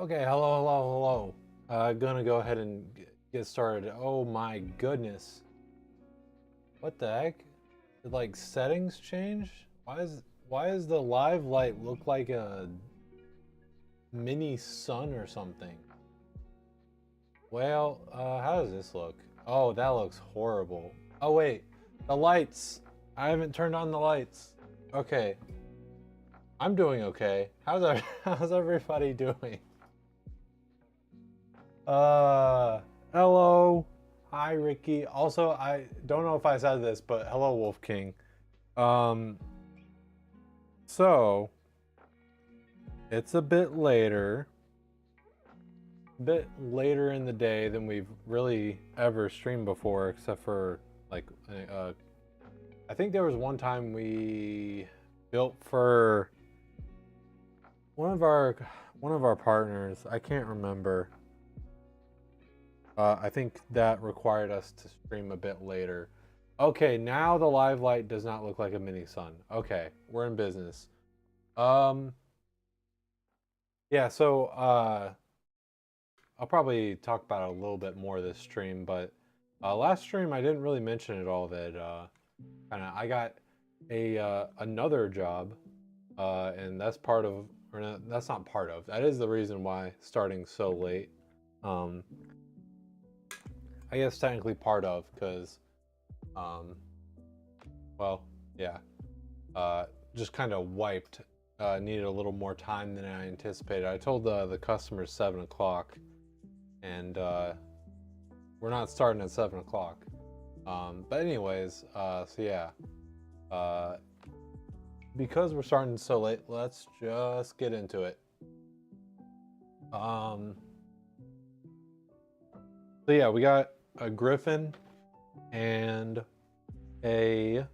Okay, hello. Gonna go ahead and get started. Oh my goodness. What the heck? Did like settings change? Why is the live light look like a mini sun or something? Well, how does this look? Oh, that looks horrible. Oh wait, the lights. I haven't turned on the lights. Okay, I'm doing okay. How's everybody doing? Uh, Hello. Hi, Ricky. Also, I don't know if I said this, but hello, Wolf King. Um, so it's a bit later in the day than we've really ever streamed before, except for like, I think there was one time we built for one of our partners. I can't remember. I think that required us to stream a bit later. Okay, now the live light does not look like a mini sun. Okay, we're in business. Um, yeah, so I'll probably talk about it a little bit more this stream, but last stream I didn't really mention at all that kind of I got a another job, and that's part of, or not, that's not part of. That is the reason why starting so late. Um, I guess technically part of, because um, well, yeah, just kind of wiped. Needed a little more time than I anticipated. I told the customer 7 o'clock, and we're not starting at 7 o'clock. But anyways, so yeah, uh, because we're starting so late, let's just get into it. Um, so yeah, we got a griffin and a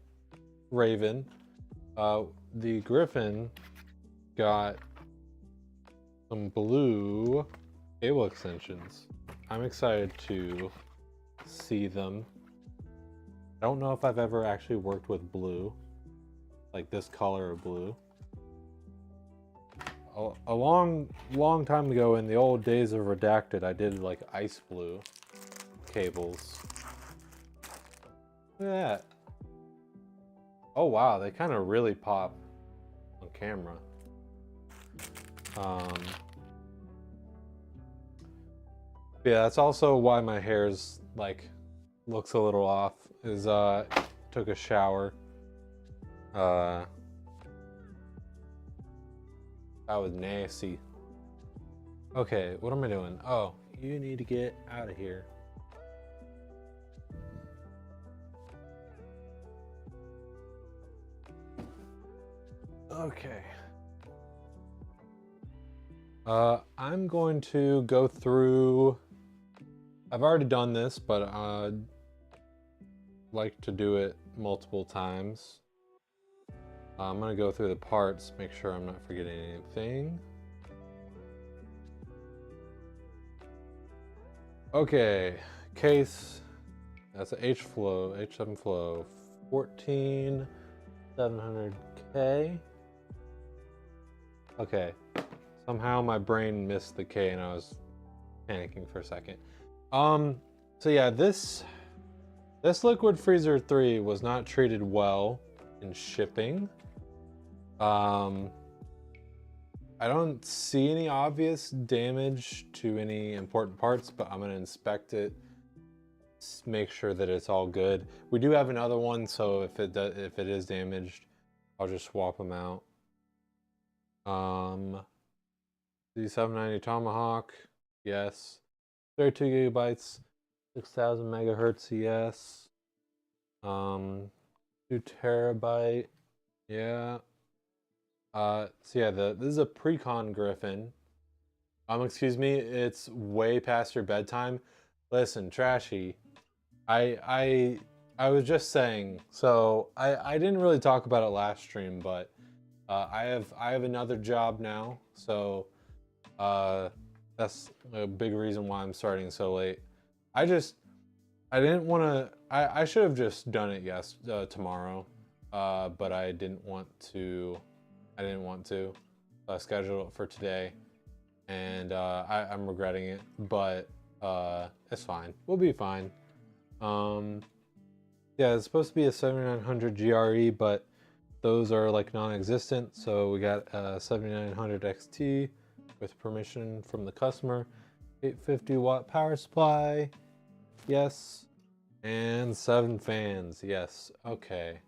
raven. The griffin got some blue cable extensions. I'm excited to see them. I don't know if I've ever actually worked with blue, like this color of blue. A long time ago in the old days of Redacted, I did like ice blue cables. Look at that. Oh wow, they kind of really pop on camera. Yeah, that's also why my hair's like looks a little off. Is took a shower. That was nasty. Okay, what am I doing? Oh, you need to get out of here. Okay. I'm going to go through. I've already done this, but I'd like to do it multiple times. I'm gonna go through the parts, make sure I'm not forgetting anything. Okay, case. That's an H-flow, H7 flow, 14700K. Okay, somehow my brain missed the K and I was panicking for a second. So yeah, this Liquid Freezer 3 was not treated well in shipping. I don't see any obvious damage to any important parts, but I'm gonna inspect it, make sure that it's all good. We do have another one, so if it is damaged, I'll just swap them out. The 790 Tomahawk, yes. 32 gigabytes, 6,000 megahertz, yes. 2 terabyte, yeah. So yeah, this is a Precon Griffin. Excuse me, it's way past your bedtime. Listen, Trashy, I was just saying. So I didn't really talk about it last stream, but I have another job now, so that's a big reason why I'm starting so late. I didn't want to. I should have just done it tomorrow, but I didn't want to. I didn't want to. So I scheduled it for today. and I'm regretting it, but it's fine. We'll be fine. Yeah, it's supposed to be a 7900 GRE, but those are like non-existent. So we got a 7900 XT with permission from the customer. 850 watt power supply, yes, and 7 fans, yes. Okay,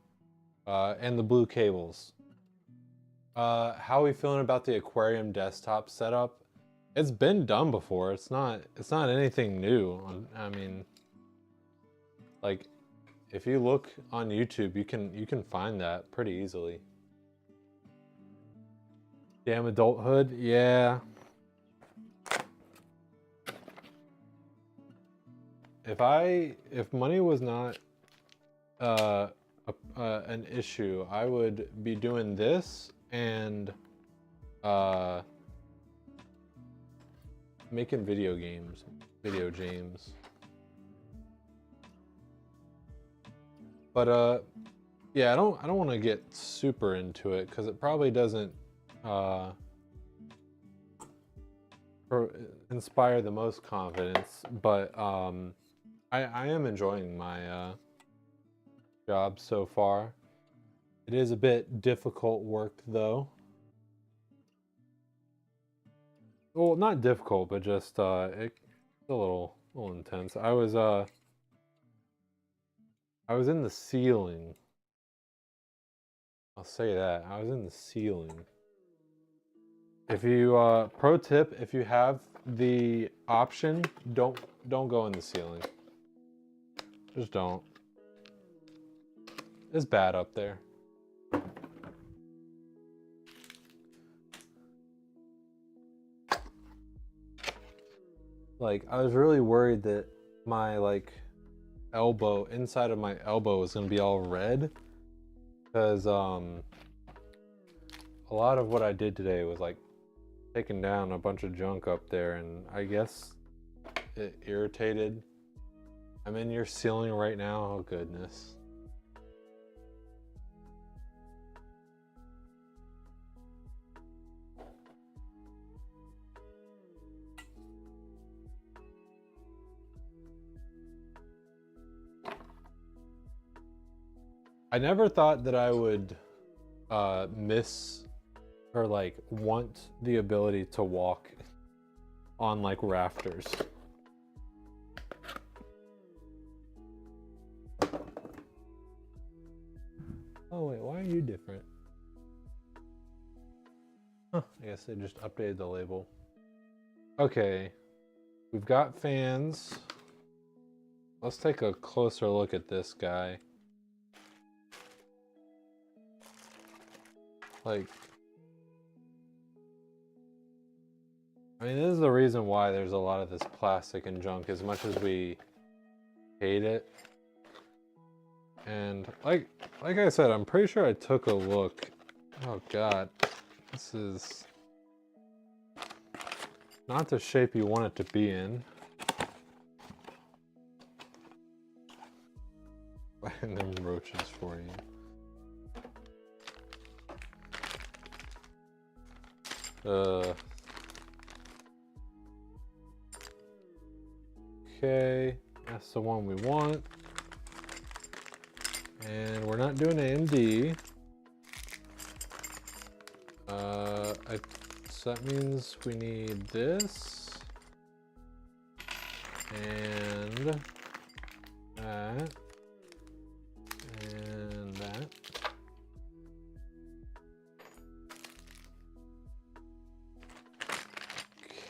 and the blue cables. How are we feeling about the aquarium desktop setup? It's been done before. It's not anything new. I mean, like, if you look on YouTube, you can find that pretty easily. Damn adulthood, yeah. If money was not an issue, I would be doing this and making video games. But yeah, I don't want to get super into it because it probably doesn't inspire the most confidence. But I am enjoying my job so far. It is a bit difficult work though. Well, not difficult, but just it's a little intense. I was in the ceiling. I'll say that. I was in the ceiling. If you pro tip, if you have the option, don't go in the ceiling. Just don't. It's bad up there. Like, I was really worried that my like elbow, inside of my elbow, was gonna be all red, because a lot of what I did today was like taking down a bunch of junk up there, and I guess it irritated. I'm in your ceiling right now. Oh goodness. I never thought that I would miss or like want the ability to walk on like rafters. Oh wait, why are you different? Huh, I guess they just updated the label. Okay, we've got fans. Let's take a closer look at this guy. Like, I mean, this is the reason why there's a lot of this plastic and junk, as much as we hate it. And like I said, I'm pretty sure I took a look. Oh god, this is not the shape you want it to be in. And them roaches for you. Okay, that's the one we want. And we're not doing AMD. So that means we need this. And that. And that.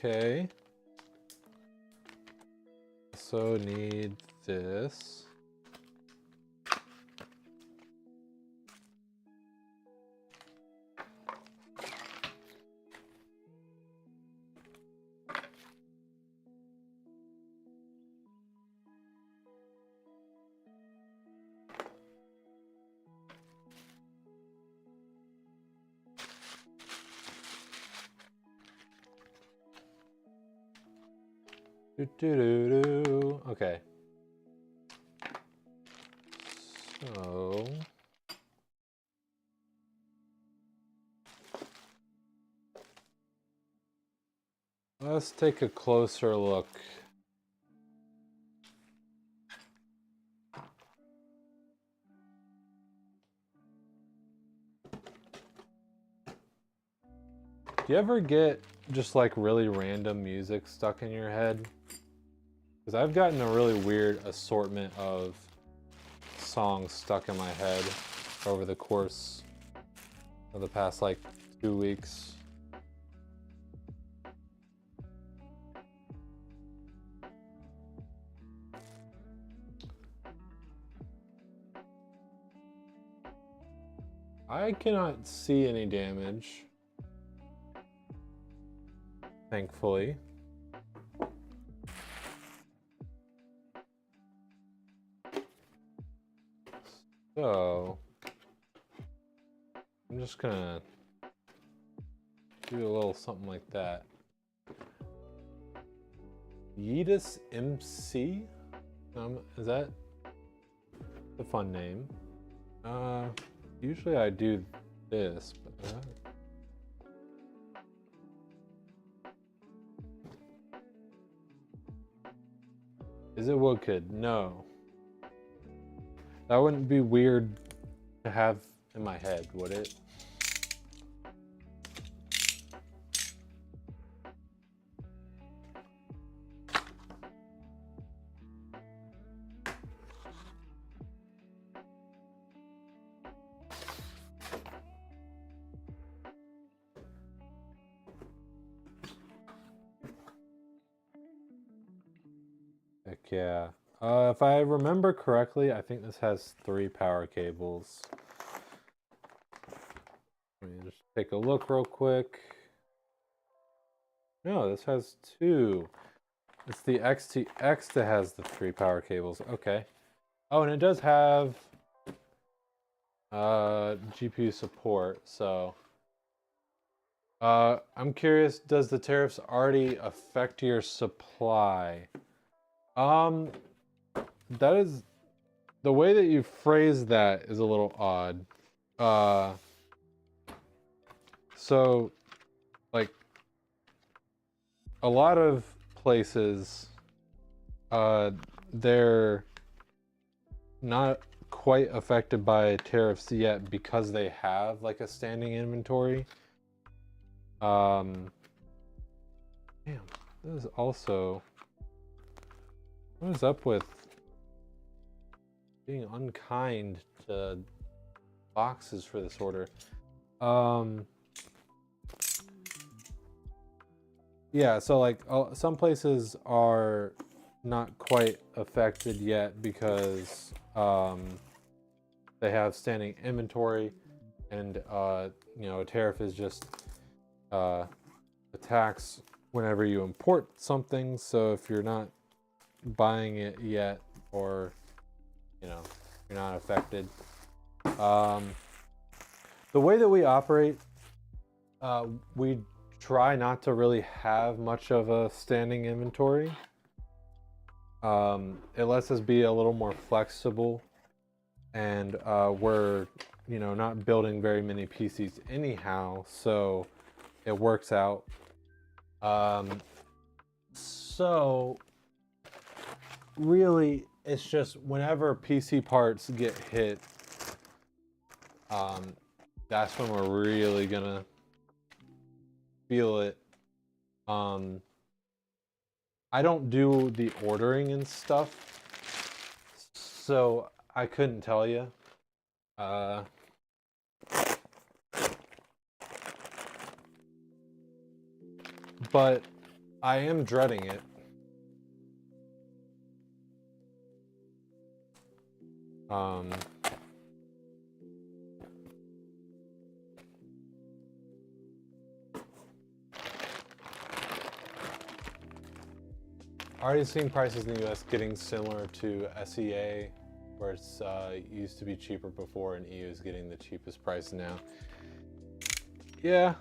Okay. So need this. Okay. So let's take a closer look. Do you ever get just like really random music stuck in your head? Because I've gotten a really weird assortment of songs stuck in my head over the course of the past like 2 weeks. I cannot see any damage, thankfully. So I'm just gonna do a little something like that. Yeetus MC? Is that a fun name? Usually I do this, but is it Woodkid? No. That wouldn't be weird to have in my head, would it? Heck yeah. If I remember correctly, I think this has 3 power cables. Let me just take a look real quick. No, this has 2. It's the XTX that has the 3 power cables. Okay. Oh, and it does have GPU support, so I'm curious, does the tariffs already affect your supply? That is, the way that you phrase that is a little odd. So like a lot of places, they're not quite affected by tariffs yet because they have like a standing inventory. Damn, this is also, what is up with being unkind to boxes for this order? Yeah, so like some places are not quite affected yet because they have standing inventory, and you know, a tariff is just a tax whenever you import something. So if you're not buying it yet, or you know, you're not affected. The way that we operate, we try not to really have much of a standing inventory. It lets us be a little more flexible, and we're, you know, not building very many PCs anyhow, so it works out. So really, it's just whenever PC parts get hit, that's when we're really gonna feel it. I don't do the ordering and stuff, so I couldn't tell you. But I am dreading it. Already seeing prices in the US getting similar to SEA, where it's used to be cheaper before, and EU is getting the cheapest price now. Yeah,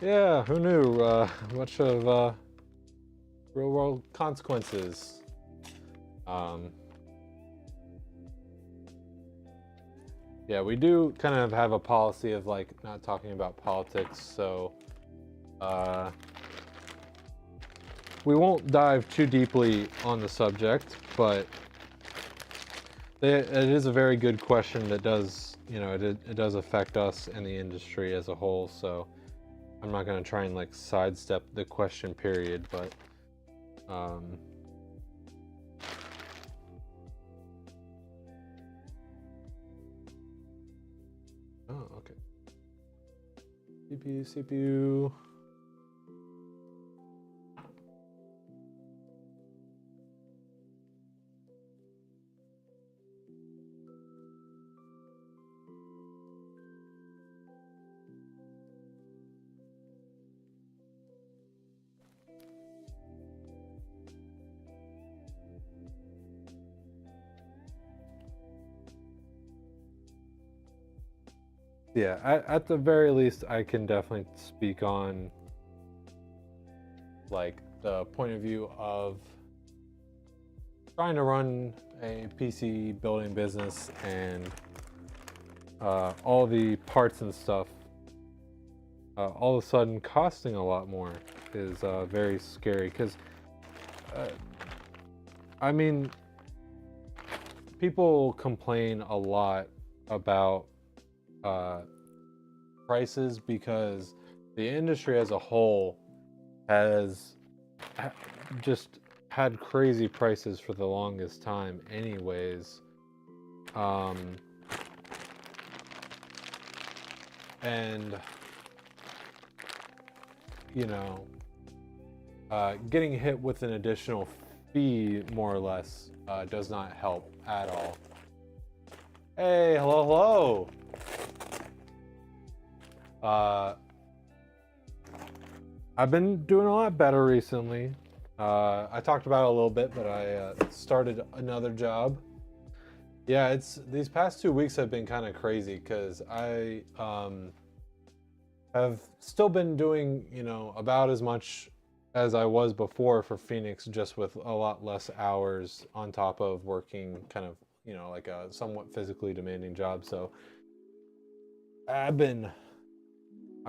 yeah, who knew? Much of real world consequences. Yeah, we do kind of have a policy of like not talking about politics, so We won't dive too deeply on the subject, but it is a very good question that does, it does affect us and the industry as a whole. So I'm not going to try and like sidestep the question period, but oh, okay. CPU. Yeah, at the very least, I can definitely speak on like the point of view of trying to run a PC building business and all the parts and stuff all of a sudden costing a lot more is very scary because I mean, people complain a lot about prices because the industry as a whole has just had crazy prices for the longest time anyways. And getting hit with an additional fee more or less does not help at all. Hey, hello. I've been doing a lot better recently. I talked about it a little bit, but I started another job. Yeah, these past 2 weeks have been kind of crazy because I have still been doing, about as much as I was before for Phoenix, just with a lot less hours on top of working kind of, like a somewhat physically demanding job. So I've been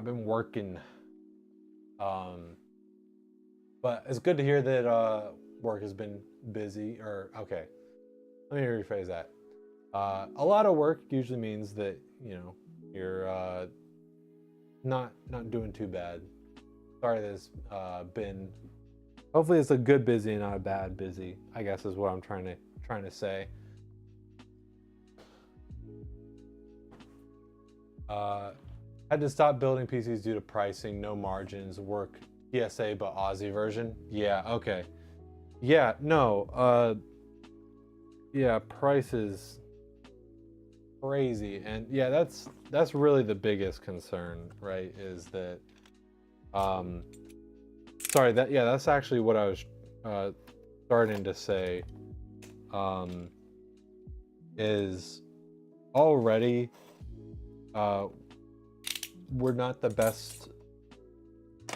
working. But it's good to hear that work has been busy. Or okay, let me rephrase that. A lot of work usually means that you're not doing too bad. Sorry, there's been. Hopefully, it's a good busy, not a bad busy. I guess is what I'm trying to say. Had to stop building PCs due to pricing, no margins, work PSA but Aussie version. Yeah, okay. Yeah, no. Yeah, prices crazy, and yeah, that's really the biggest concern, right? Is that sorry, that's actually what I was starting to say. Is already we're not the best.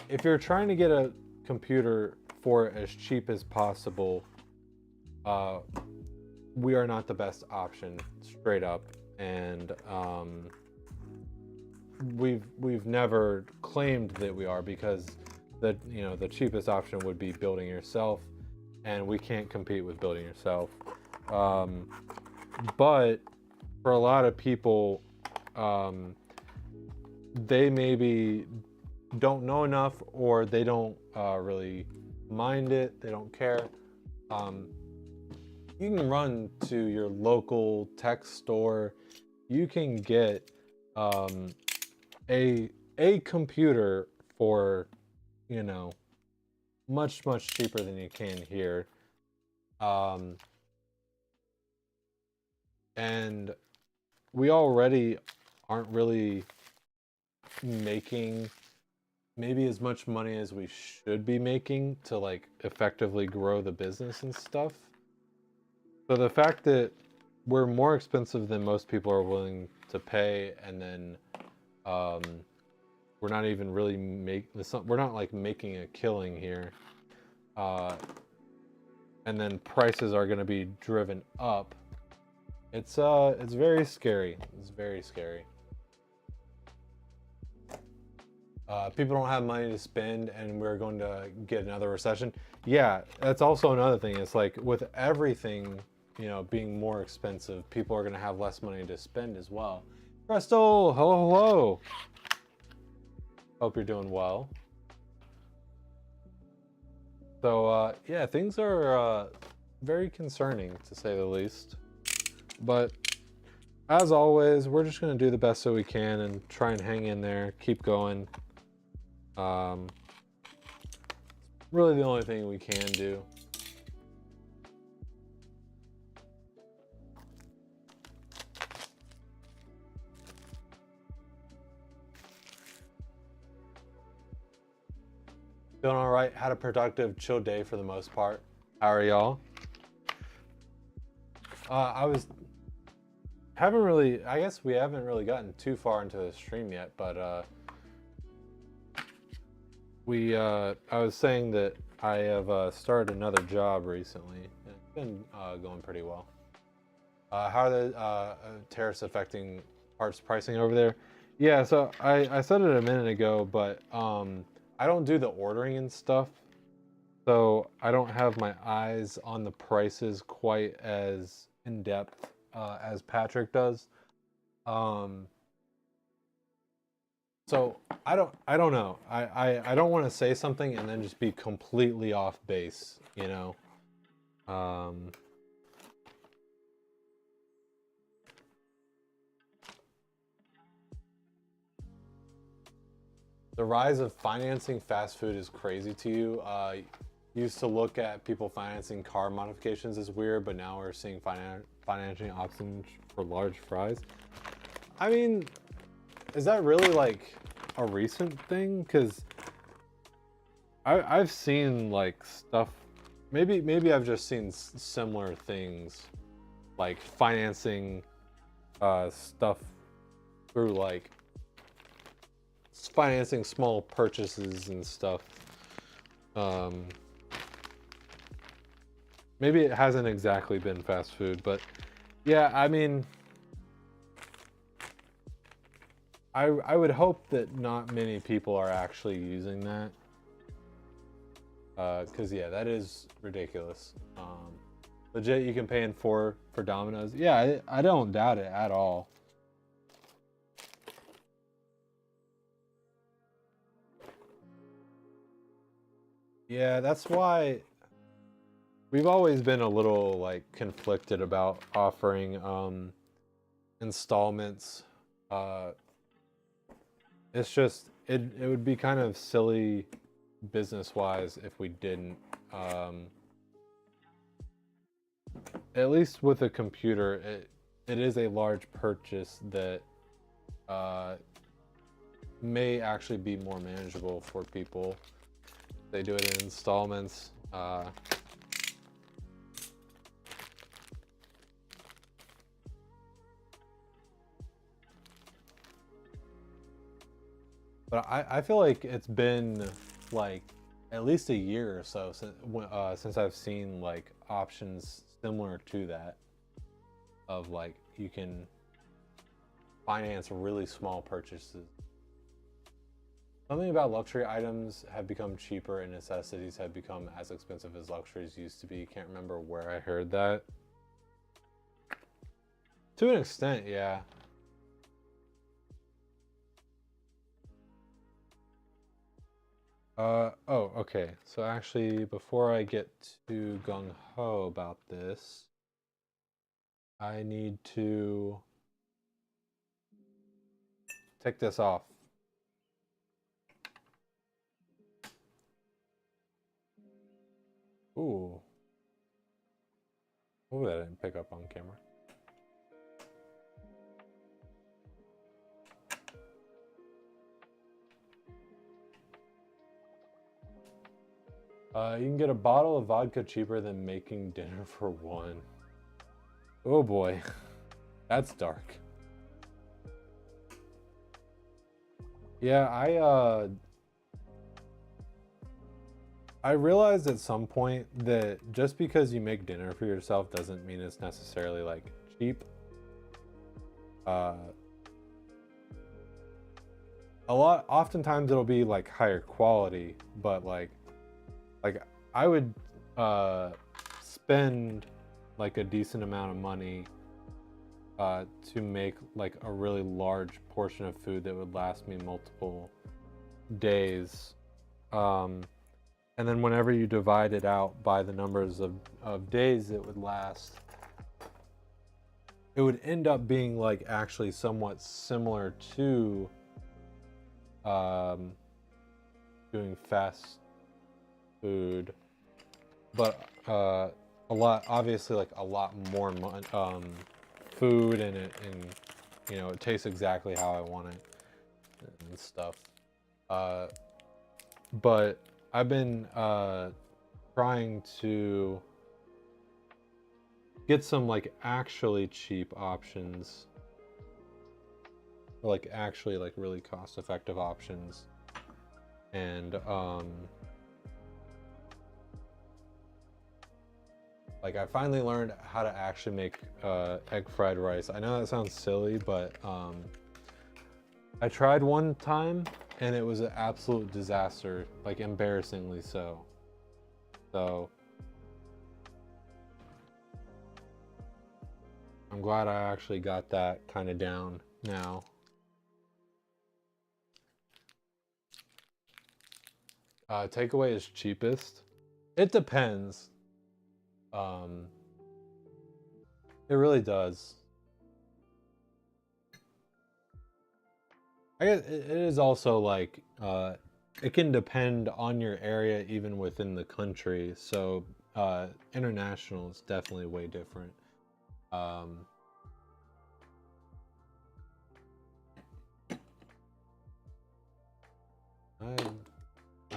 If you're trying to get a computer for as cheap as possible, we are not the best option, straight up. And we've never claimed that we are, because the cheapest option would be building yourself, and we can't compete with building yourself. But for a lot of people, they maybe don't know enough, or they don't really mind it, they don't care. You can run to your local tech store, you can get a computer for much cheaper than you can here. And we already aren't really making maybe as much money as we should be making to like effectively grow the business and stuff. So the fact that we're more expensive than most people are willing to pay, and then we're not even really we're not like making a killing here, and then prices are going to be driven up. It's very scary. It's very scary. People don't have money to spend and we're going to get another recession. Yeah, that's also another thing. It's like with everything, you know, being more expensive, people are going to have less money to spend as well. Presto, hello, hello. Hope you're doing well. So, yeah, things are very concerning to say the least. But as always, we're just going to do the best that we can and try and hang in there, keep going. Really the only thing we can do. Doing all right. Had a productive, chill day for the most part. How are y'all? I guess we haven't really gotten too far into the stream yet, but I was saying that I have started another job recently. It's been going pretty well. How are the tariffs affecting parts pricing over there? Yeah, so I said it a minute ago, but I don't do the ordering and stuff, so I don't have my eyes on the prices quite as in depth as Patrick does. So I don't know. I don't want to say something and then just be completely off base, you know. The rise of financing fast food is crazy to you. Used to look at people financing car modifications as weird, but now we're seeing financing options for large fries. I mean, is that really like a recent thing? Because I've seen like stuff. Maybe I've just seen similar things, like financing stuff through like financing small purchases and stuff. Maybe it hasn't exactly been fast food, but yeah, I mean, I would hope that not many people are actually using that. Cause yeah, that is ridiculous. Legit, you can pay in four for Domino's. Yeah, I don't doubt it at all. Yeah, that's why we've always been a little like conflicted about offering installments. It's just it would be kind of silly business wise if we didn't. At least with a computer, it is a large purchase that may actually be more manageable for people. They do it in installments. But I feel like it's been like at least a year or so since I've seen like options similar to that of like you can finance really small purchases. Something about luxury items have become cheaper and necessities have become as expensive as luxuries used to be. Can't remember where I heard that. To an extent, yeah. Oh, okay. So actually, before I get too gung-ho about this, I need to take this off. Ooh. Ooh, that didn't pick up on camera. You can get a bottle of vodka cheaper than making dinner for one. Oh boy, that's dark. Yeah, I realized at some point that just because you make dinner for yourself doesn't mean it's necessarily like cheap. oftentimes it'll be like higher quality, but like I would spend like a decent amount of money to make like a really large portion of food that would last me multiple days. And then whenever you divide it out by the numbers of days it would last, it would end up being like actually somewhat similar to doing fast food, but a lot, obviously, like a lot more food, and it tastes exactly how I want it and stuff. But I've been trying to get some like actually cheap options, or like actually like really cost effective options, and like I finally learned how to actually make egg fried rice. I know that sounds silly, but I tried one time and it was an absolute disaster, like embarrassingly so. So I'm glad I actually got that kind of down now. Takeaway is cheapest. It depends. Um, it really does. I guess it is also like it can depend on your area even within the country. So international is definitely way different. Um, I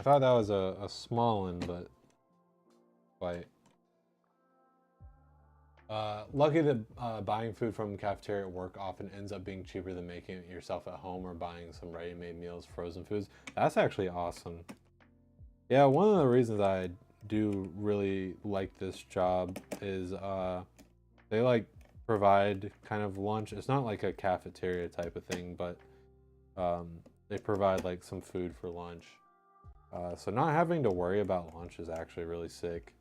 thought that was a small one, but quite. Lucky that buying food from cafeteria at work often ends up being cheaper than making it yourself at home or buying some ready-made meals, frozen foods. That's actually awesome. Yeah, one of the reasons I do really like this job is they like provide kind of lunch. It's not like a cafeteria type of thing, but they provide like some food for lunch. So not having to worry about lunch is actually really sick.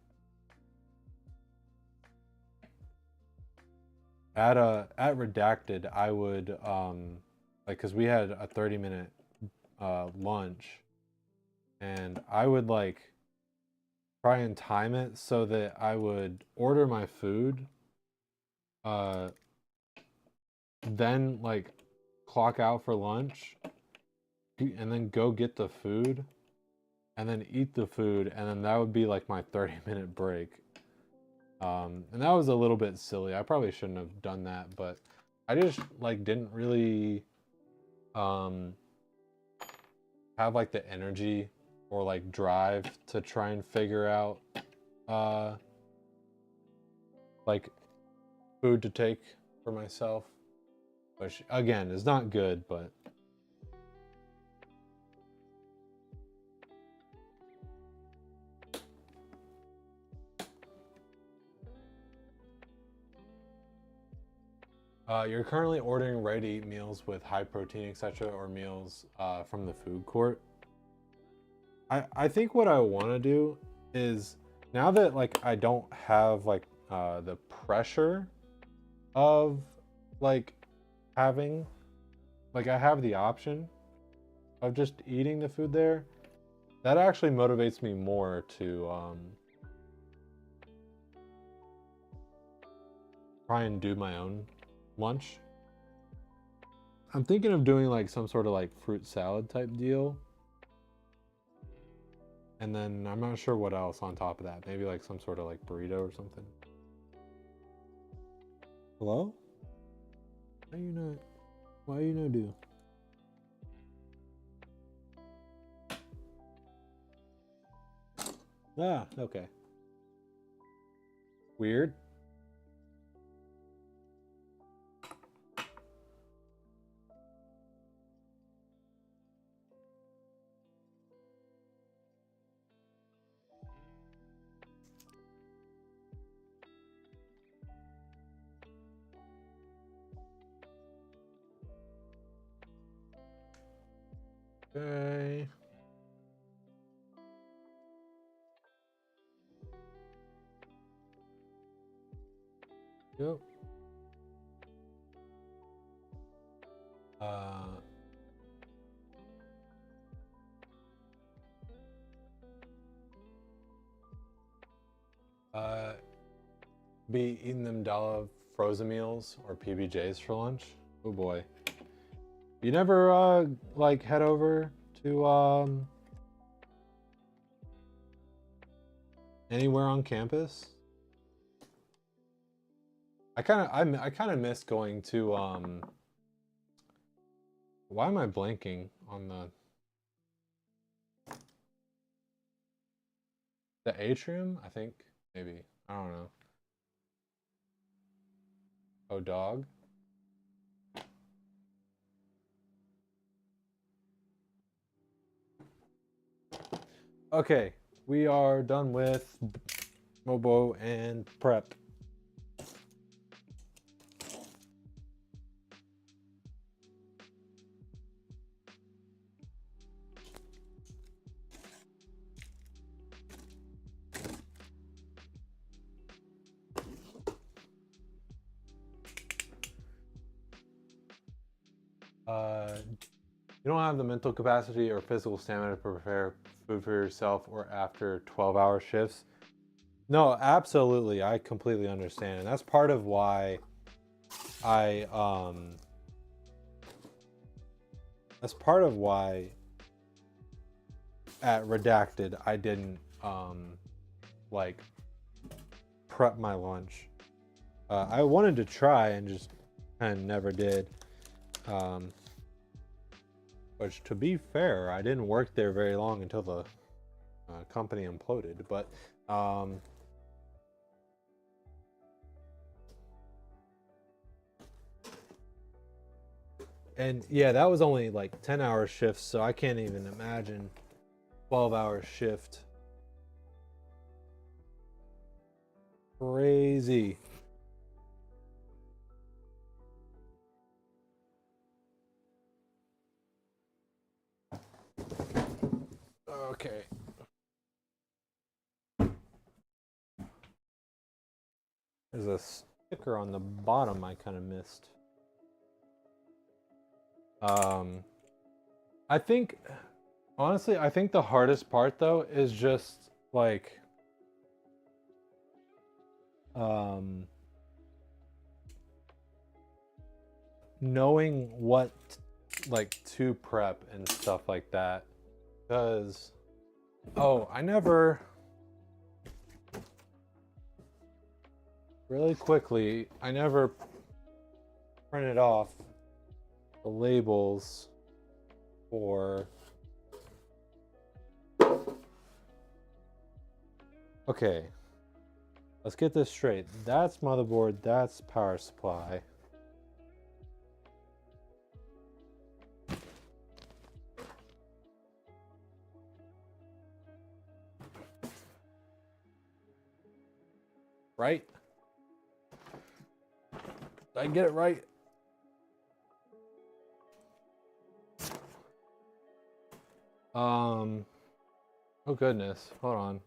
At Redacted, I would like, because we had a 30-minute lunch, and I would like try and time it so that I would order my food, uh, then like clock out for lunch, and then go get the food, and then eat the food, and then that would be like my 30-minute break. And that was a little bit silly. I probably shouldn't have done that, but I just like didn't really um have like the energy or like drive to try and figure out uh like food to take for myself, which again is not good, but you're currently ordering ready-to-eat meals with high protein, etc., or meals from the food court. I think what I want to do is, now that like I don't have like the pressure of like having, like I have the option of just eating the food there, that actually motivates me more to try and do my own lunch. I'm thinking of doing like some sort of like fruit salad type deal. And then I'm not sure what else on top of that. Maybe like some sort of like burrito or something. Hello? Why you not? Why you not do? Ah, okay. Weird. Okay. Yep. Be eating them dollar frozen meals or PBJs for lunch. Oh boy. You never like head over to anywhere on campus? I kind of miss going to why am I blanking on the atrium? I think maybe. I don't know. Oh, dog. Okay, we are done with Mobo and prep. You don't have the mental capacity or physical stamina to prepare food for yourself or after 12-hour shifts. No, absolutely. I completely understand. And that's part of why I that's part of why at Redacted I didn't like prep my lunch. I wanted to try and just kind of never did. Which, to be fair, I didn't work there very long until the company imploded. But and yeah, that was only like 10-hour shifts, so I can't even imagine 12-hour shift. Crazy. Okay. There's a sticker on the bottom I kind of missed. I think, honestly, I think the hardest part though is just like, knowing what like to prep and stuff like that. Because, oh, I never, really quickly, I never printed off the labels for, okay, let's get this straight. That's motherboard, that's power supply. Right? Did I get it right? Oh goodness, hold on.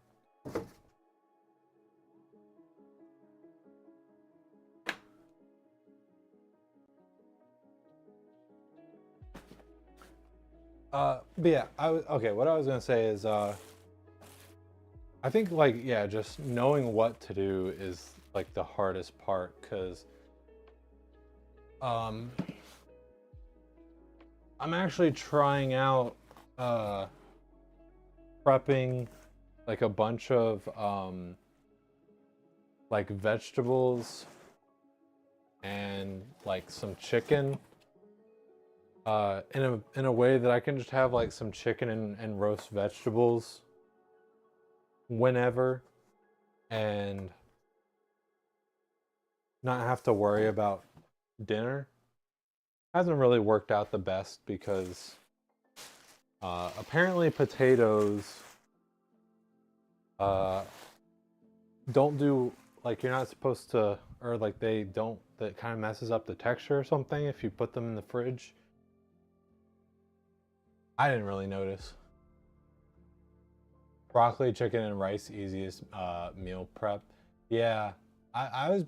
But yeah, okay, what I was gonna say is, I think like, yeah, just knowing what to do is like the hardest part, because I'm actually trying out prepping like a bunch of like vegetables and like some chicken in a way that I can just have like some chicken and roast vegetables whenever, and not have to worry about dinner. Hasn't really worked out the best because apparently potatoes don't do, like, you're not supposed to, or like they don't, that kind of messes up the texture or something if you put them in the fridge. I didn't really notice. Broccoli, chicken, and rice, easiest meal prep. Yeah, I'm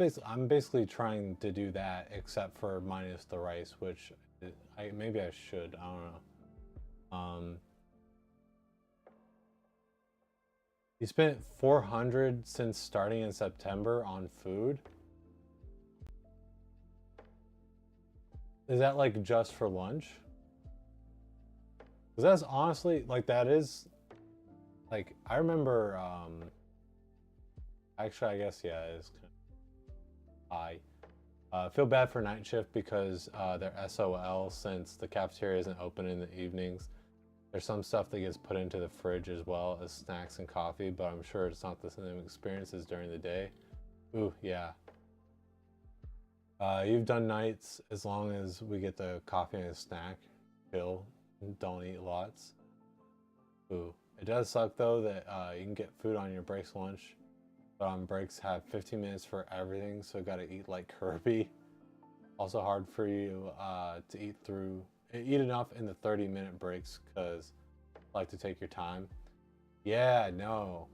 basically trying to do that, except for minus the rice, which maybe I should. I don't know. You spent 400 since starting in September on food. Is that like just for lunch? Because that's honestly like that is like I remember. Actually, I guess yeah, it is kind of high. Feel bad for night shift because they're SOL since the cafeteria isn't open in the evenings. There's some stuff that gets put into the fridge as well as snacks and coffee, but I'm sure it's not the same experience as during the day. Ooh, yeah. You've done nights as long as we get the coffee and a snack. Chill, don't eat lots. Ooh, it does suck though that you can get food on your breaks lunch, but on breaks have 15 minutes for everything, so gotta eat like Kirby. Also hard for you to eat enough in the 30-minute breaks because I like to take your time. Yeah, no,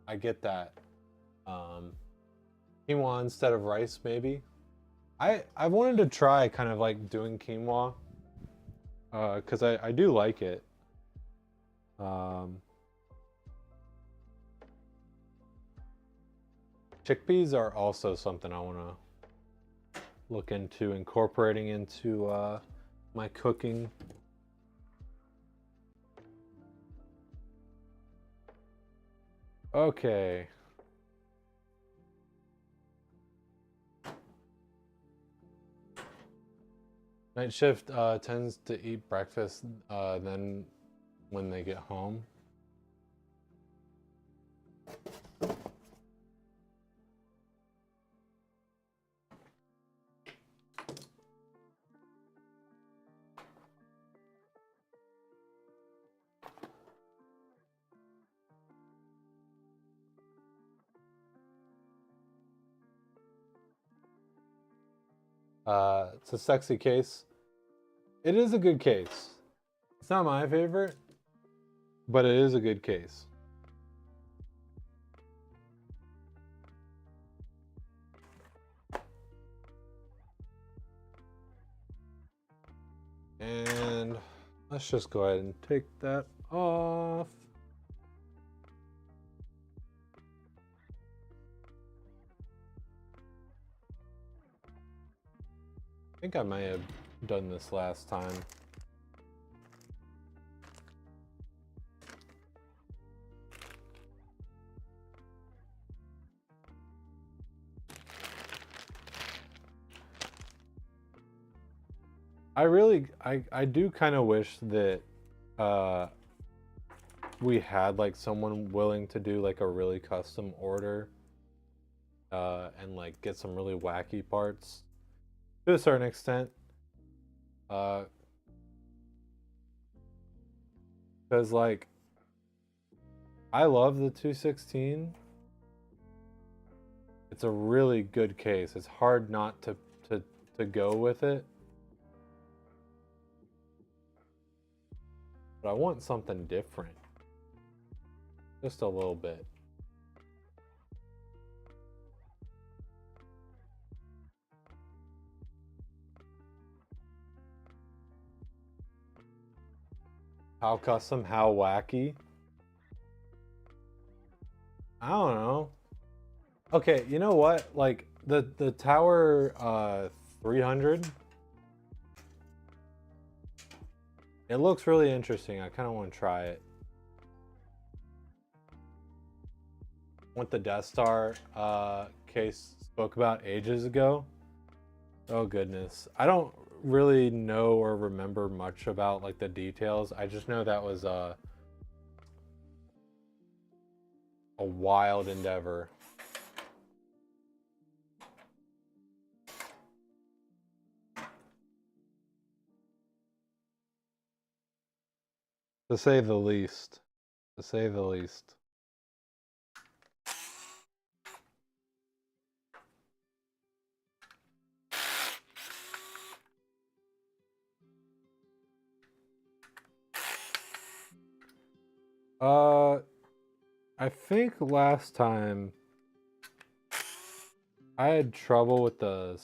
I get that. Quinoa instead of rice, maybe. I wanted to try kind of like doing quinoa because I do like it. Chickpeas are also something I want to look into incorporating into my cooking. Okay. Night shift tends to eat breakfast then when they get home. It's a sexy case. It is a good case. It's not my favorite, but it is a good case. And let's just go ahead and take that off. I think I may have done this last time. I do kind of wish that we had like someone willing to do like a really custom order and like get some really wacky parts to a certain extent. Because like I love the 216. It's a really good case. It's hard not to go with it. But I want something different. Just a little bit. How custom, how wacky? I don't know. Okay, you know what? Like the Tower 300. It looks really interesting. I kind of want to try it. What the Death Star case spoke about ages ago. Oh goodness. I don't really know or remember much about like the details. I just know that was a wild endeavor. To say the least. To say the least. I think last time I had trouble with the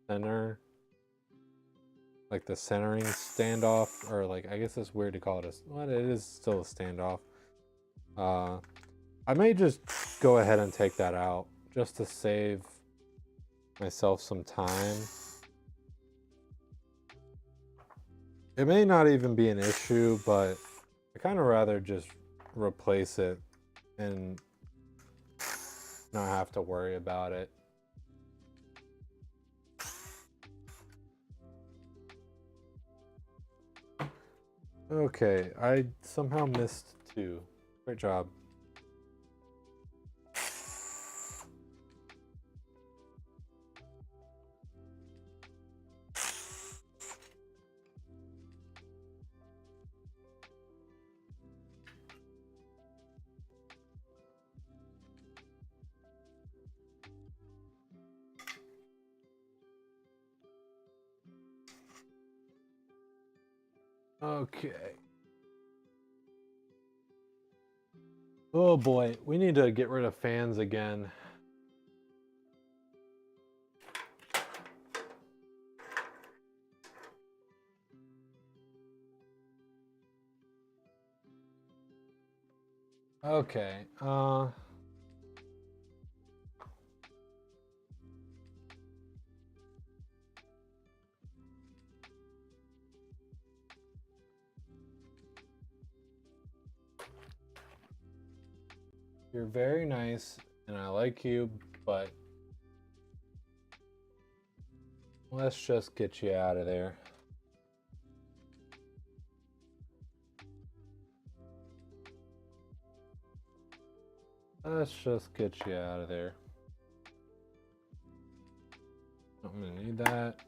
center, like the centering standoff, or like, I guess it's weird to call it well, it is still a standoff. I may just go ahead and take that out just to save myself some time. It may not even be an issue, but I kind of rather just replace it and not have to worry about it. Okay, I somehow missed 2. Great job. Okay. Oh boy, we need to get rid of fans again. Okay, you're very nice and I like you, but let's just get you out of there. Let's just get you out of there. I'm gonna need that.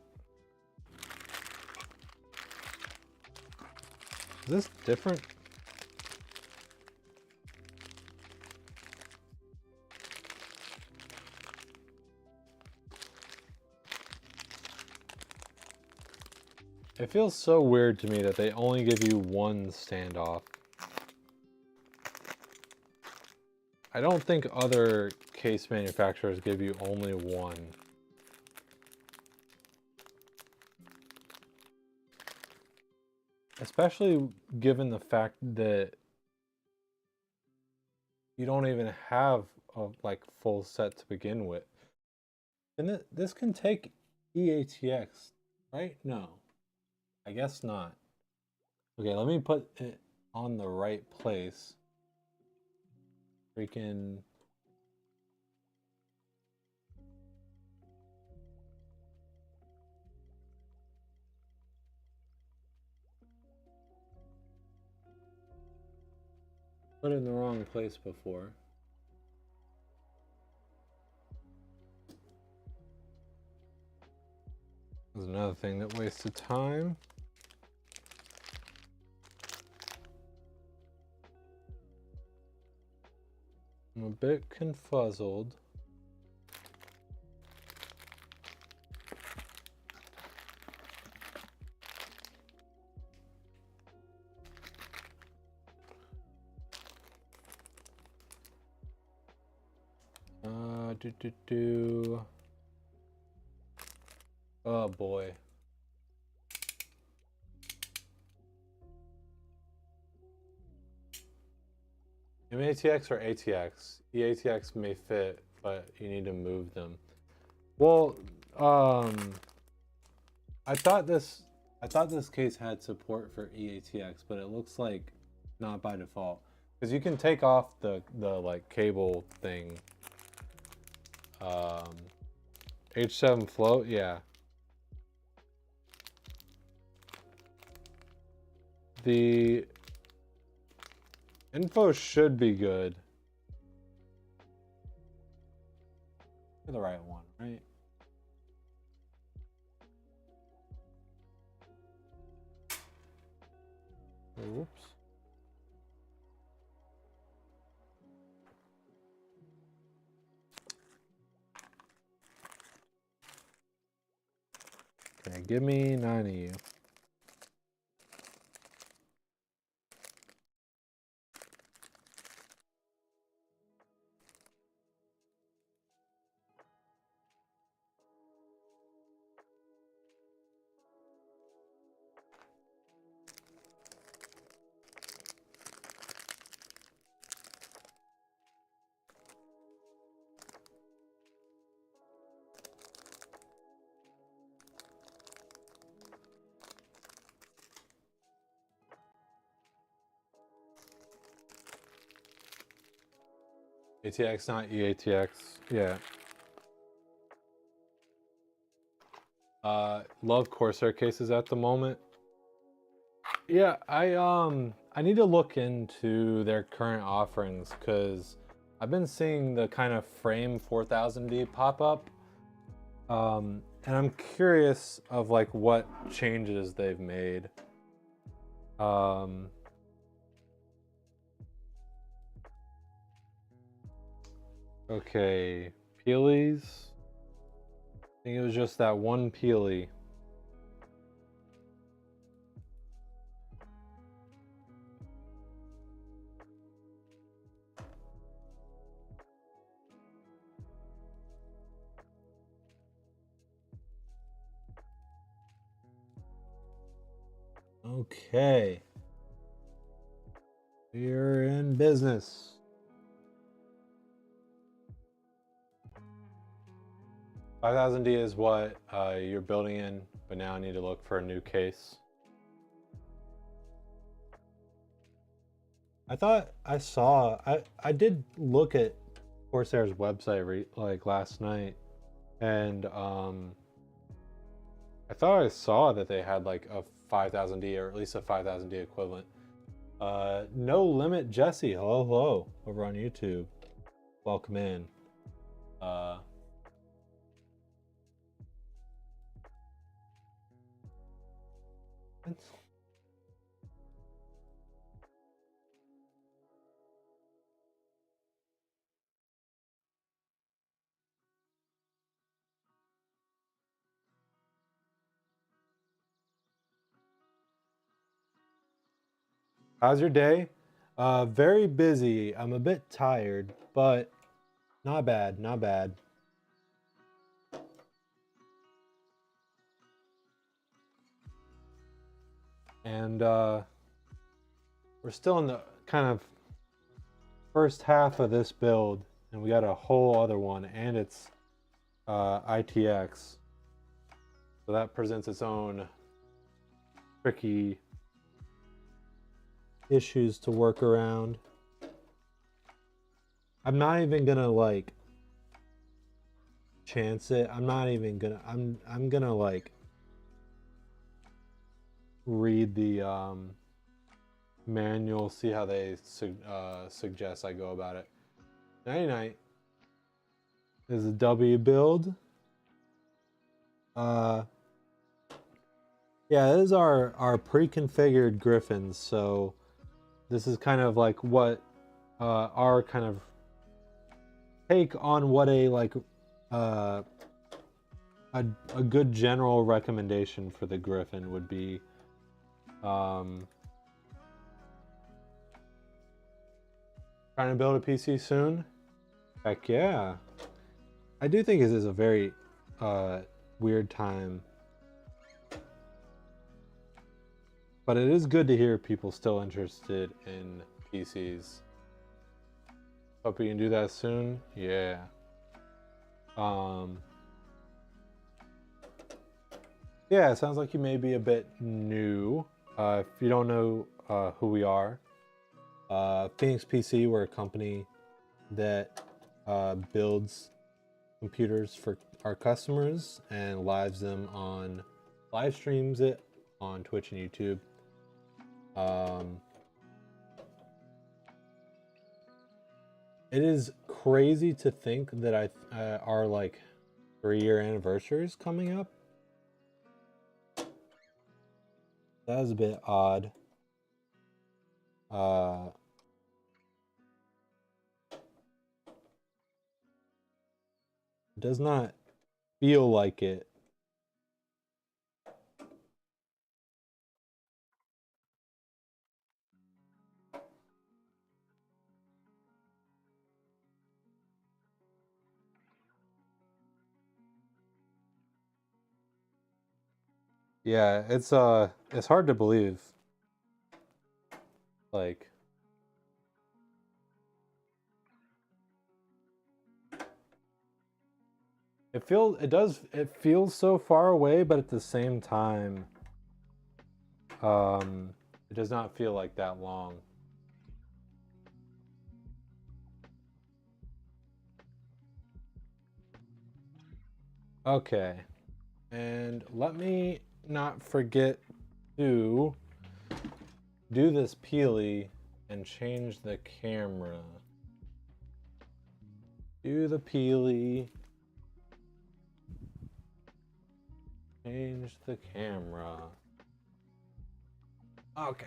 Is this different? It feels so weird to me that they only give you 1 standoff. I don't think other case manufacturers give you only 1. Especially given the fact that you don't even have a like full set to begin with. And this can take EATX, right? No, I guess not. Okay, let me put it on the right place. Freaking. Put it in the wrong place before. There's another thing that wasted time. I'm a bit confuzzled. Oh boy. MATX or ATX? EATX may fit, but you need to move them. Well, I thought this case had support for EATX, but it looks like not by default. Because you can take off the like cable thing. H7 float, yeah. The info should be good. You're the right one, right? Oops. Okay, give me 9 of you. ATX, not EATX. Yeah. Love Corsair cases at the moment. Yeah, I need to look into their current offerings because I've been seeing the kind of frame 4000D pop up. And I'm curious of like what changes they've made. Okay, Peelies. I think it was just that one Peely. Okay. We're in business. $5,000D is what you're building in, but now I need to look for a new case. I thought I saw, I did look at Corsair's website like last night, and I thought I saw that they had like a 5000D or at least a 5000D equivalent. No Limit Jesse, hello, over on YouTube. Welcome in. How's your day? Very busy. I'm a bit tired, but not bad, not bad. And we're still in the kind of first half of this build, and we got a whole other one, and it's ITX. So that presents its own tricky issues to work around. I'm not even gonna like chance it. I'm not even gonna I'm gonna like read the manual, see how they suggest I go about it. Nighty night is a W build. Yeah, this is our pre-configured Griffins, so this is kind of like what our kind of take on what a like a good general recommendation for the Griffin would be. Trying to build a PC soon? Heck yeah. I do think this is a very weird time. But it is good to hear people still interested in PCs. Hope we can do that soon. Yeah. Yeah, it sounds like you may be a bit new. If you don't know who we are, Phoenix PC, we're a company that builds computers for our customers and live streams it on Twitch and YouTube. It is crazy to think that our like 3-year anniversary is coming up. That was a bit odd. It does not feel like it. Yeah, it's hard to believe. Like it feels so far away, but at the same time it does not feel like that long. Okay. And let me not forget to do this peely and change the camera. Do the peely. Change the camera. Okay.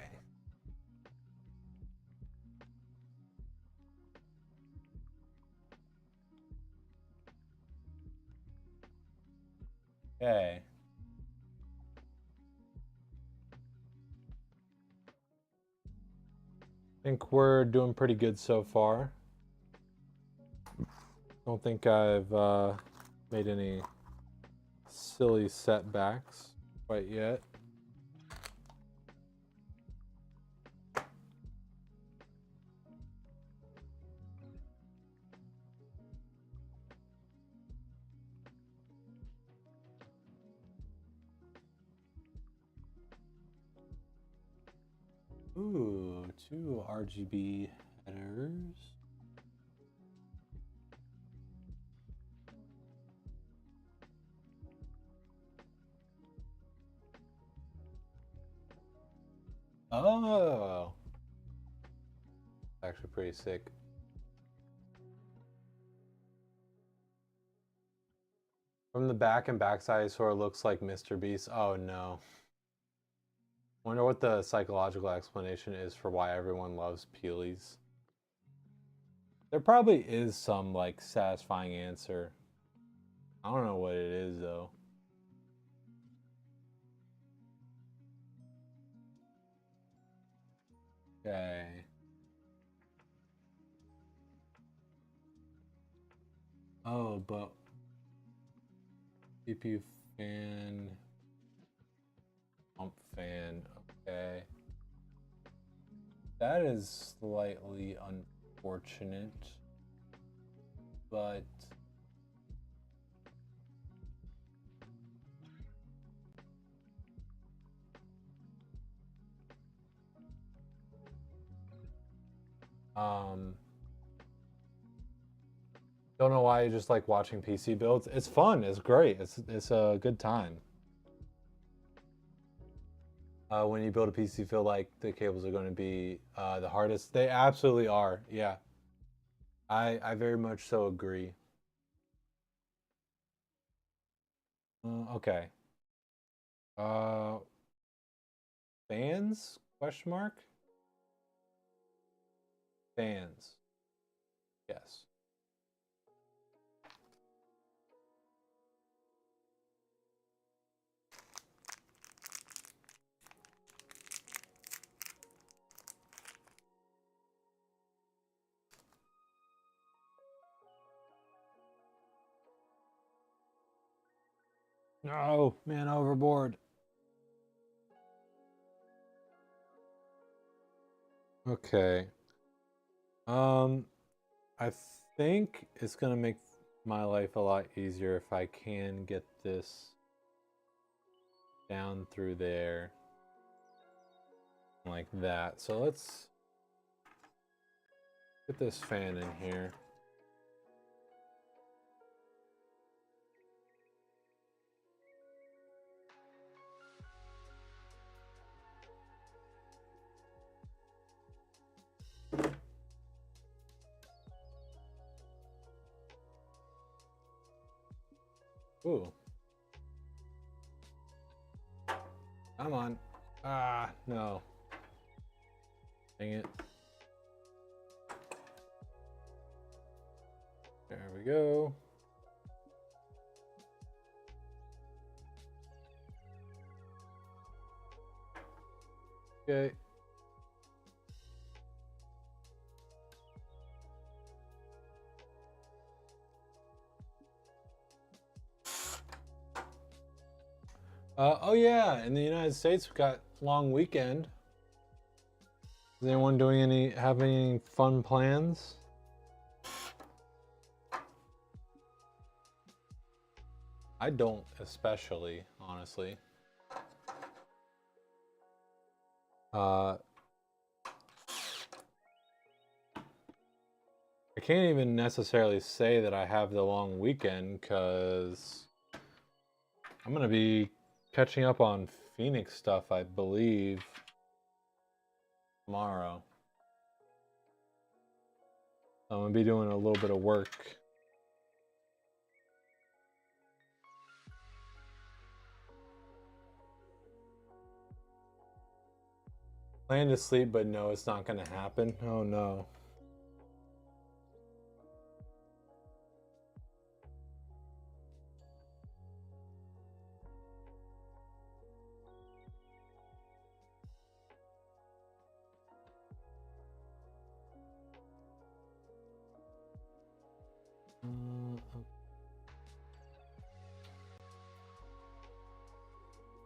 Okay. I think we're doing pretty good so far. Don't think I've made any silly setbacks quite yet. Ooh, 2 RGB headers. Oh, actually pretty sick. From the back and backside, it sort of looks like Mr. Beast. Oh no. Wonder what the psychological explanation is for why everyone loves Peelies. There probably is some like satisfying answer. I don't know what it is though. Okay. Oh, but CPU fan, pump fan. Okay. That is slightly unfortunate, but don't know why you just like watching PC builds. It's fun. It's great. It's a good time. When you build a PC, feel like the cables are going to be the hardest. They absolutely are. Yeah, I very much so agree. Okay. Uh, fans? Question mark. Fans. Yes. No, man, overboard. Okay. I think it's gonna make my life a lot easier if I can get this down through there like that. So let's get this fan in here. Ooh. Come on. Ah, no. Dang it. There we go. Okay. Oh yeah, in the United States we've got long weekend. Is anyone having any fun plans? I don't especially, honestly. I can't even necessarily say that I have the long weekend because I'm gonna be catching up on Phoenix stuff, I believe, tomorrow. I'm gonna be doing a little bit of work. Plan to sleep, but no, it's not gonna happen. Oh no.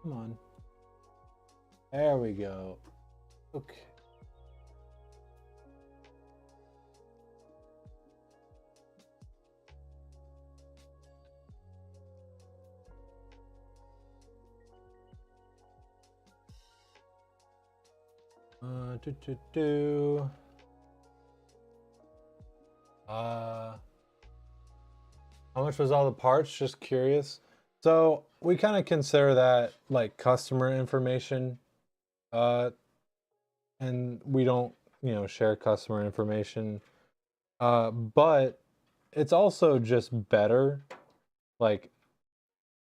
Come on. There we go. Okay. How much was all the parts? Just curious. So we kind of consider that like customer information, uh, and we don't, share customer information. But it's also just better, like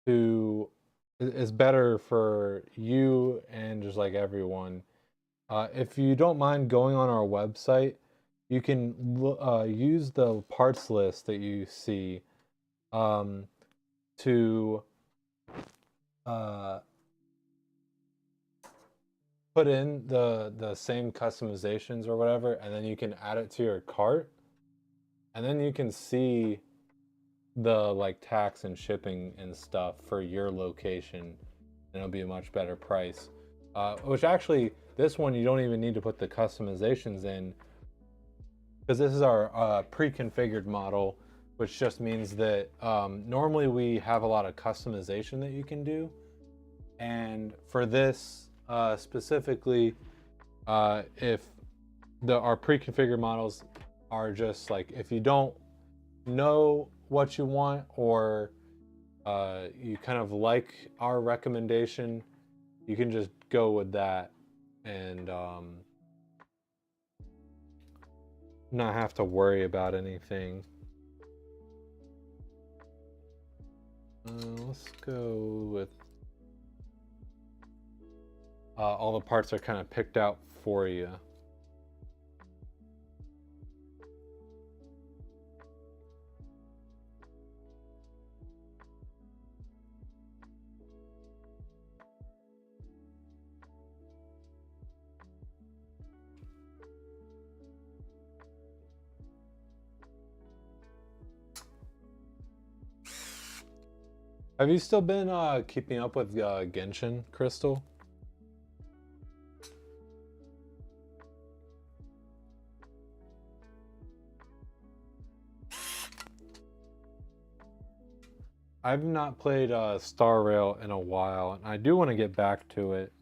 it's better for you and just like everyone. If you don't mind going on our website, you can use the parts list that you see um, to uh, put in the same customizations or whatever, and then you can add it to your cart, and then you can see the like tax and shipping and stuff for your location, and it'll be a much better price. Which actually, this one you don't even need to put the customizations in, because this is our pre-configured model, which just means that normally we have a lot of customization that you can do, and for this specifically, if our pre-configured models are just like, if you don't know what you want, or you kind of like our recommendation, you can just go with that and not have to worry about anything. Let's go with all the parts are kind of picked out for you. Have you still been keeping up with Genshin, Crystal? I've not played Star Rail in a while, and I do want to get back to it.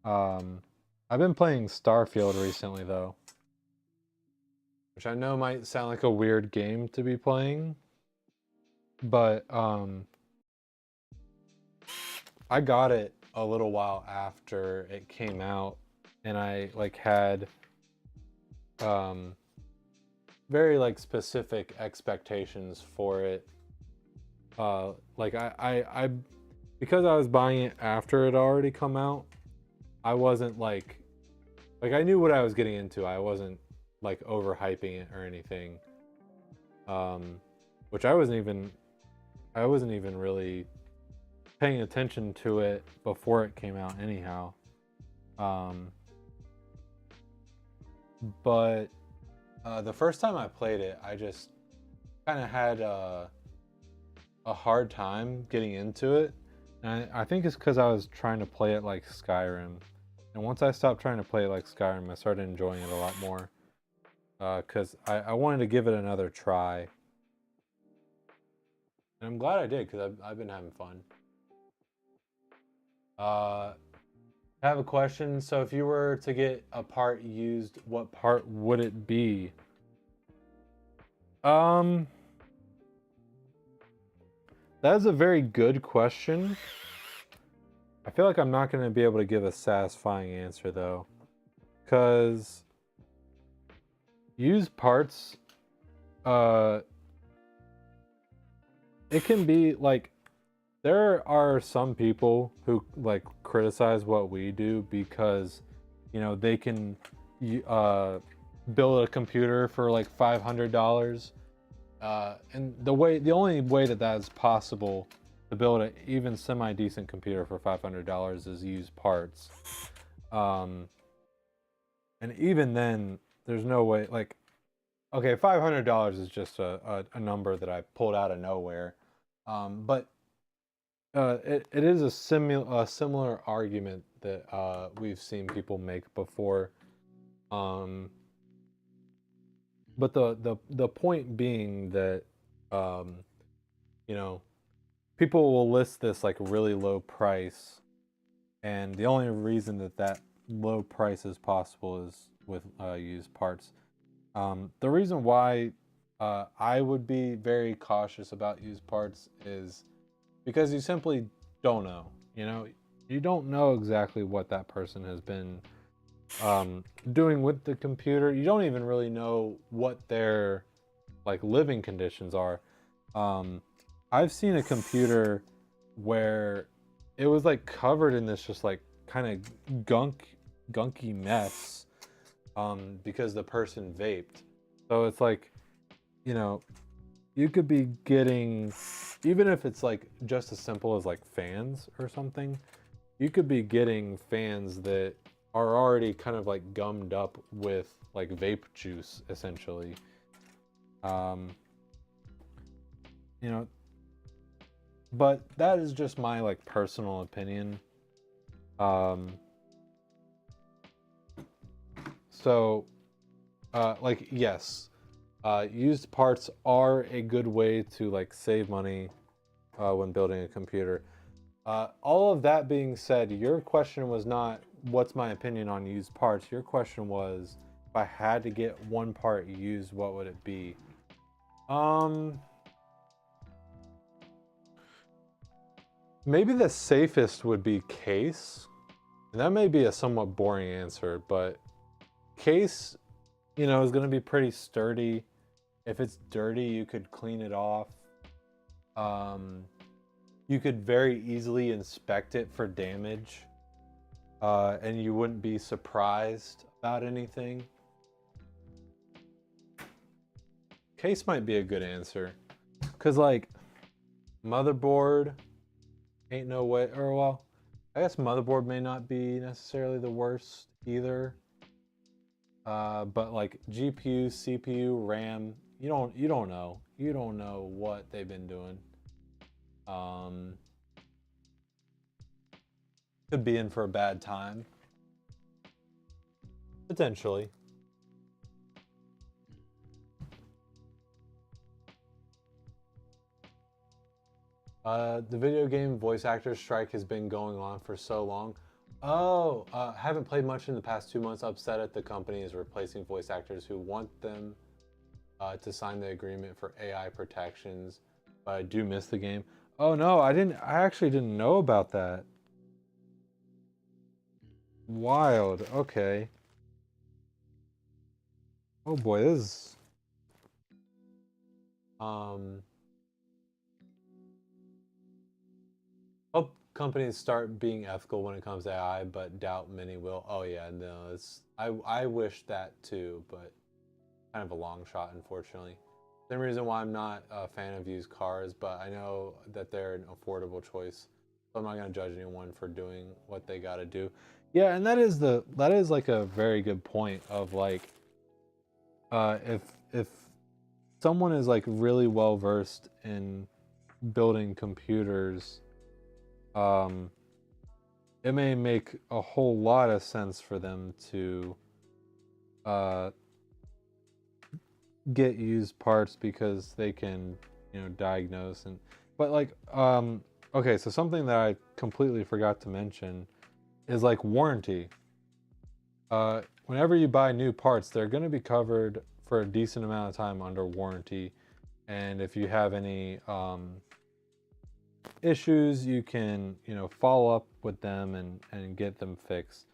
I've been playing Starfield recently, though, which I know might sound like a weird game to be playing, but I got it a little while after it came out, and I like had very like specific expectations for it. Like I because I was buying it after it already come out, I wasn't like I knew what I was getting into. I wasn't like overhyping it or anything. Which I wasn't even really paying attention to it before it came out anyhow. But the first time I played it, I just kind of had a hard time getting into it. And I think it's because I was trying to play it like Skyrim. And once I stopped trying to play it like Skyrim, I started enjoying it a lot more. Because I wanted to give it another try. And I'm glad I did, because I've been having fun. I have a question. So if you were to get a part used, what part would it be? That is a very good question. I feel like I'm not going to be able to give a satisfying answer though, because used parts, it can be like, there are some people who like criticize what we do because, they can build a computer for like $500. And the only way that is possible to build an even semi-decent computer for $500 is use parts. And even then, there's no way, like, okay, $500 is just a number that I pulled out of nowhere. But it is a similar argument that we've seen people make before. But the point being that, you know, people will list this like really low price, and the only reason that low price is possible is with used parts. The reason why I would be very cautious about used parts is because you simply don't know. You don't know exactly what that person has been doing with the computer. You don't even really know what their like living conditions are. I've seen a computer where it was like covered in this just like kind of gunky mess because the person vaped. So it's like, you could be getting, even if it's like just as simple as like fans or something, you could be getting fans that are already kind of like gummed up with like vape juice essentially. You know, but that is just my like personal opinion. So like, yes, used parts are a good way to like save money when building a computer. All of that being said, your question was not what's my opinion on used parts. Your question was, if I had to get one part used, what would it be? Maybe the safest would be case. And that may be a somewhat boring answer, but case, is going to be pretty sturdy. If it's dirty, you could clean it off. You could very easily inspect it for damage, and you wouldn't be surprised about anything. Case might be a good answer, because like motherboard ain't no way, or well, I guess motherboard may not be necessarily the worst either. But like GPU, CPU, RAM, you don't know. You don't know what they've been doing. Could be in for a bad time. Potentially. The video game voice actor strike has been going on for so long. Oh, haven't played much in the past 2 months. Upset at the company is replacing voice actors who want them to sign the agreement for AI protections. But I do miss the game. Oh no, I actually didn't know about that. Wild. Okay. Oh boy, this is... Hope companies start being ethical when it comes to AI, but doubt many will. Oh yeah, no, I wish that too, but kind of a long shot, unfortunately. Same reason why I'm not a fan of used cars, but I know that they're an affordable choice. So I'm not gonna judge anyone for doing what they gotta do. Yeah, and that is like a very good point of like, if someone is like really well versed in building computers, it may make a whole lot of sense for them to get used parts because they can, diagnose and, but like, okay, so something that I completely forgot to mention is like warranty. Whenever you buy new parts, they're going to be covered for a decent amount of time under warranty. And if you have any issues, you can, follow up with them and get them fixed.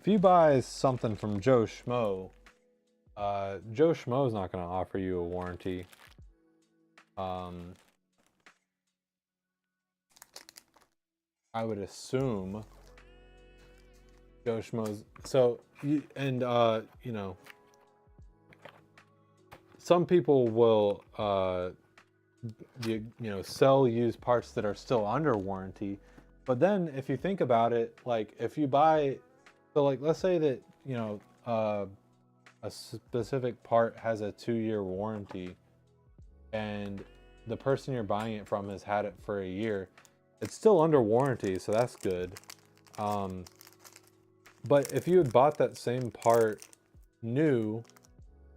If you buy something from Joe Schmo, Joe Schmo is not going to offer you a warranty. I would assume Joe Schmo's. So, some people will, sell used parts that are still under warranty. But then if you think about it, like if you buy, so like let's say that, a specific part has a 2-year warranty and the person you're buying it from has had it for a year, it's still under warranty, so that's good. But if you had bought that same part new,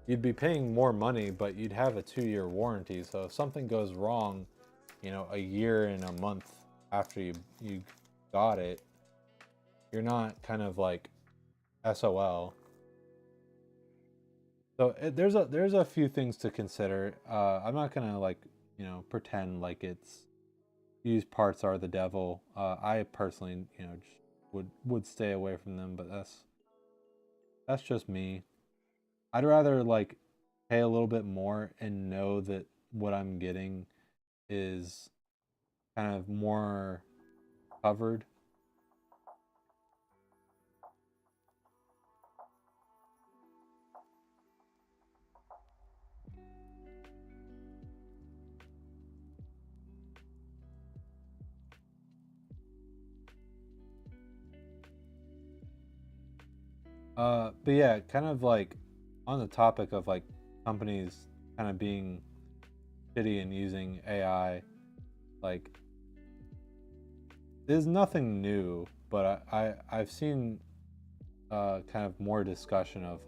you'd be paying more money, but you'd have a 2-year warranty. So if something goes wrong, a year and a month after you got it, you're not kind of like SOL. So there's a few things to consider. I'm not gonna pretend like it's used parts are the devil. I personally, just would stay away from them, but that's just me. I'd rather pay a little bit more and know that what I'm getting is kind of more covered. But yeah, kind of on the topic of companies kind of being shitty and using AI, there's nothing new, but I've seen kind of more discussion of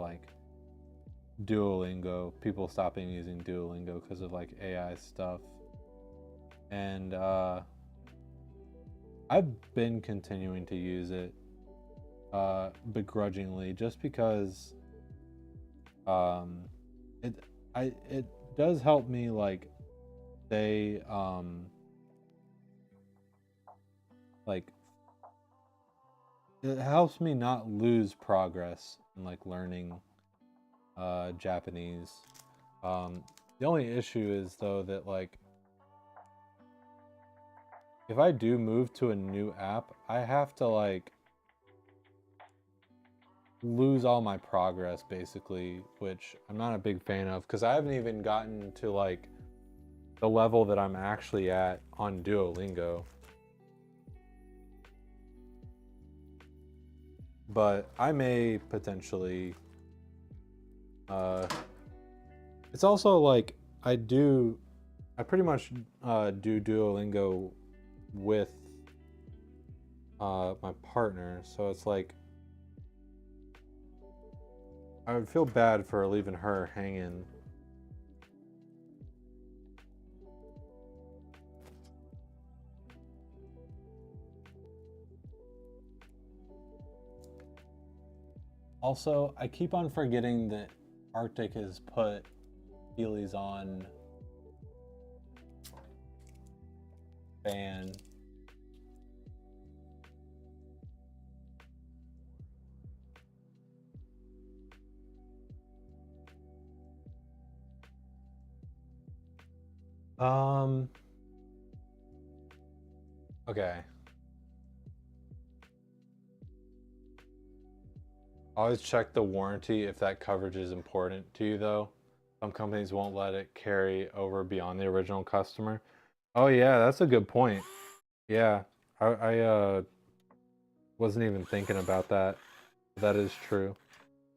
Duolingo, people stopping using Duolingo because of AI stuff. And I've been continuing to use it begrudgingly, just because it does help me stay it helps me not lose progress in learning Japanese. The only issue is though that if I do move to a new app, I have to lose all my progress basically, which I'm not a big fan of, because I haven't even gotten to the level that I'm actually at on Duolingo. But I may potentially it's also I pretty much do Duolingo with my partner, so it's I would feel bad for leaving her hanging. Also, I keep on forgetting that Arctic has put Heelys on ban. Okay. Always check the warranty if that coverage is important to you, though. Some companies won't let it carry over beyond the original customer. Oh yeah, that's a good point. Yeah, I wasn't even thinking about that. That is true.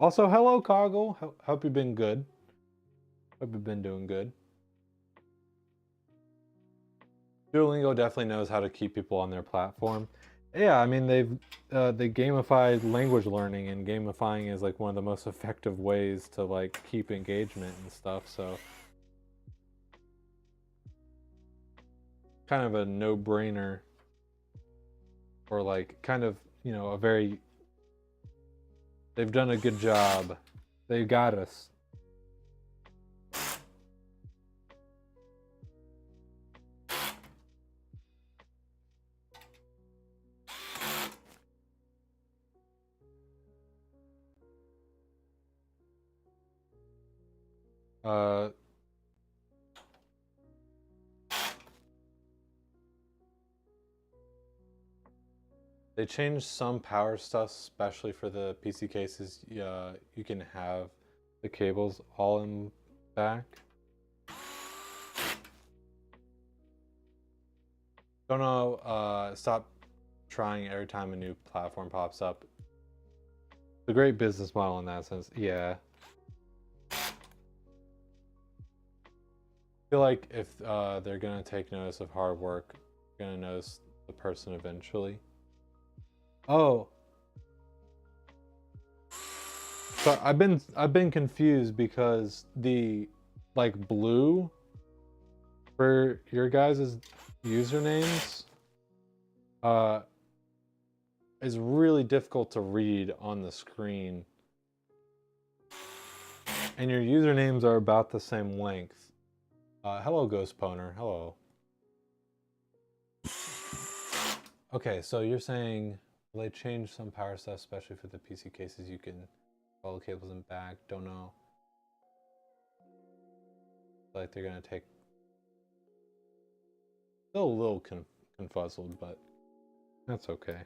Also, hello, Coggle. Hope you've been good. Hope you've been doing good. Duolingo definitely knows how to keep people on their platform. Yeah, I mean they gamified language learning, and gamifying is one of the most effective ways to keep engagement and stuff. So kind of a no-brainer, or kind of a very, they've done a good job. They got us. Uh, they changed some power stuff, especially for the PC cases. You can have the cables all in back. Don't know. Stop trying every time a new platform pops up. It's a great business model in that sense. Yeah. I feel like if they're gonna take notice of hard work, they're gonna notice the person eventually. Oh, so I've been confused because the like blue for your guys' usernames uh is really difficult to read on the screen. And your usernames are about the same length. Hello, Ghost Poner. Hello. Okay, so you're saying they changed some power stuff, especially for the PC cases. You can follow cables in back. Don't know. Like they're gonna take. Still a little confuzzled, but that's okay.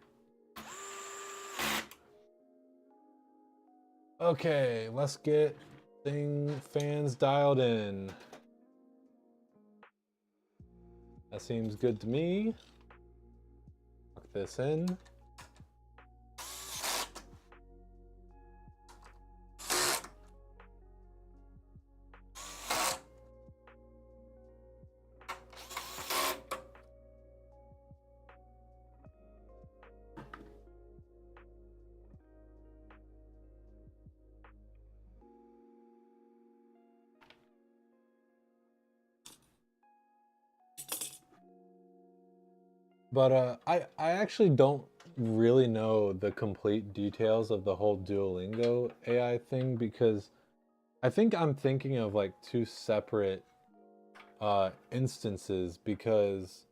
Okay, let's get fans dialed in. That seems good to me. Lock this in. But I actually don't really know the complete details of the whole Duolingo AI thing because I think I'm thinking of like two separate instances because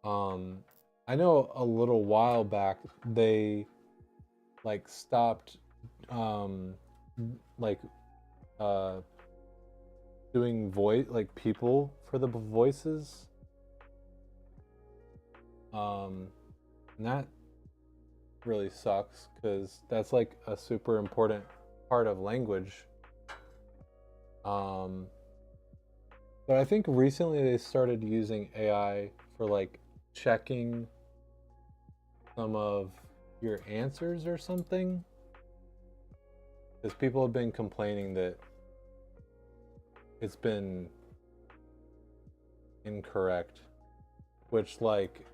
I know a little while back they like stopped um like uh doing voice like people for the voices. And that really sucks because that's like a super important part of language. Um, but I think recently they started using AI for like checking some of your answers or something. Because people have been complaining that it's been incorrect, which like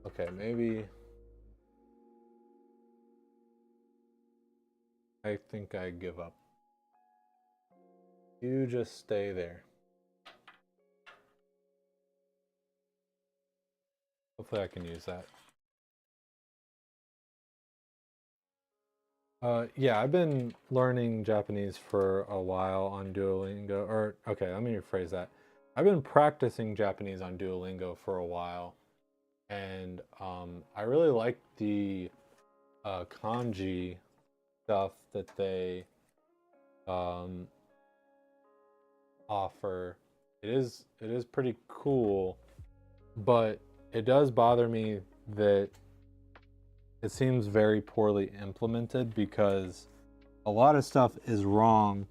okay, maybe I think I give up. You just stay there. Hopefully I can use that. Yeah, I've been learning Japanese for a while on Duolingo. Or, okay, let me rephrase that. I've been practicing Japanese on Duolingo for a while. And I really like the kanji stuff that they um, offer. It is pretty cool, but it does bother me that it seems very poorly implemented because a lot of stuff is wrong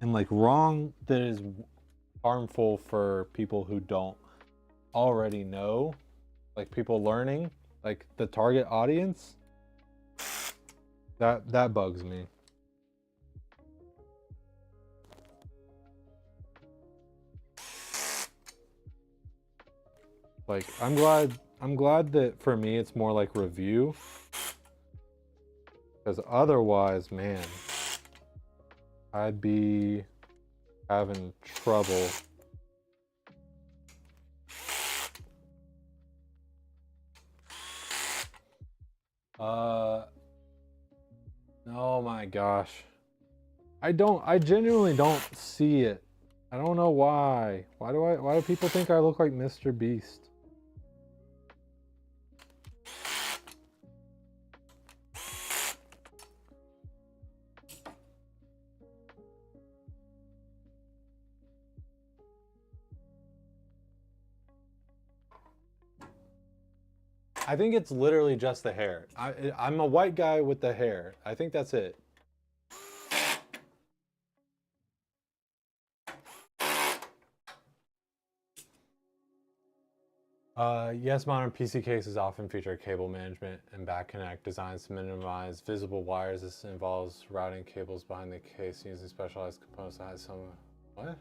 and like wrong that is harmful for people who don't already know, like people learning, like the target audience. That bugs me. Like I'm glad that for me it's more like review because otherwise, man, I'd be having trouble. Uh, oh my gosh. I genuinely don't see it. I don't know why. Why do people think I look like Mr. Beast? I think it's literally just the hair. I'm a white guy with the hair. I think that's it. Yes, modern PC cases often feature cable management and back connect designs to minimize visible wires. This involves routing cables behind the case using specialized components that has some... What?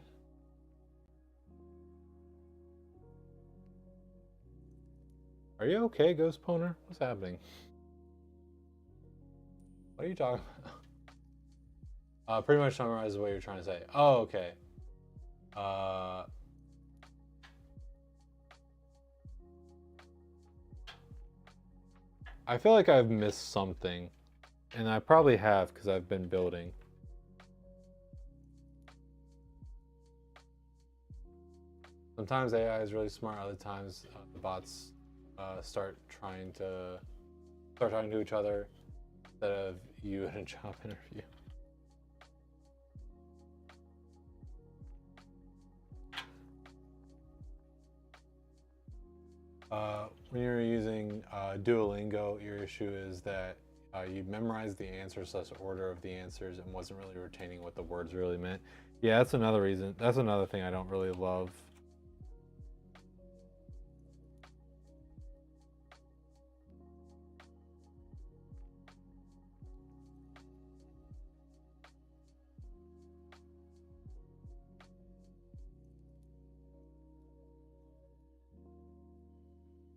Are you okay, Ghost Poner? What's happening? What are you talking about? Pretty much summarizes what you're trying to say. Oh, okay. I feel like I've missed something, and I probably have because I've been building. Sometimes AI is really smart. Other times the bots start talking to each other instead of you in a job interview. When you're using Duolingo, your issue is that you memorized the answers plus order of the answers and wasn't really retaining what the words really meant. Yeah, that's another reason. That's another thing I don't really love.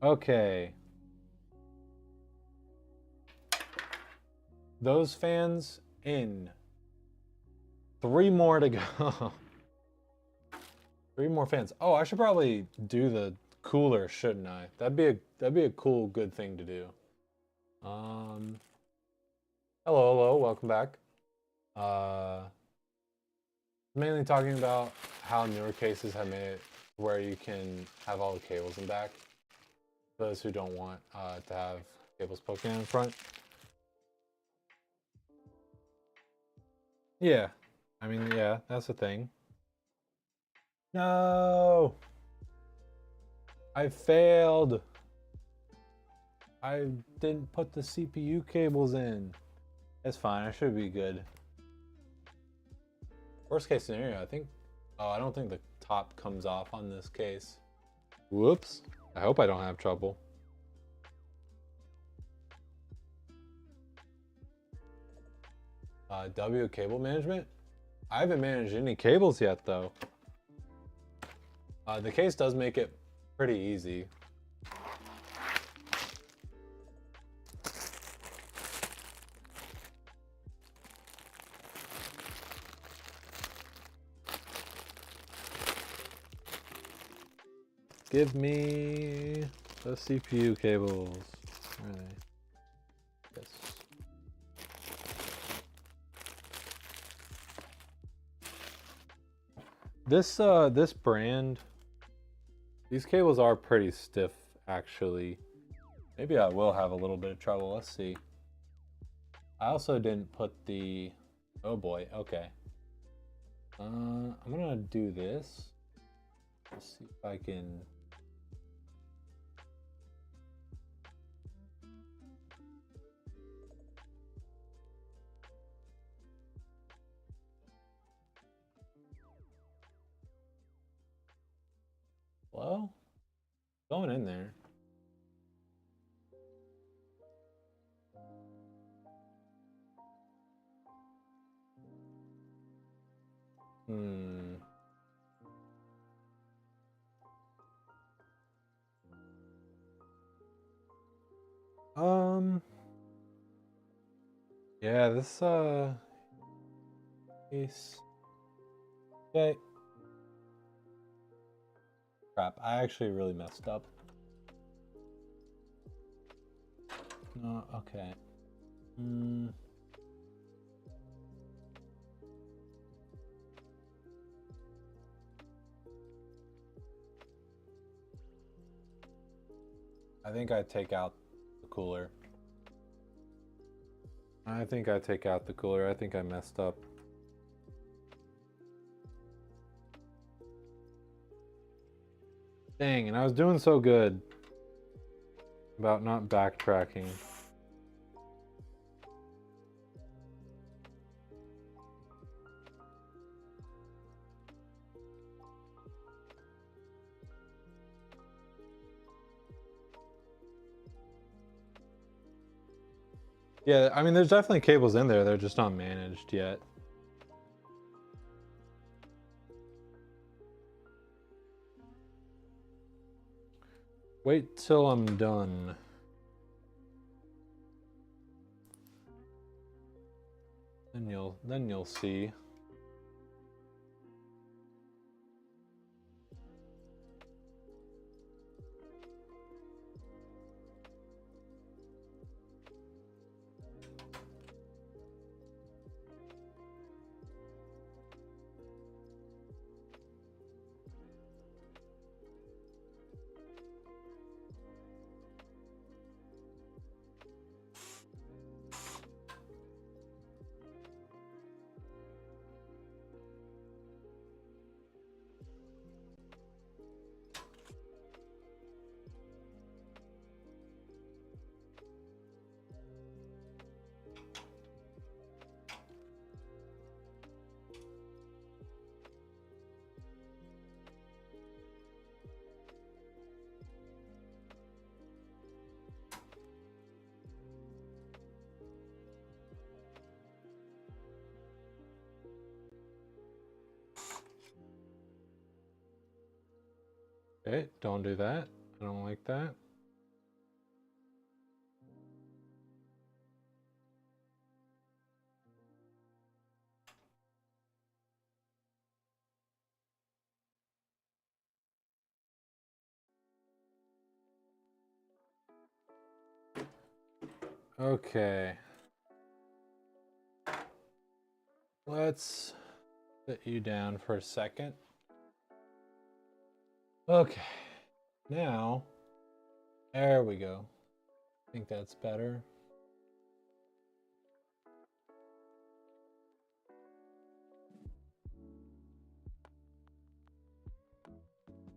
Okay. Those fans in. 3 more to go. 3 more fans. Oh, I should probably do the cooler, shouldn't I? That'd be a cool, good thing to do. Hello, welcome back. Mainly talking about how newer cases have made it where you can have all the cables in back. Those who don't want to have cables poking in front. Yeah, I mean, yeah, that's the thing. No! I failed! I didn't put the CPU cables in. It's fine, I should be good. Worst case scenario, I think... Oh, I don't think the top comes off on this case. Whoops. I hope I don't have trouble. W cable management? I haven't managed any cables yet, though. The case does make it pretty easy. Give me the CPU cables. Where are they? Yes. This brand, these cables are pretty stiff, actually. Maybe I will have a little bit of trouble. Let's see. I also didn't put the... Oh boy, okay. I'm gonna do this. Let's see if I can... Hello? Going in there. Yeah, this case. Okay. Crap, I actually really messed up. No, okay. I think I take out the cooler. I think I take out the cooler. I think I messed up. Dang, and I was doing so good. about not backtracking. Yeah, I mean, there's definitely cables in there. They're just not managed yet. Wait till I'm done. Then you'll see. Okay, don't do that. I don't like that. Okay. Let's sit you down for a second. Okay. Now, there we go. I think that's better.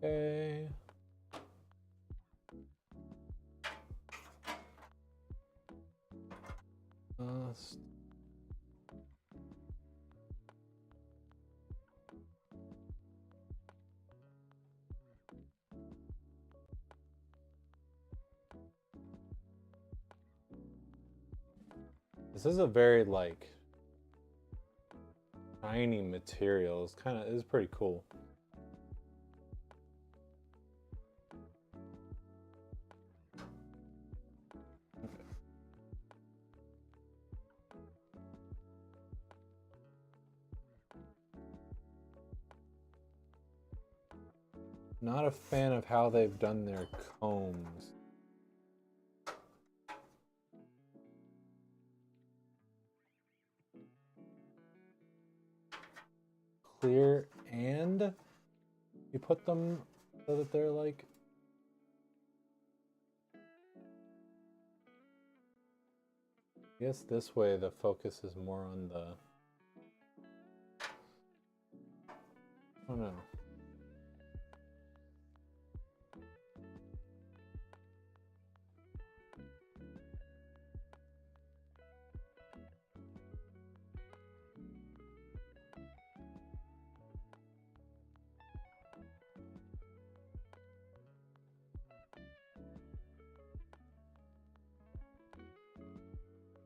Okay. This is a very like shiny material. It's pretty cool. Not a fan of how they've done their combs. Clear, and you put them so that they're like, I guess this way the focus is more on the, I don't know.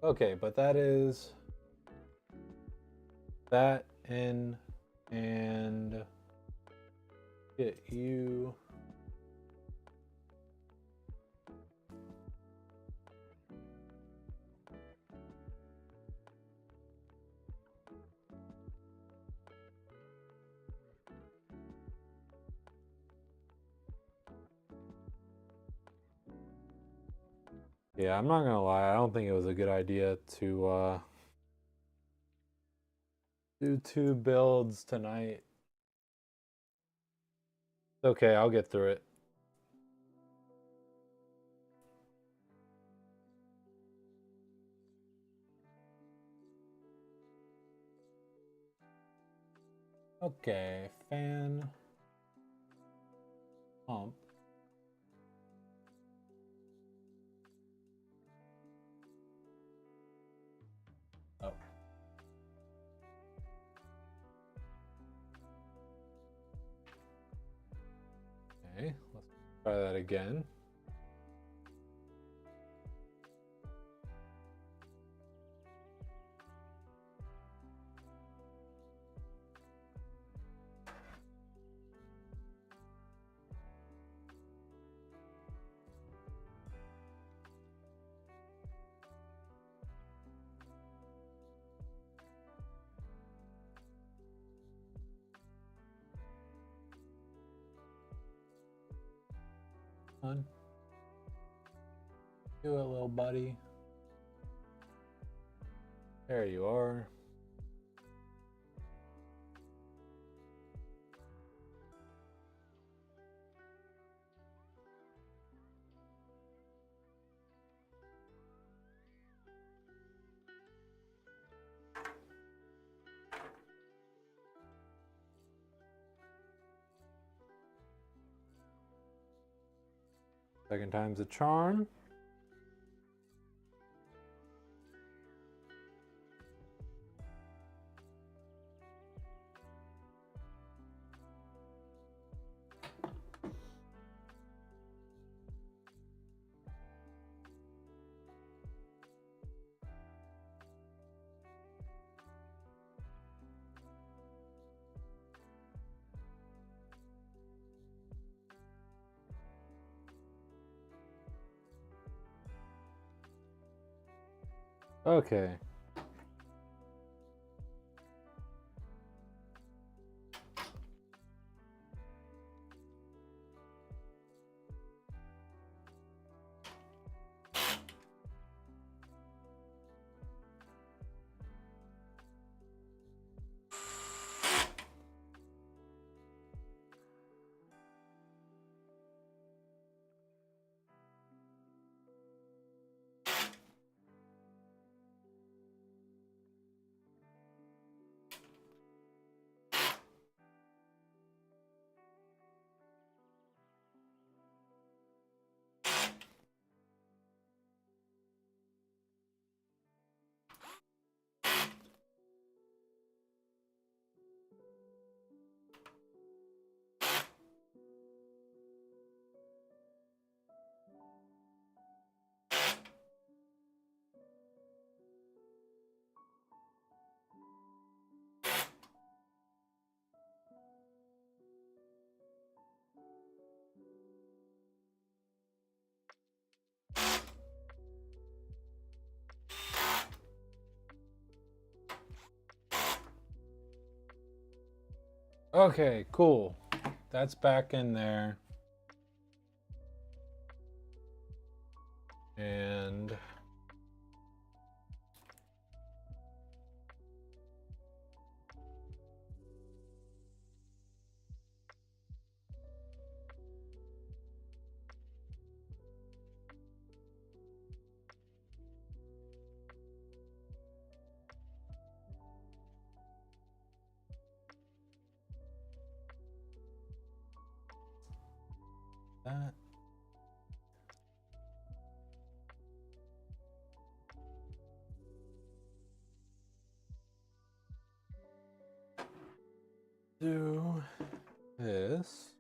Okay, but that is that in, and get you. Yeah, I'm not gonna lie, I don't think it was a good idea to do 2 builds tonight. It's okay, I'll get through it. Okay, fan, pump. Try that again. On. Do it, little buddy. There you are. Second time's a charm. Okay. Okay, cool. That's back in there. And that. Do this.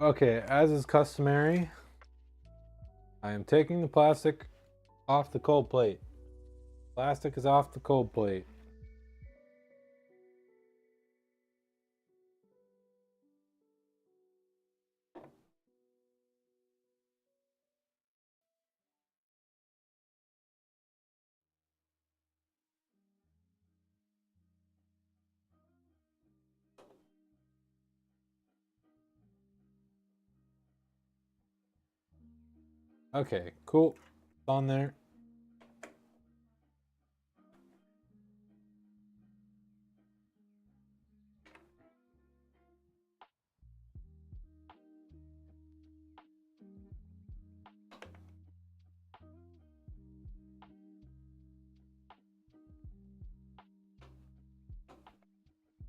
Okay, as is customary, I am taking the plastic off the cold plate. Plastic is off the cold plate. Okay, cool. It's on there.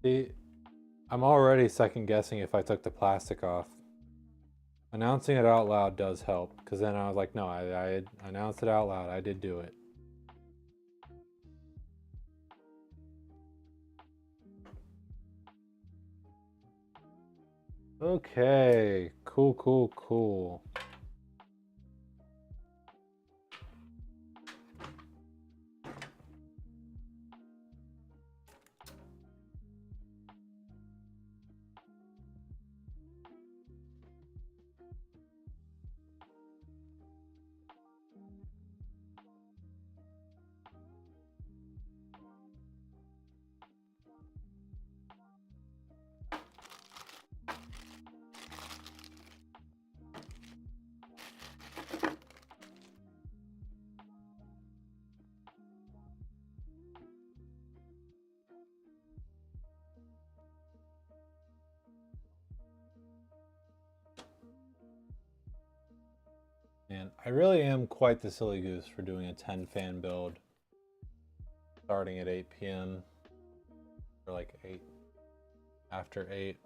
See, I'm already second guessing if I took the plastic off. Announcing it out loud does help, because then I was like, no, I announced it out loud. I did do it. Okay, cool. And I really am quite the silly goose for doing a 10 fan build starting at 8 p.m. or like 8 after 8.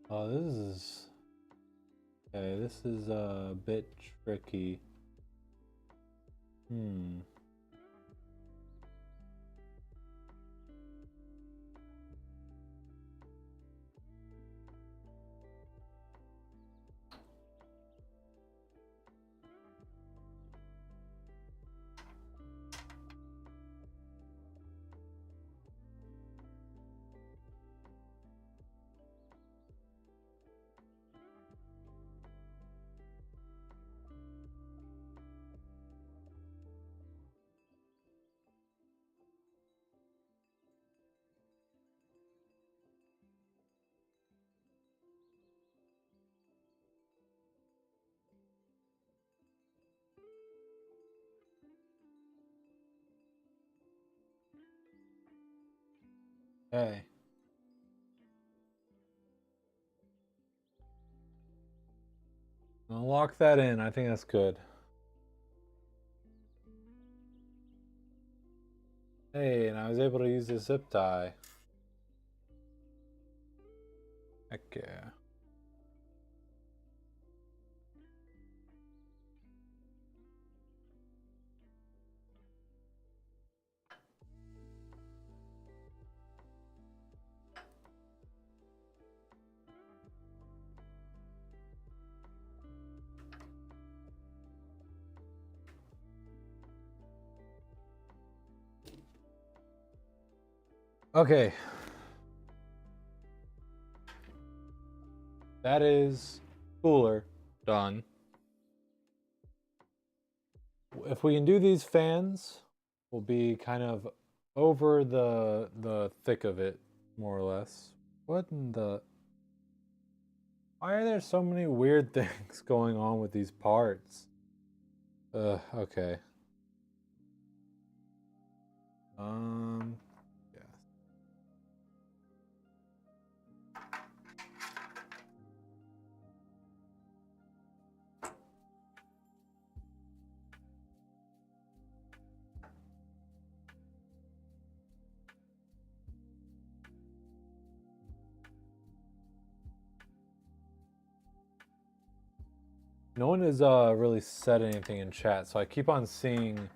Oh, this is a bit tricky. Okay. I'll lock that in. I think that's good. Hey, and I was able to use the zip tie. Heck yeah. Okay. That is cooler. Done. If we can do these fans, we'll be kind of over the thick of it, more or less. What in the... Why are there so many weird things going on with these parts? Okay. Yeah. No one has really said anything in chat, so I keep on seeing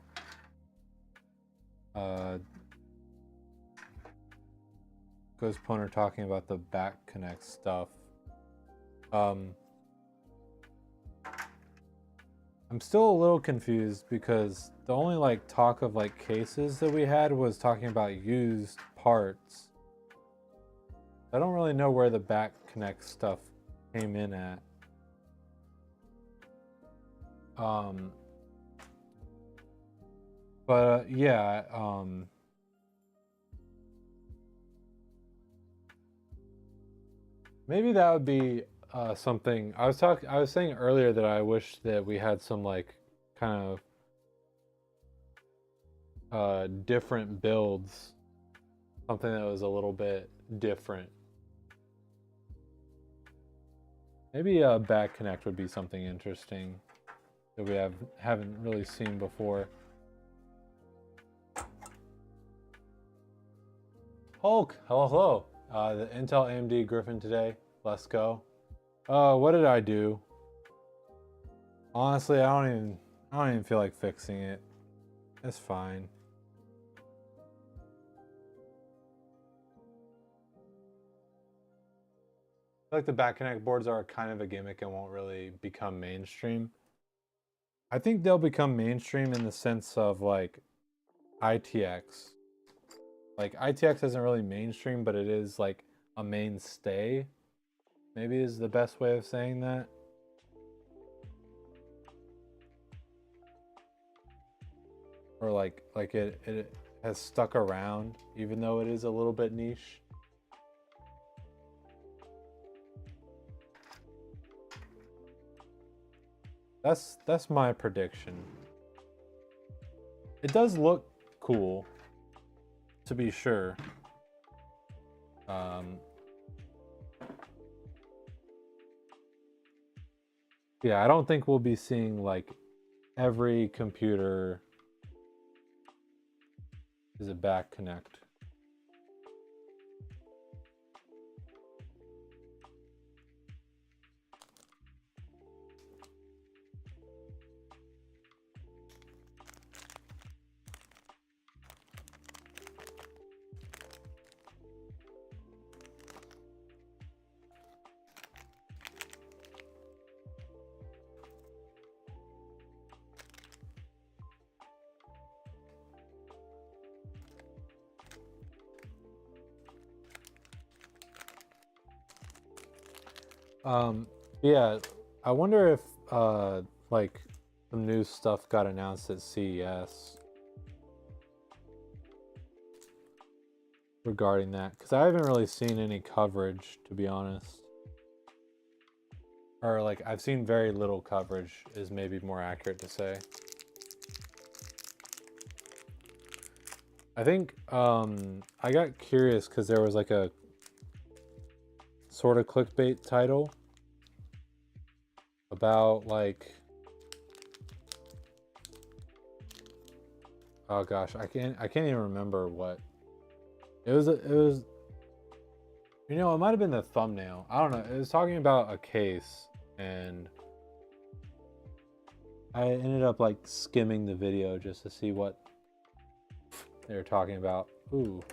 Ghost Poner talking about the back connect stuff. I'm still a little confused because the only like talk of like cases that we had was talking about used parts. I don't really know where the back connect stuff came in at. But yeah, maybe that would be something. I was saying earlier that I wish that we had some like kind of different builds, something that was a little bit different. Maybe a back connect would be something interesting that we haven't really seen before. Hulk, hello. The Intel AMD Griffin today. Let's go. What did I do? Honestly, I don't even feel like fixing it. It's fine. I feel like the back connect boards are kind of a gimmick and won't really become mainstream. I think they'll become mainstream in the sense of like ITX. Like ITX isn't really mainstream, but it is like a mainstay. Maybe is the best way of saying that. Or like it has stuck around even though it is a little bit niche. That's my prediction. It does look cool, to be sure. Yeah, I don't think we'll be seeing like every computer is a back connect. Yeah, I wonder if like some new stuff got announced at CES regarding that, because I haven't really seen any coverage, to be honest. Or like I've seen very little coverage is maybe more accurate to say. I think I got curious because there was like a sort of clickbait title about like, oh gosh, I can't even remember what it was. You know, it might have been the thumbnail. I don't know. It was talking about a case, and I ended up like skimming the video just to see what they were talking about. Ooh.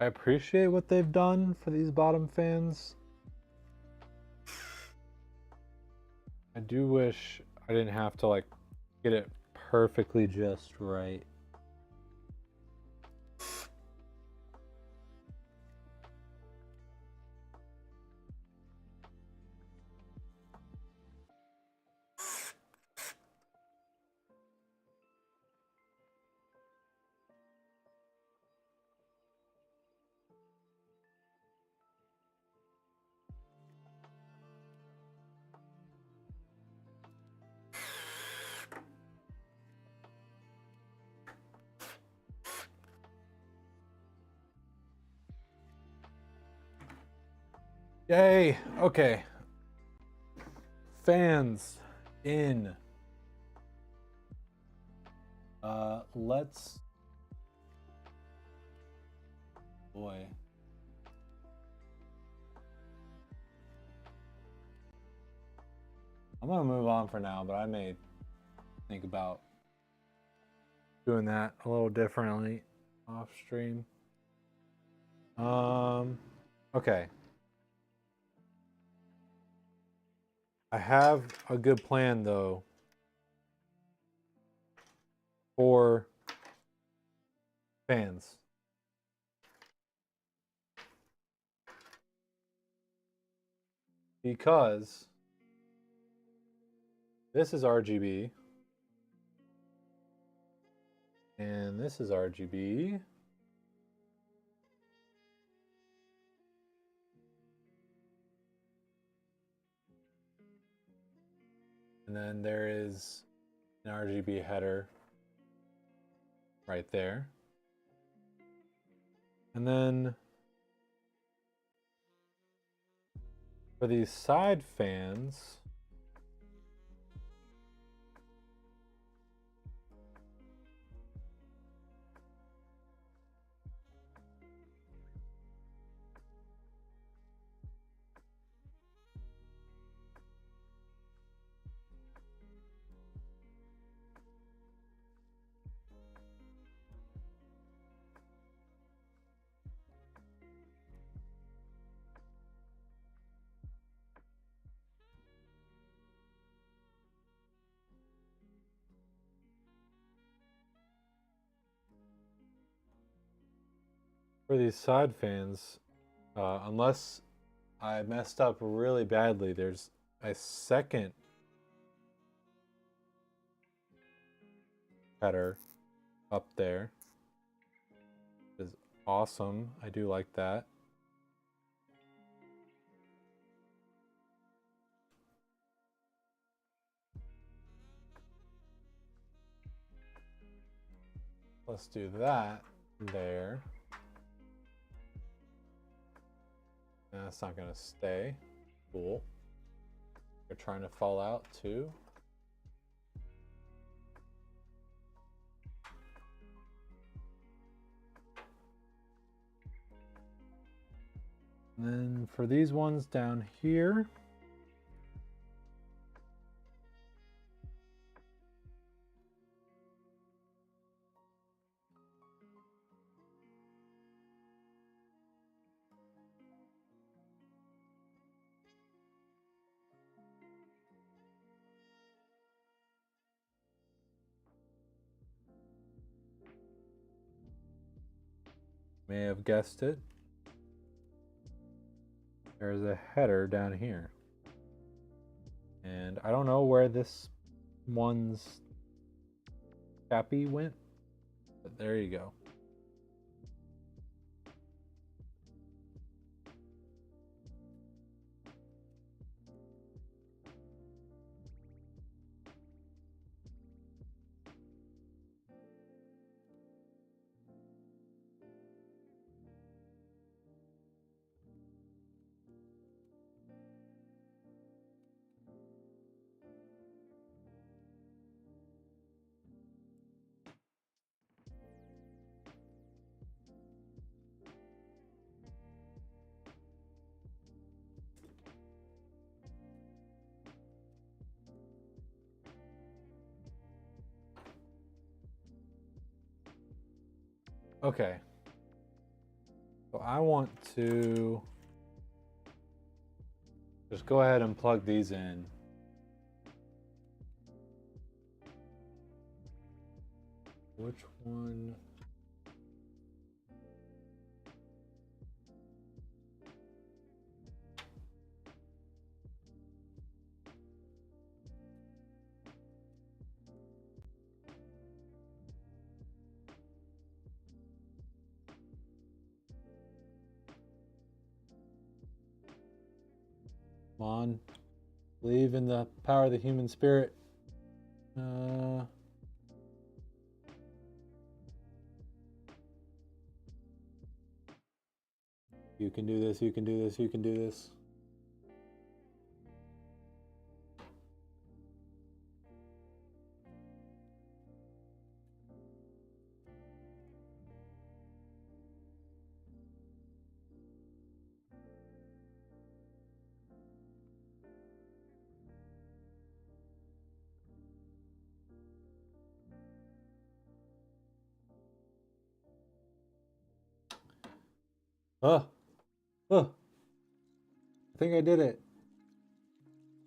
I appreciate what they've done for these bottom fans. I do wish I didn't have to like get it perfectly just right. Yay! Okay. Fans in. Let's. Boy. I'm gonna move on for now, but I may think about doing that a little differently off stream. Okay. I have a good plan though for fans. Because this is RGB and this is RGB. And then there is an RGB header right there. And then for these side fans, unless I messed up really badly, there's a second header up there. It is awesome. I do like that. Let's do that there. That's not gonna stay. Cool. You're trying to fall out too. And then for these ones down here, may have guessed it, there's a header down here. And I don't know where this one's cappy went, but there you go. Okay. So I want to just go ahead and plug these in. Which one? Come on. Believe in the power of the human spirit. You can do this, you can do this, you can do this. Oh, I think I did it.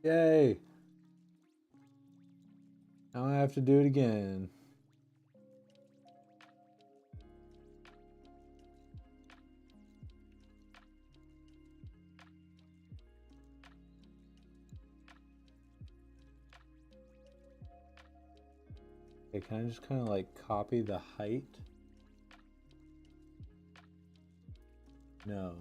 Yay. Now I have to do it again. Okay, can I just kind of like copy the height? No.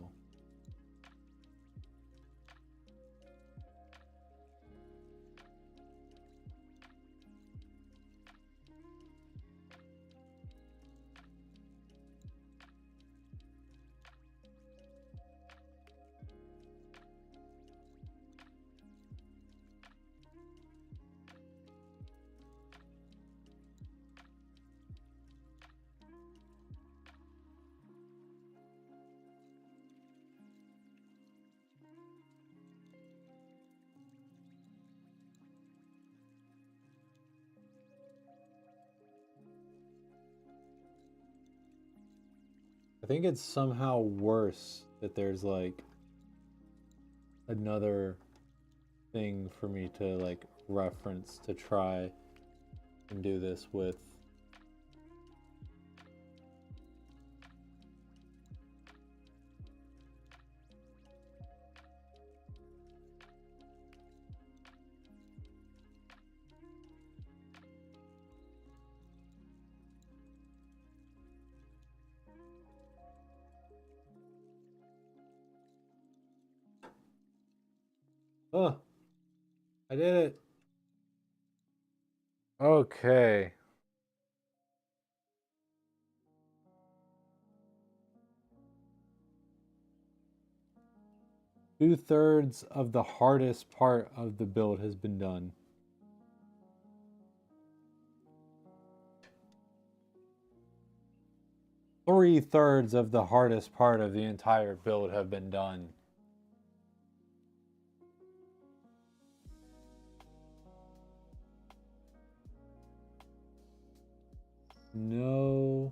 I think it's somehow worse that there's like another thing for me to like reference to try and do this with. Oh, I did it. Okay. Two-thirds of the hardest part of the build has been done. Three-thirds of the hardest part of the entire build have been done. No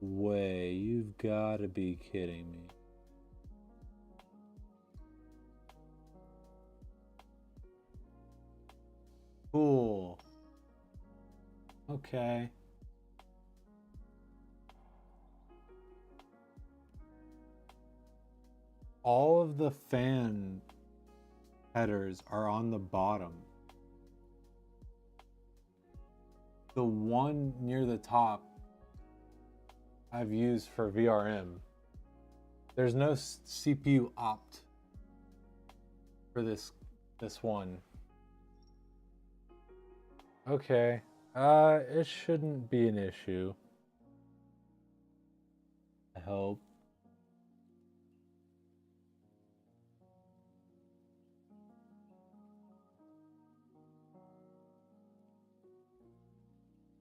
way. You've got to be kidding me. Cool. Okay. All of the fan headers are on the bottom. The one near the top I've used for VRM. There's no CPU opt for this one. Okay. It shouldn't be an issue. I hope.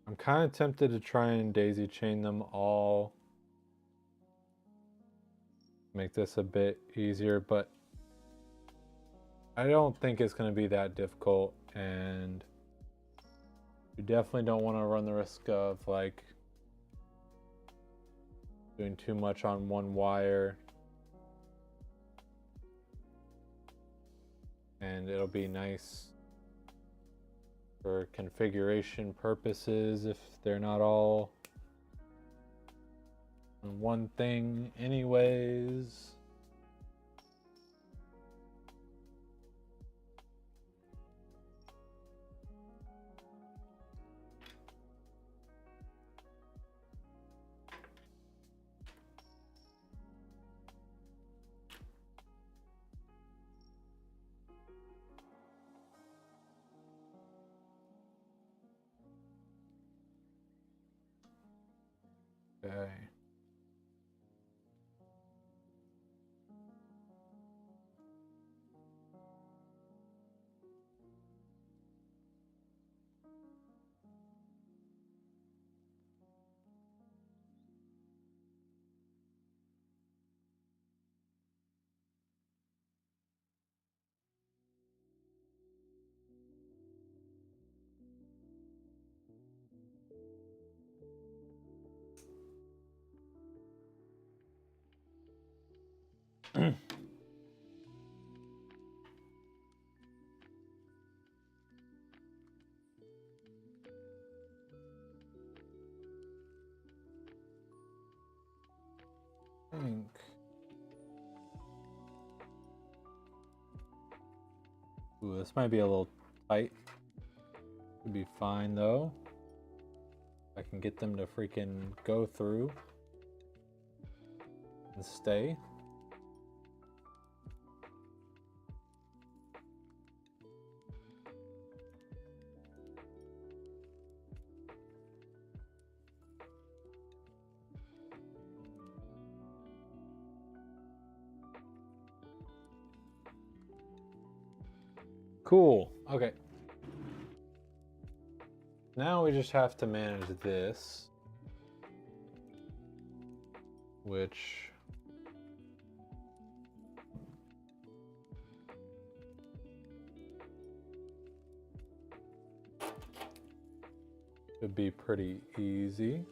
I'm kind of tempted to try and daisy chain them all. Make this a bit easier, but I don't think it's going to be that difficult, and you definitely don't want to run the risk of like doing too much on one wire. And it'll be nice for configuration purposes if they're not all on one thing anyways. Okay. Think. Ooh, this might be a little tight. Could be fine though. I can get them to freaking go through and stay. Cool. Okay. Now we just have to manage this, which should be pretty easy.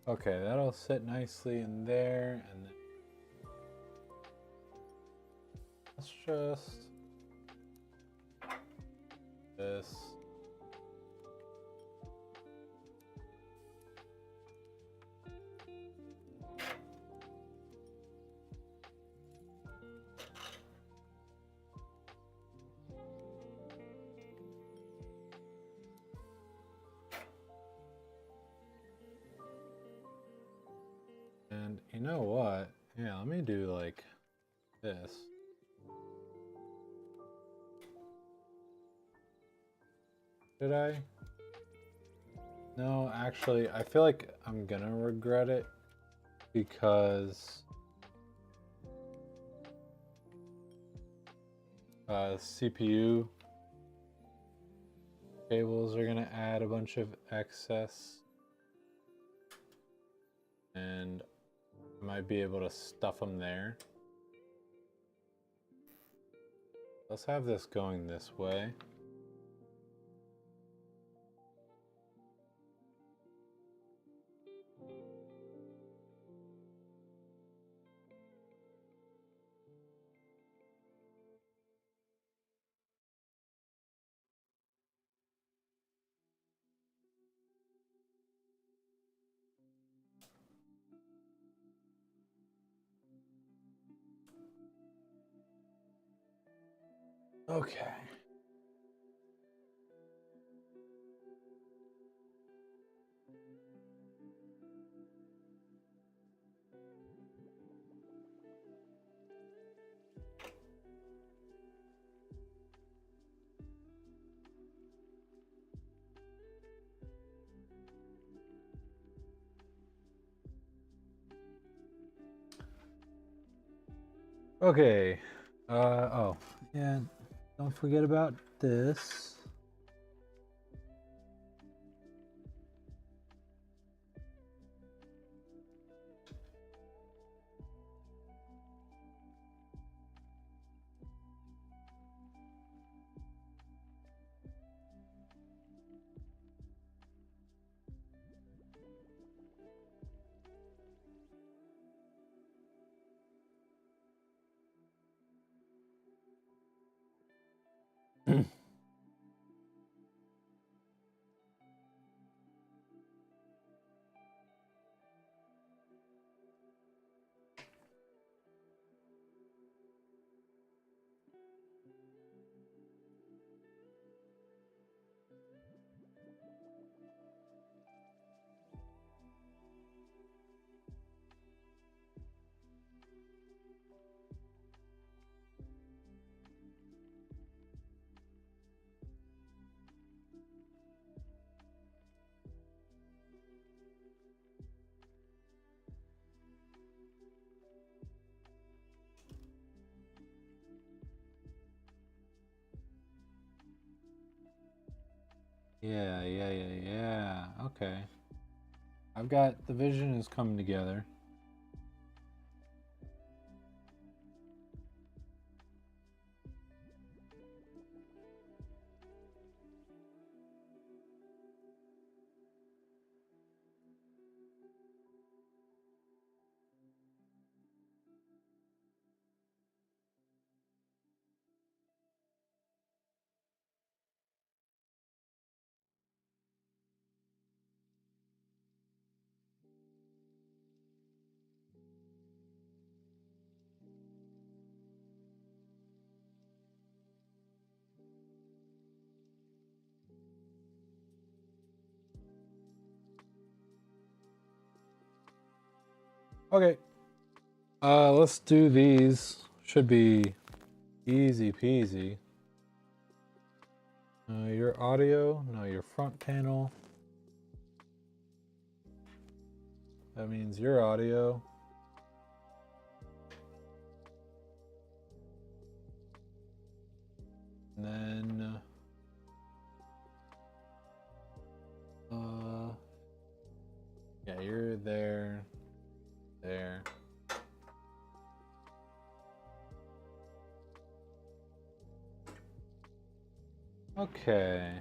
Okay, that'll sit nicely in there, and then let's just this. And you know what? Yeah, let me do like this. Did I? No, actually, I feel like I'm gonna regret it because CPU cables are gonna add a bunch of excess, and I might be able to stuff them there. Let's have this going this way. Okay. Okay. Oh, yeah. Don't forget about this. Yeah. Okay. I've got the vision is coming together. Okay. Let's do these. Should be easy peasy. Your audio, no, your front panel. That means your audio. And then, yeah, you're there, there. Okay.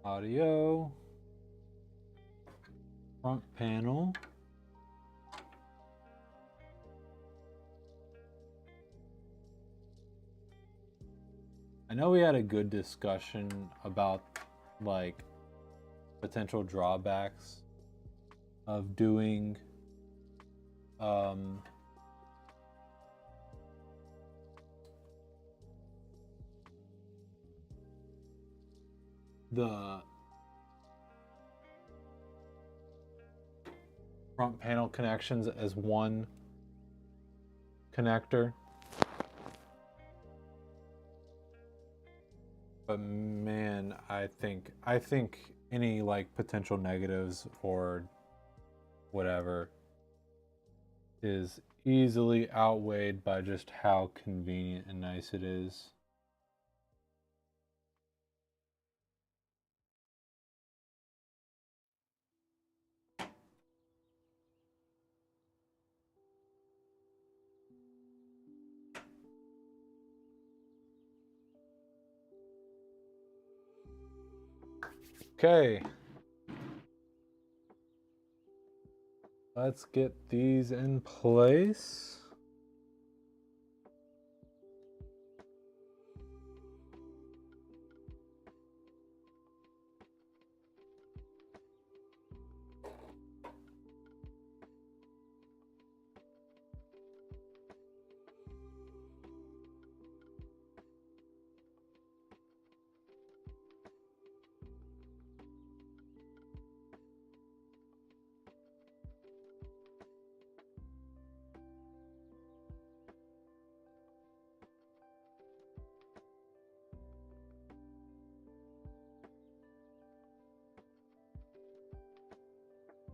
Audio. Front panel. I know we had a good discussion about like potential drawbacks of doing the front panel connections as one connector. But man, I think any like potential negatives or whatever is easily outweighed by just how convenient and nice it is. Okay. Let's get these in place.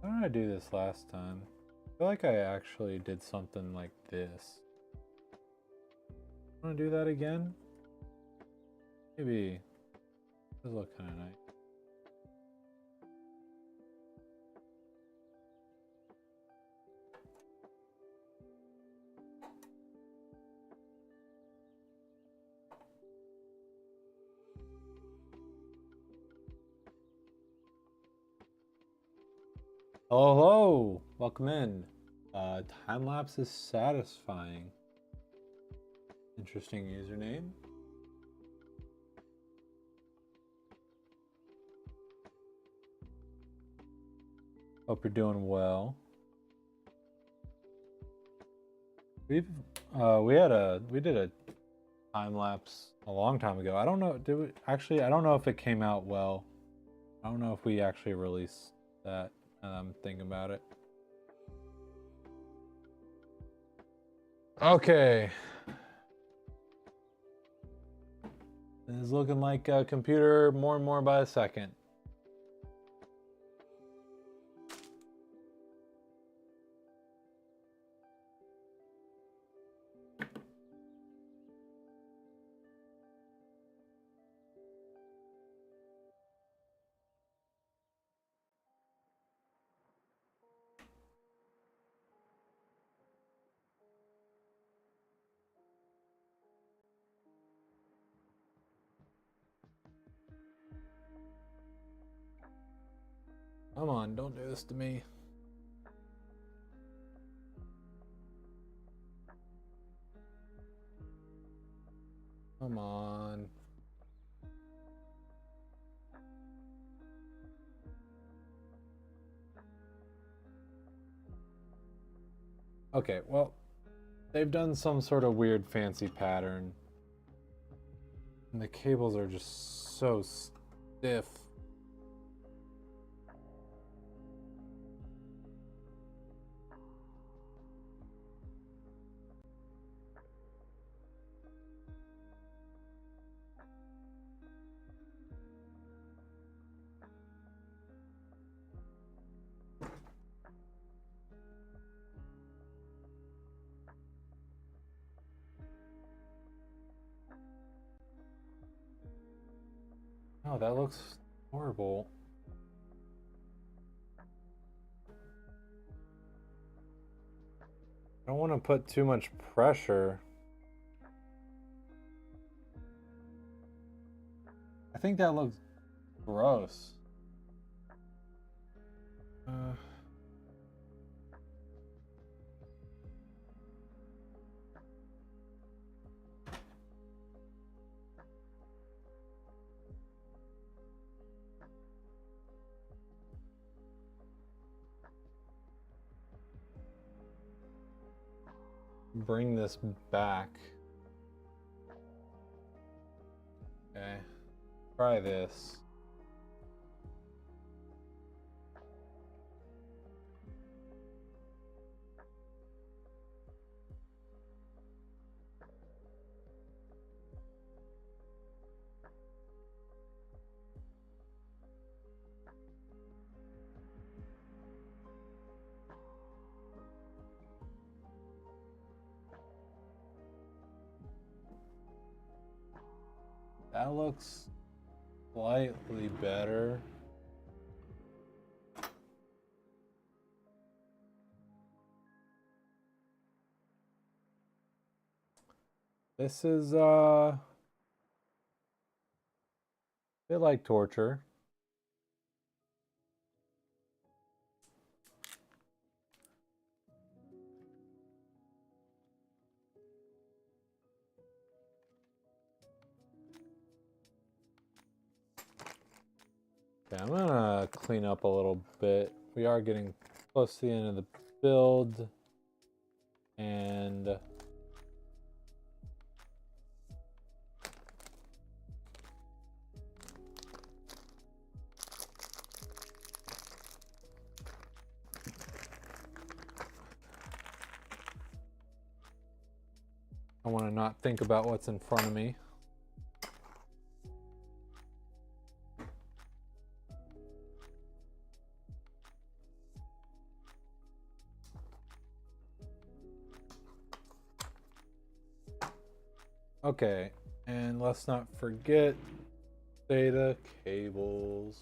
How did I do this last time? I feel like I actually did something like this. Want to do that again? Maybe. This look kind of nice. Hello, hello. Welcome in. Time lapse is satisfying. Interesting username. Hope you're doing well. We did a time lapse a long time ago. I don't know. Did we actually? I don't know if it came out well. I don't know if we actually released that. I'm thinking about it. Okay. This is looking like a computer more and more by the second. Come on, don't do this to me. Come on. Okay, well, they've done some sort of weird fancy pattern. And the cables are just so stiff. Oh, that looks horrible. I don't want to put too much pressure. I think that looks gross. Bring this back. Okay. Try this. That looks slightly better. This is a bit like torture. Okay, I'm gonna clean up a little bit. We are getting close to the end of the build, and I want to not think about what's in front of me. Okay, and let's not forget data cables.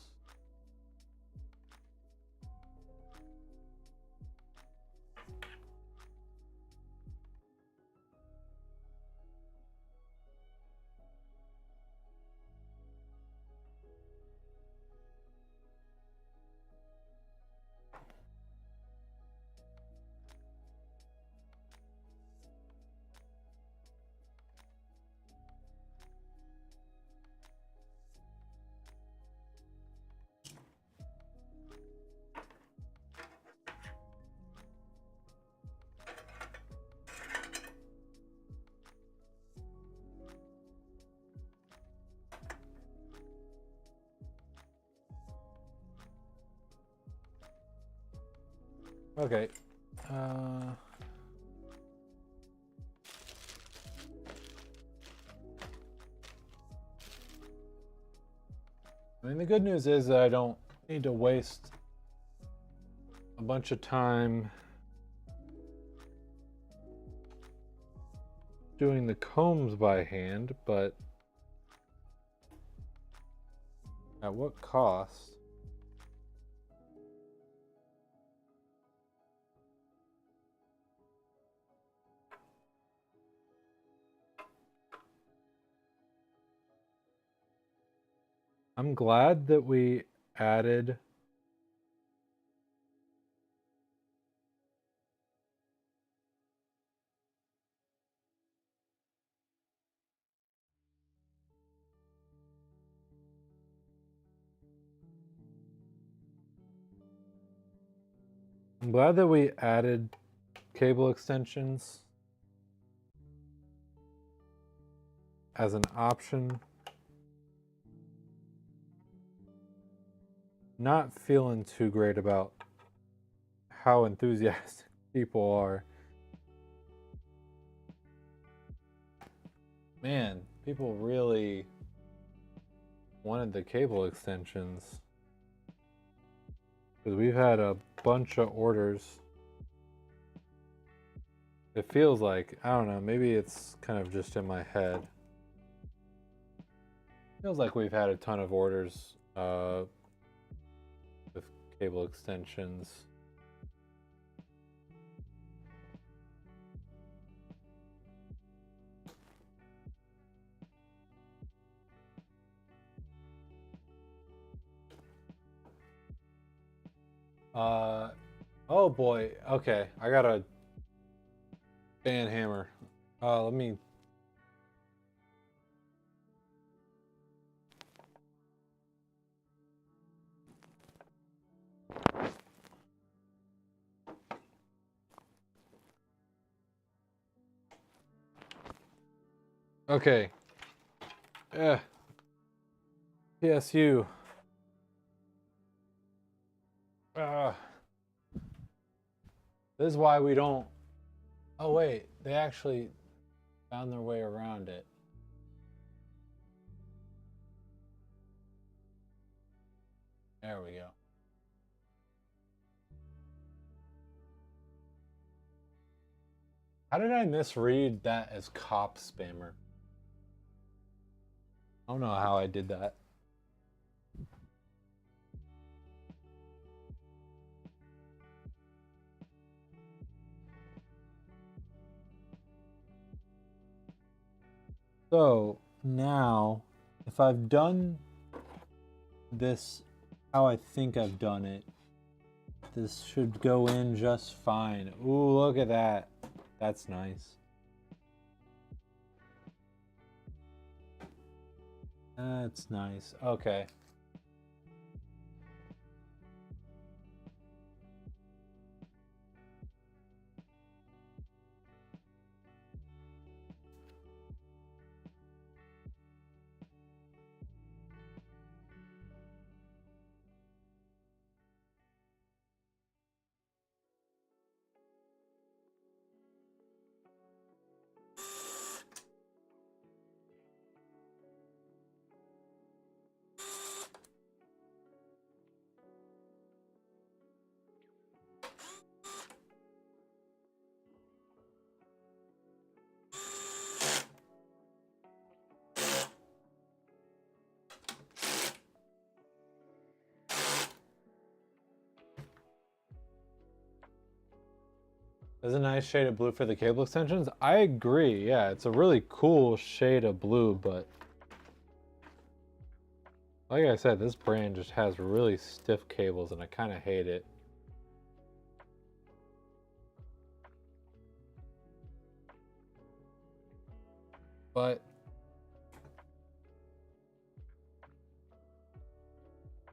Okay. I mean, the good news is that I don't need to waste a bunch of time doing the combs by hand, but at what cost? I'm glad that we added cable extensions as an option. Not feeling too great about how enthusiastic people are. Man, people really wanted the cable extensions. Because we've had a bunch of orders. It feels like, I don't know, maybe it's kind of just in my head. Feels like we've had a ton of orders with cable extensions. Oh boy. Okay, I got a fan hammer. Let me. Okay. PSU. This is why we don't. Oh wait, they actually found their way around it. There we go. How did I misread that as cop spammer? I don't know how I did that. So now, if I've done this how I think I've done it, this should go in just fine. Ooh, look at that. That's nice. That's nice. Okay. There's a nice shade of blue for the cable extensions. I agree. Yeah, it's a really cool shade of blue, but like I said, this brand just has really stiff cables and I kind of hate it. But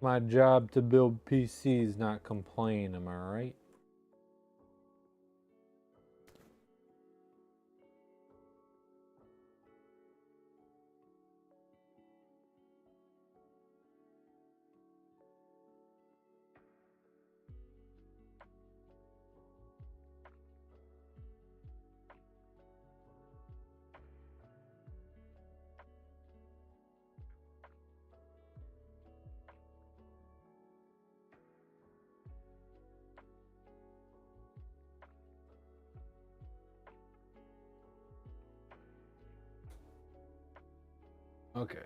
my job to build PCs, not complain, am I right? Okay.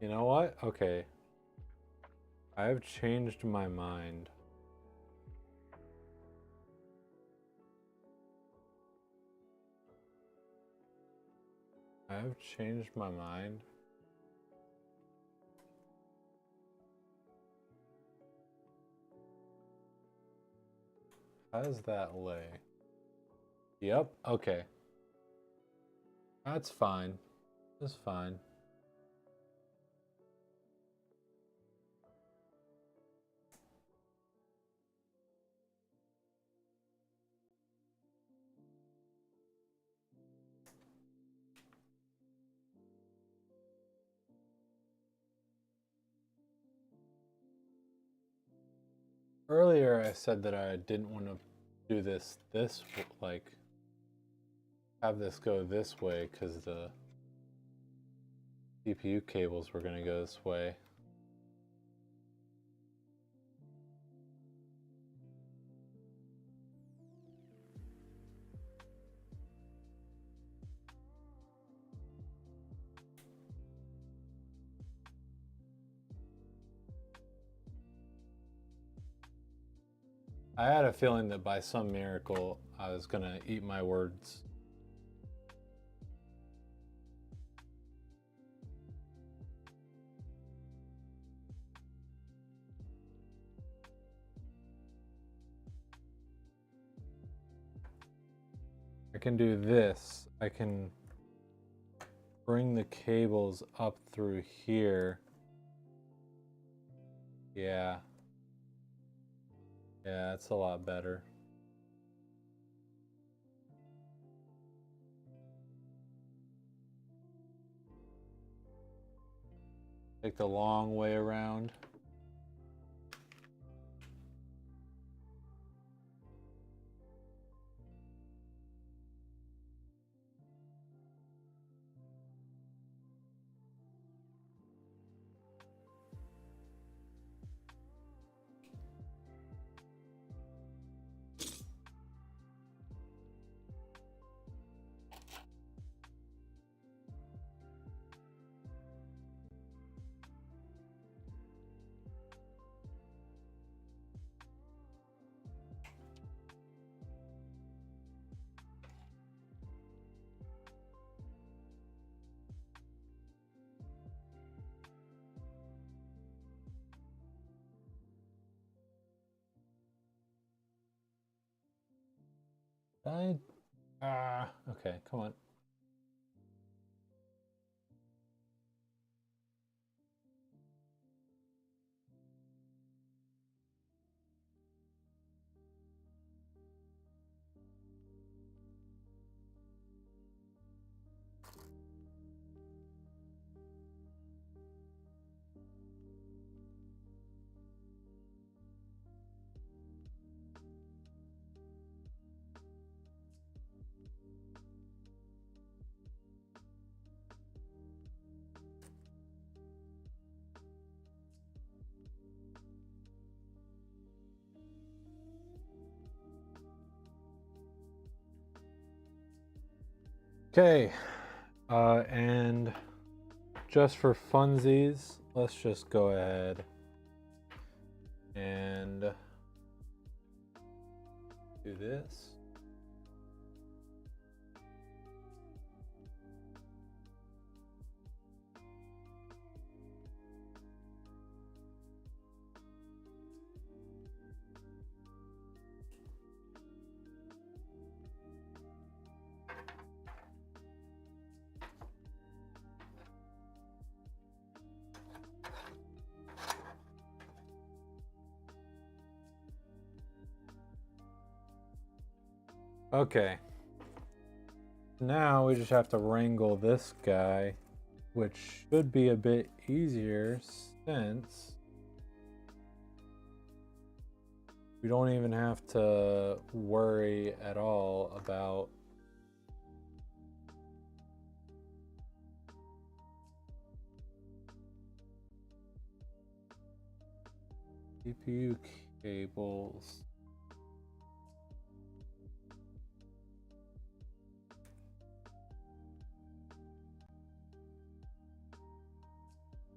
You know what? Okay. I have changed my mind. I have changed my mind. How does that lay? Yep, okay. That's fine. That's fine. Earlier I said that I didn't want to do this like have this go this way because the CPU cables were going to go this way. I had a feeling that by some miracle I was going to eat my words. I can do this. I can bring the cables up through here. Yeah. Yeah, that's a lot better. Take the long way around. Okay, come on. Okay, and just for funsies, let's just go ahead and do this. Okay. Now we just have to wrangle this guy, which should be a bit easier since we don't even have to worry at all about CPU cables.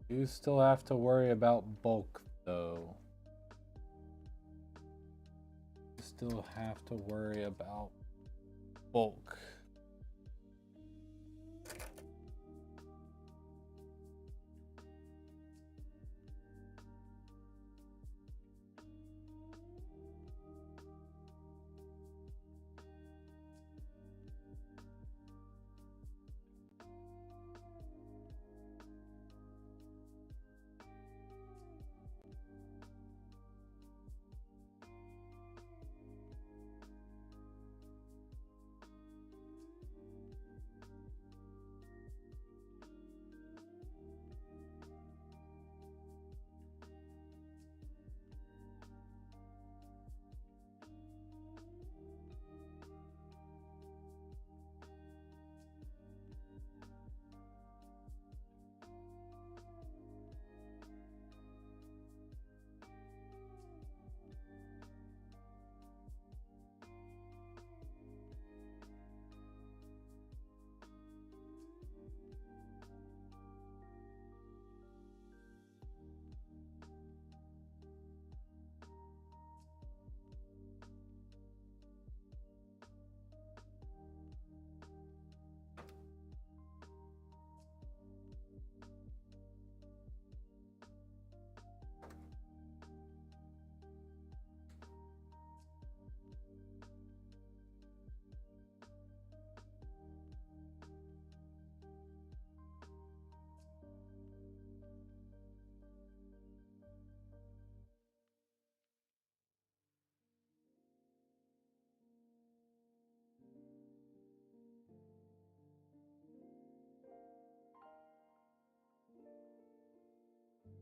You still have to worry about bulk though. You still have to worry about bulk.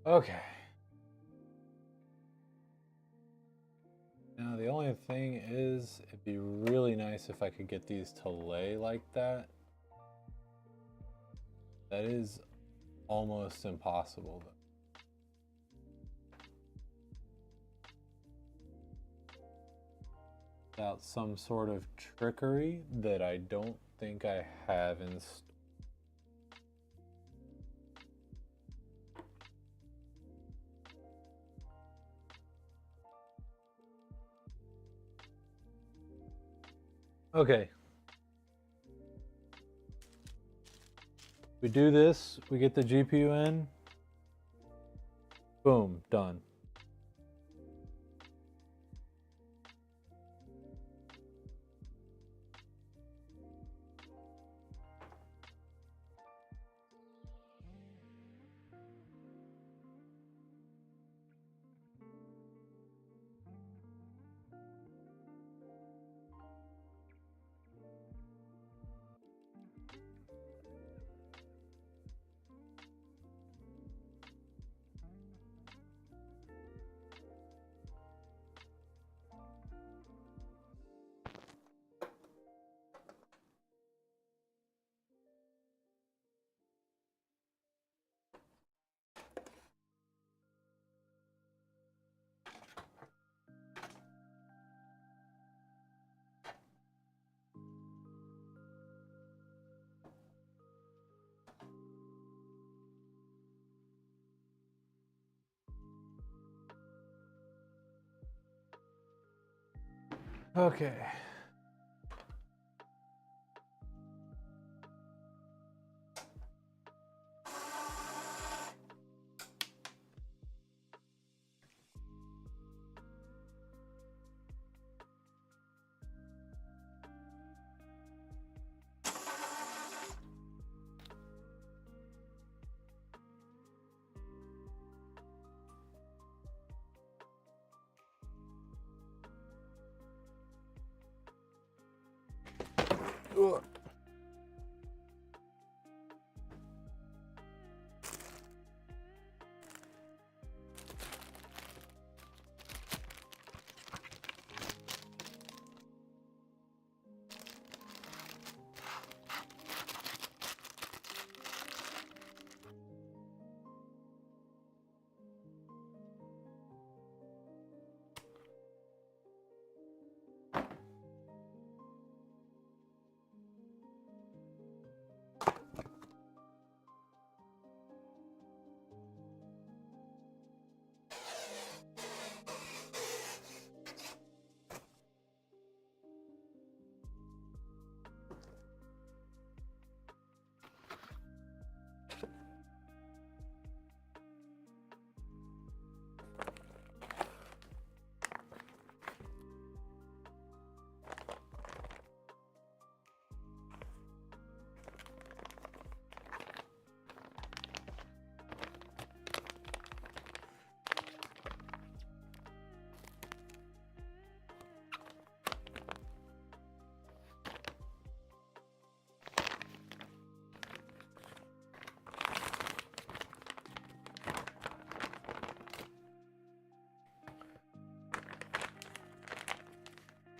Okay. Now the only thing is, it'd be really nice if I could get these to lay like that. That is almost impossible though. Without some sort of trickery that I don't think I have in store. Okay. We do this, we get the GPU in. Boom, done. Okay.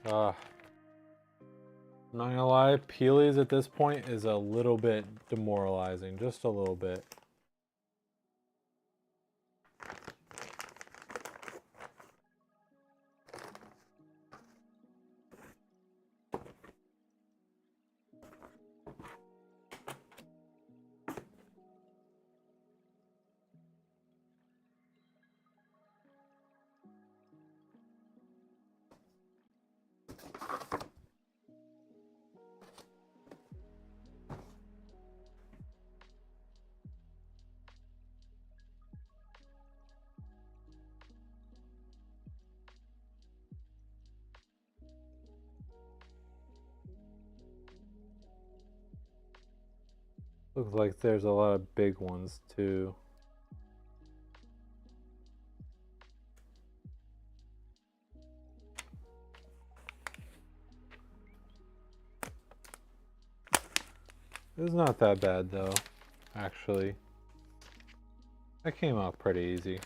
Ugh. I'm not gonna lie, Peely's at this point is a little bit demoralizing, just a little bit. Looks like there's a lot of big ones too. It's not that bad though, actually. That came out pretty easy.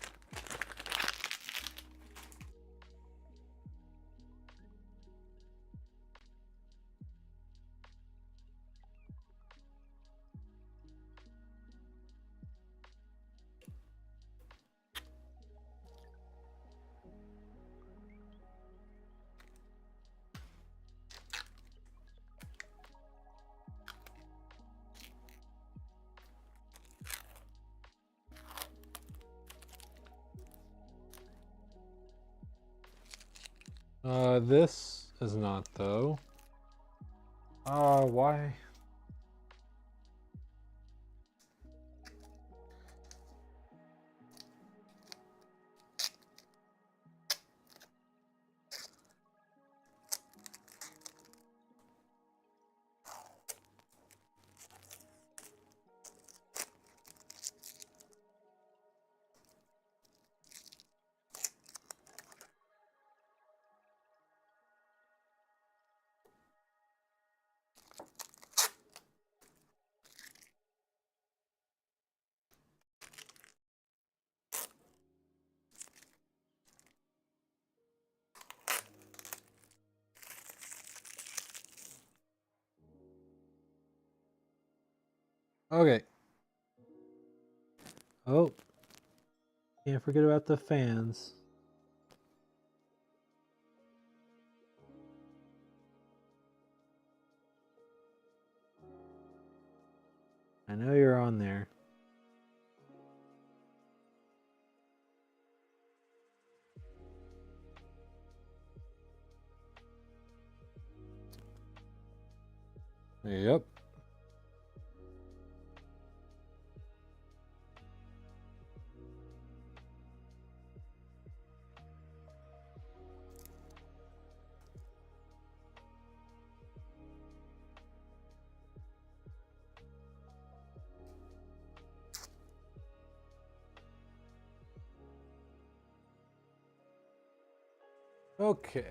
This is not though. Why? Okay. Oh, can't forget about the fans. I know you're on there. Yep. Okay.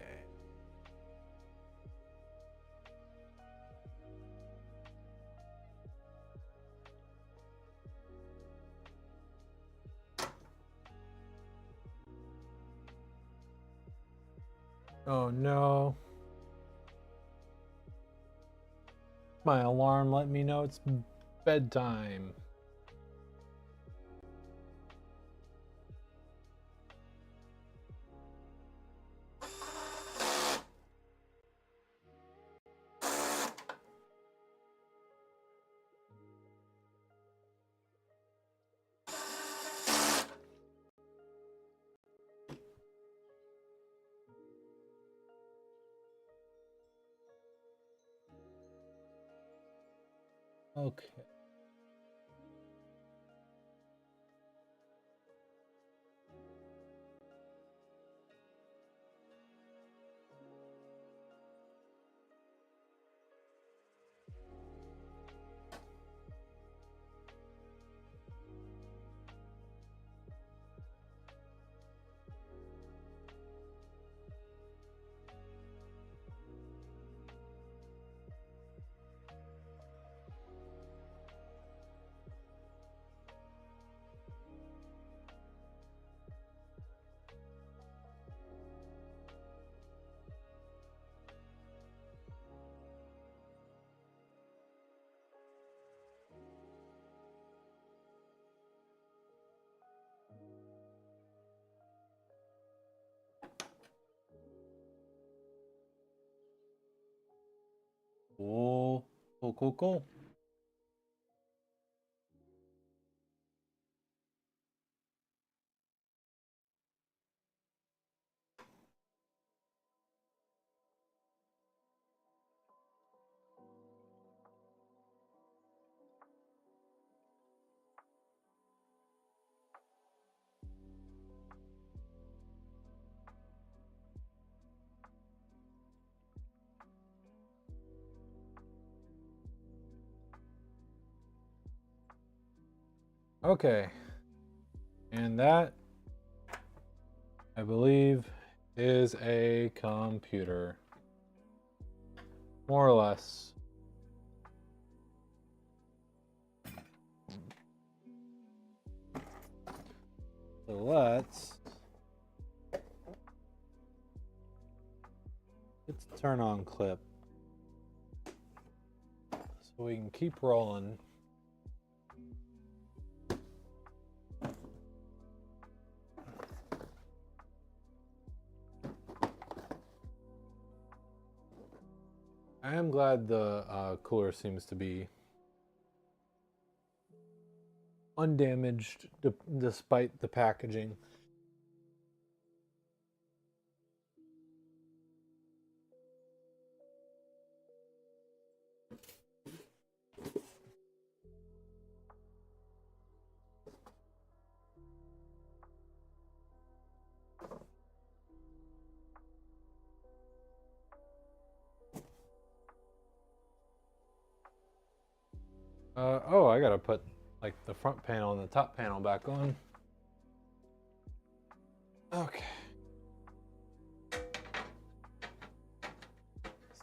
Oh no. My alarm let me know it's bedtime. Okay. Cool. Cool. Okay. And that, I believe, is a computer. More or less. So let's turn on clip so we can keep rolling. I am glad the cooler seems to be undamaged despite the packaging. Oh, I gotta put like the front panel and the top panel back on. Okay.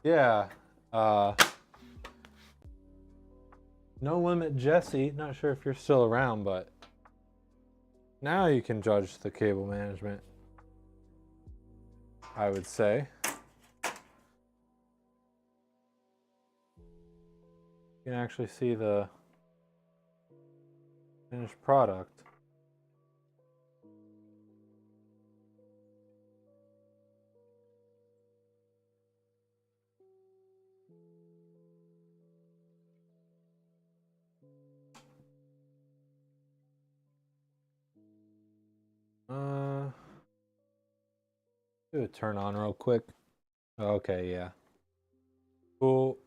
Yeah. No Limit Jesse. Not sure if you're still around, but now you can judge the cable management, I would say. You can actually see the finished product. Do a turn on real quick. Okay, yeah. Cool.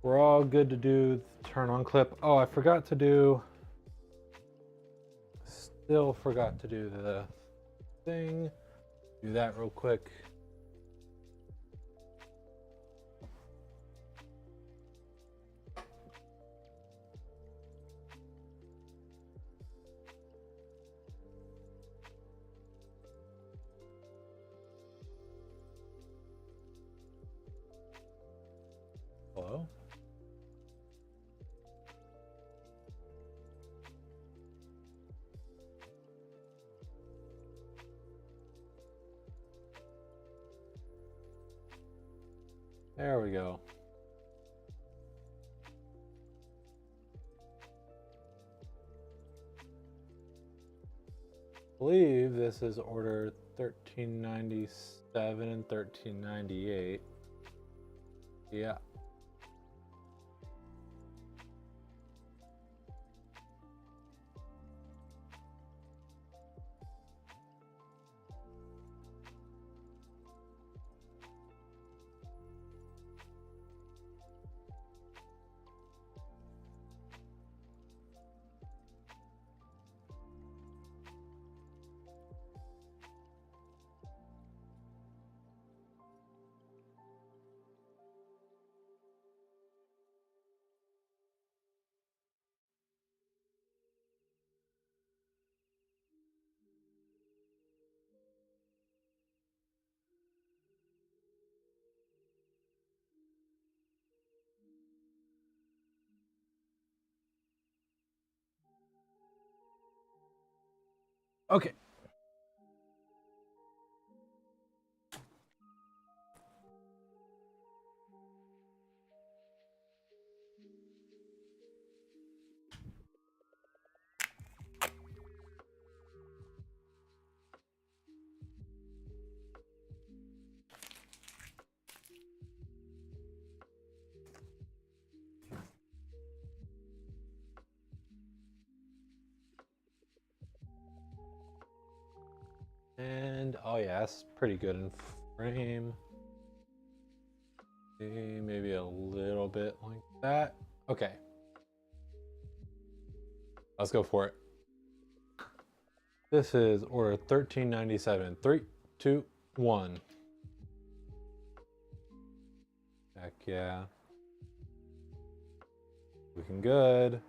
We're all good to do the turn on clip. Oh, I forgot to do, still forgot to do the thing. Do that real quick. Hello? There we go. I believe this is order 1397 and 1398. Yeah. Okay. And oh yeah, that's pretty good in frame. Maybe a little bit like that. Okay. Let's go for it. This is order 1397. 3, 2, 1. Heck yeah. Looking good.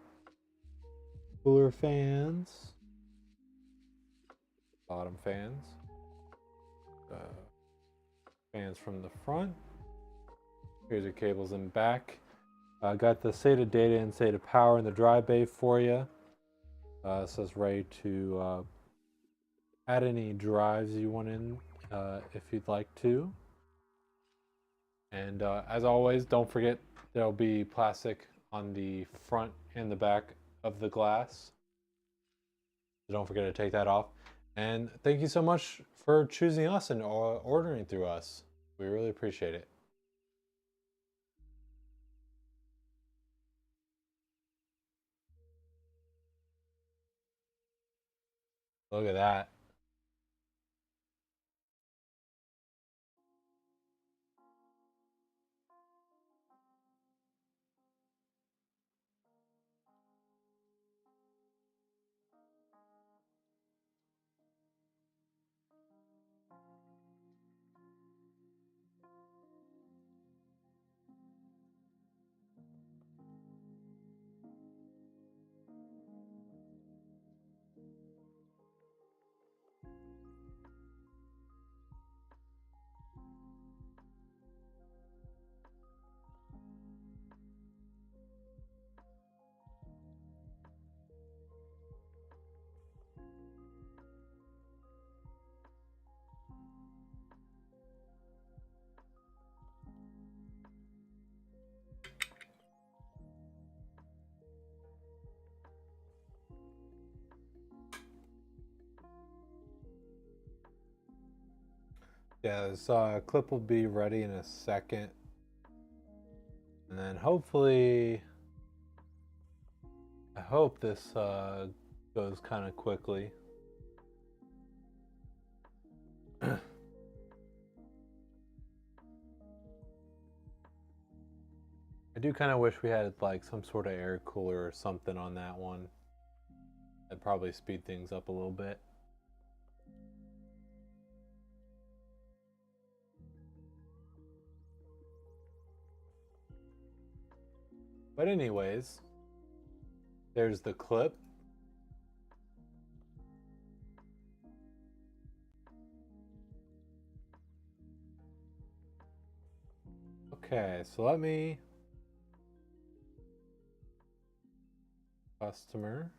Cooler fans. Bottom fans. Fans from the front. Here's your cables in back. Got the SATA data and SATA power in the dry bay for you. So it's ready to add any drives you want in if you'd like to. And as always, don't forget there'll be plastic on the front and the back of the glass. So don't forget to take that off. And thank you so much for choosing us and ordering through us. We really appreciate it. Look at that. Yeah, this clip will be ready in a second. And then hopefully, I hope this goes kind of quickly. I do kind of wish we had like some sort of air cooler or something on that one. That'd probably speed things up a little bit. But anyways, there's the clip. Okay, so let me customer.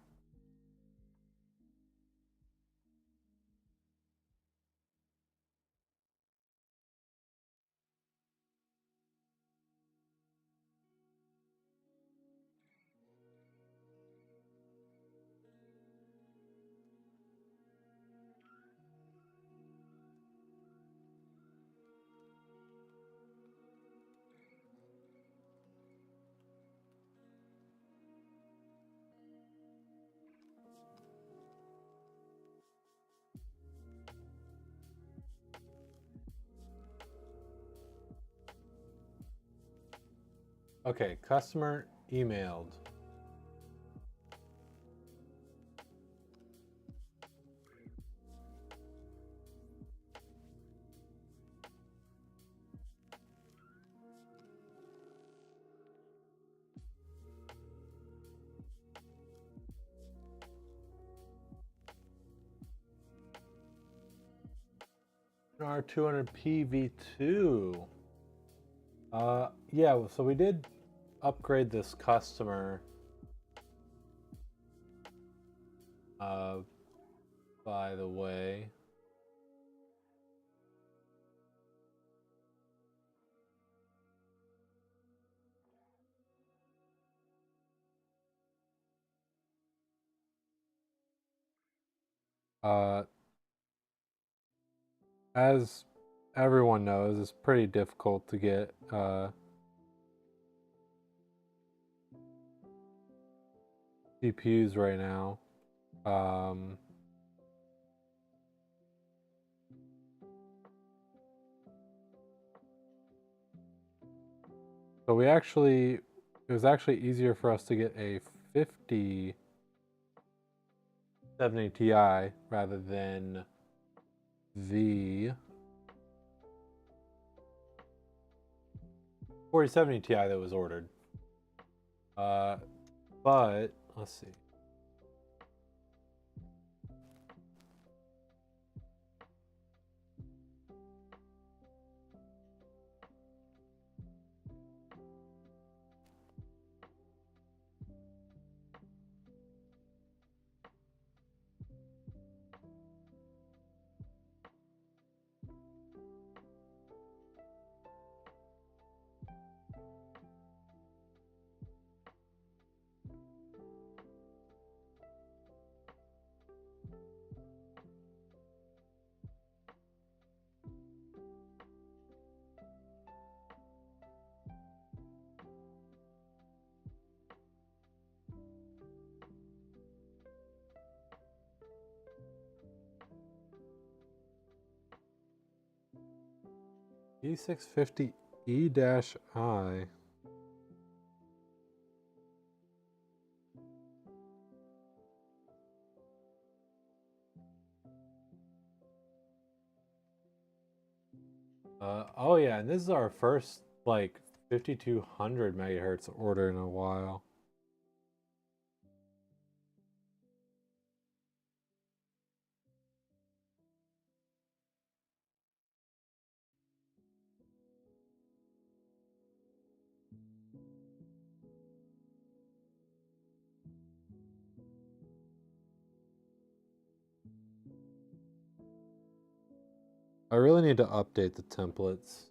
Okay, customer emailed. R200 PV2. Yeah, so we did upgrade this customer. By the way. As everyone knows, it's pretty difficult to get CPUs right now. So it was actually easier for us to get a 5070 Ti rather than the 4070 Ti that was ordered. But let's see. E650E-I. Oh yeah, and this is our first like 5200 megahertz order in a while. I really need to update the templates.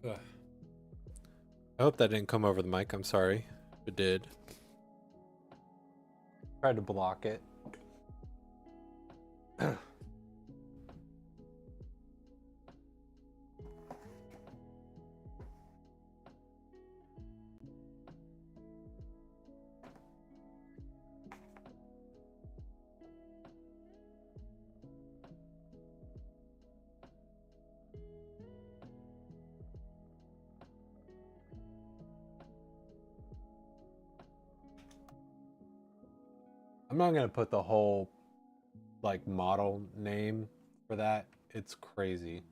Ugh. I hope that didn't come over the mic. I'm sorry if it did. Tried to block it. I'm not gonna put the whole like model name for that. It's crazy.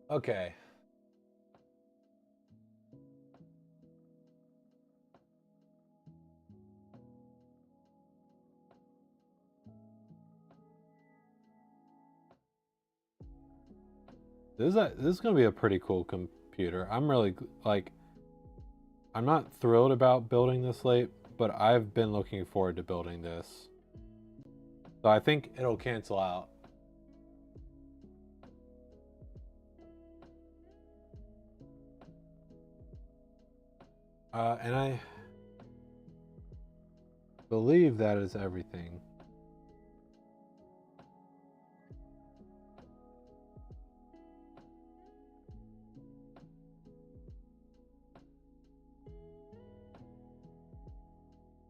Okay. This is gonna be a pretty cool computer. I'm really like, I'm not thrilled about building this late, but I've been looking forward to building this. So I think it'll cancel out. And I believe that is everything.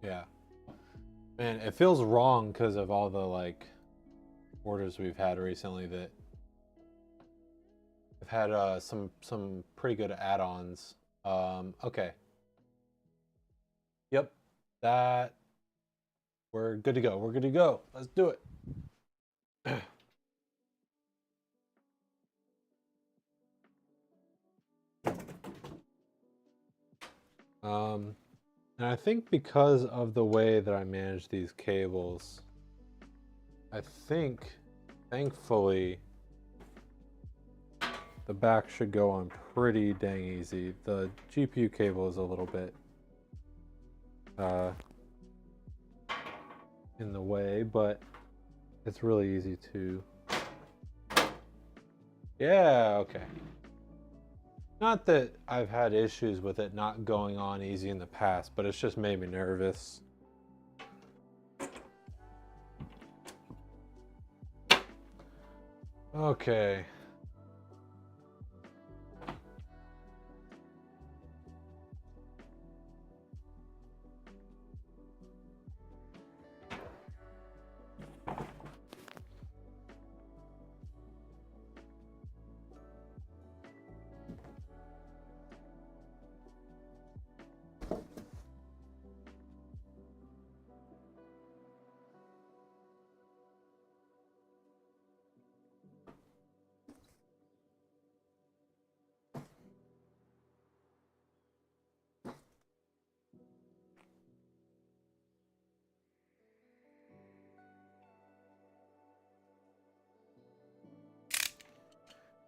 Yeah. Man, it feels wrong because of all the like orders we've had recently that have had some pretty good add-ons. Okay. Yep. That we're good to go. We're good to go. Let's do it. And I think because of the way that I manage these cables, I think, thankfully, the back should go on pretty dang easy. The GPU cable is a little bit in the way, but it's really easy to... Yeah, okay. Not that I've had issues with it not going on easy in the past, but it's just made me nervous. Okay.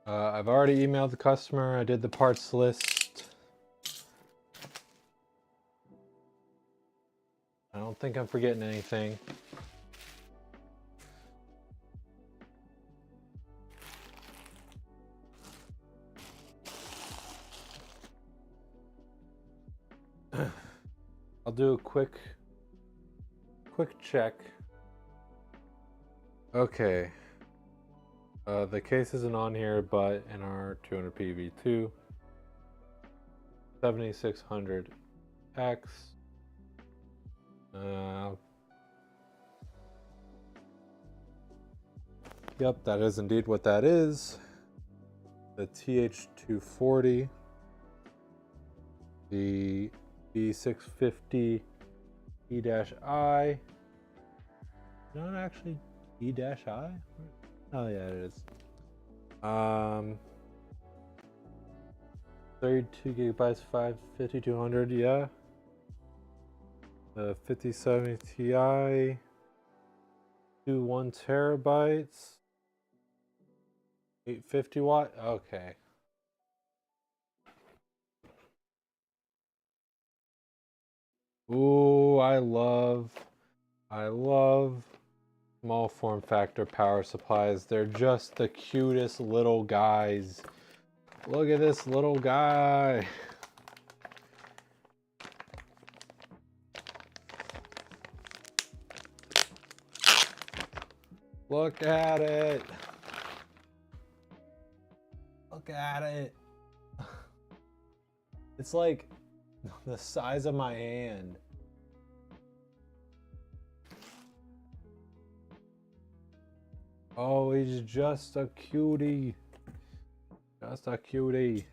I've already emailed the customer. I did the parts list. I don't think I'm forgetting anything. I'll do a quick check. Okay. The case isn't on here, but in our 200p V2, 7600X. Yep, that is indeed what that is. The TH240, the B650 E-I. Not actually E-I? Oh yeah, it is. 32 gigabytes, 5200, yeah. The 5070 Ti, 1 terabytes, 850 watt. Okay. Ooh, I love Small form factor power supplies. They're just the cutest little guys. Look at this little guy. Look at it. Look at it. It's like the size of my hand. Oh, he's just a cutie. Just a cutie.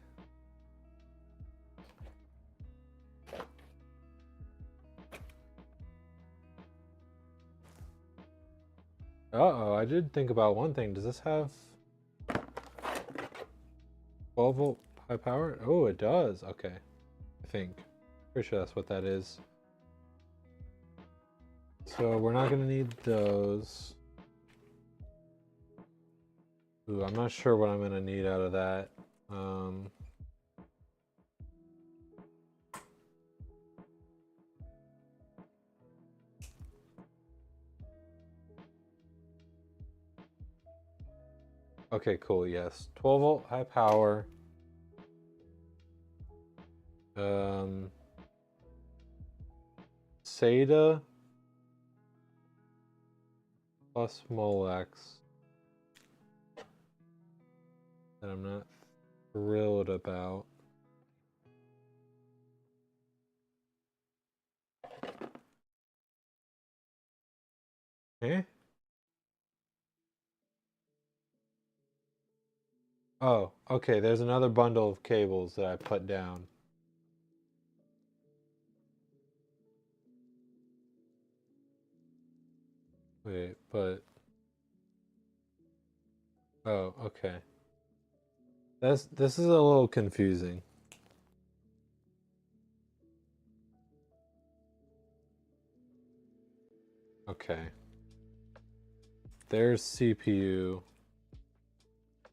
Uh-oh, I did think about one thing. Does this have 12-volt high power? Oh, it does. Okay. I think. Pretty sure that's what that is. So we're not gonna need those. Ooh, I'm not sure what I'm gonna need out of that. Okay, cool, yes. 12-volt high power. SATA plus Molex. That I'm not thrilled about. Eh? Oh, okay, there's another bundle of cables that I put down. Wait, but... Oh, okay. This is a little confusing. Okay. There's CPU.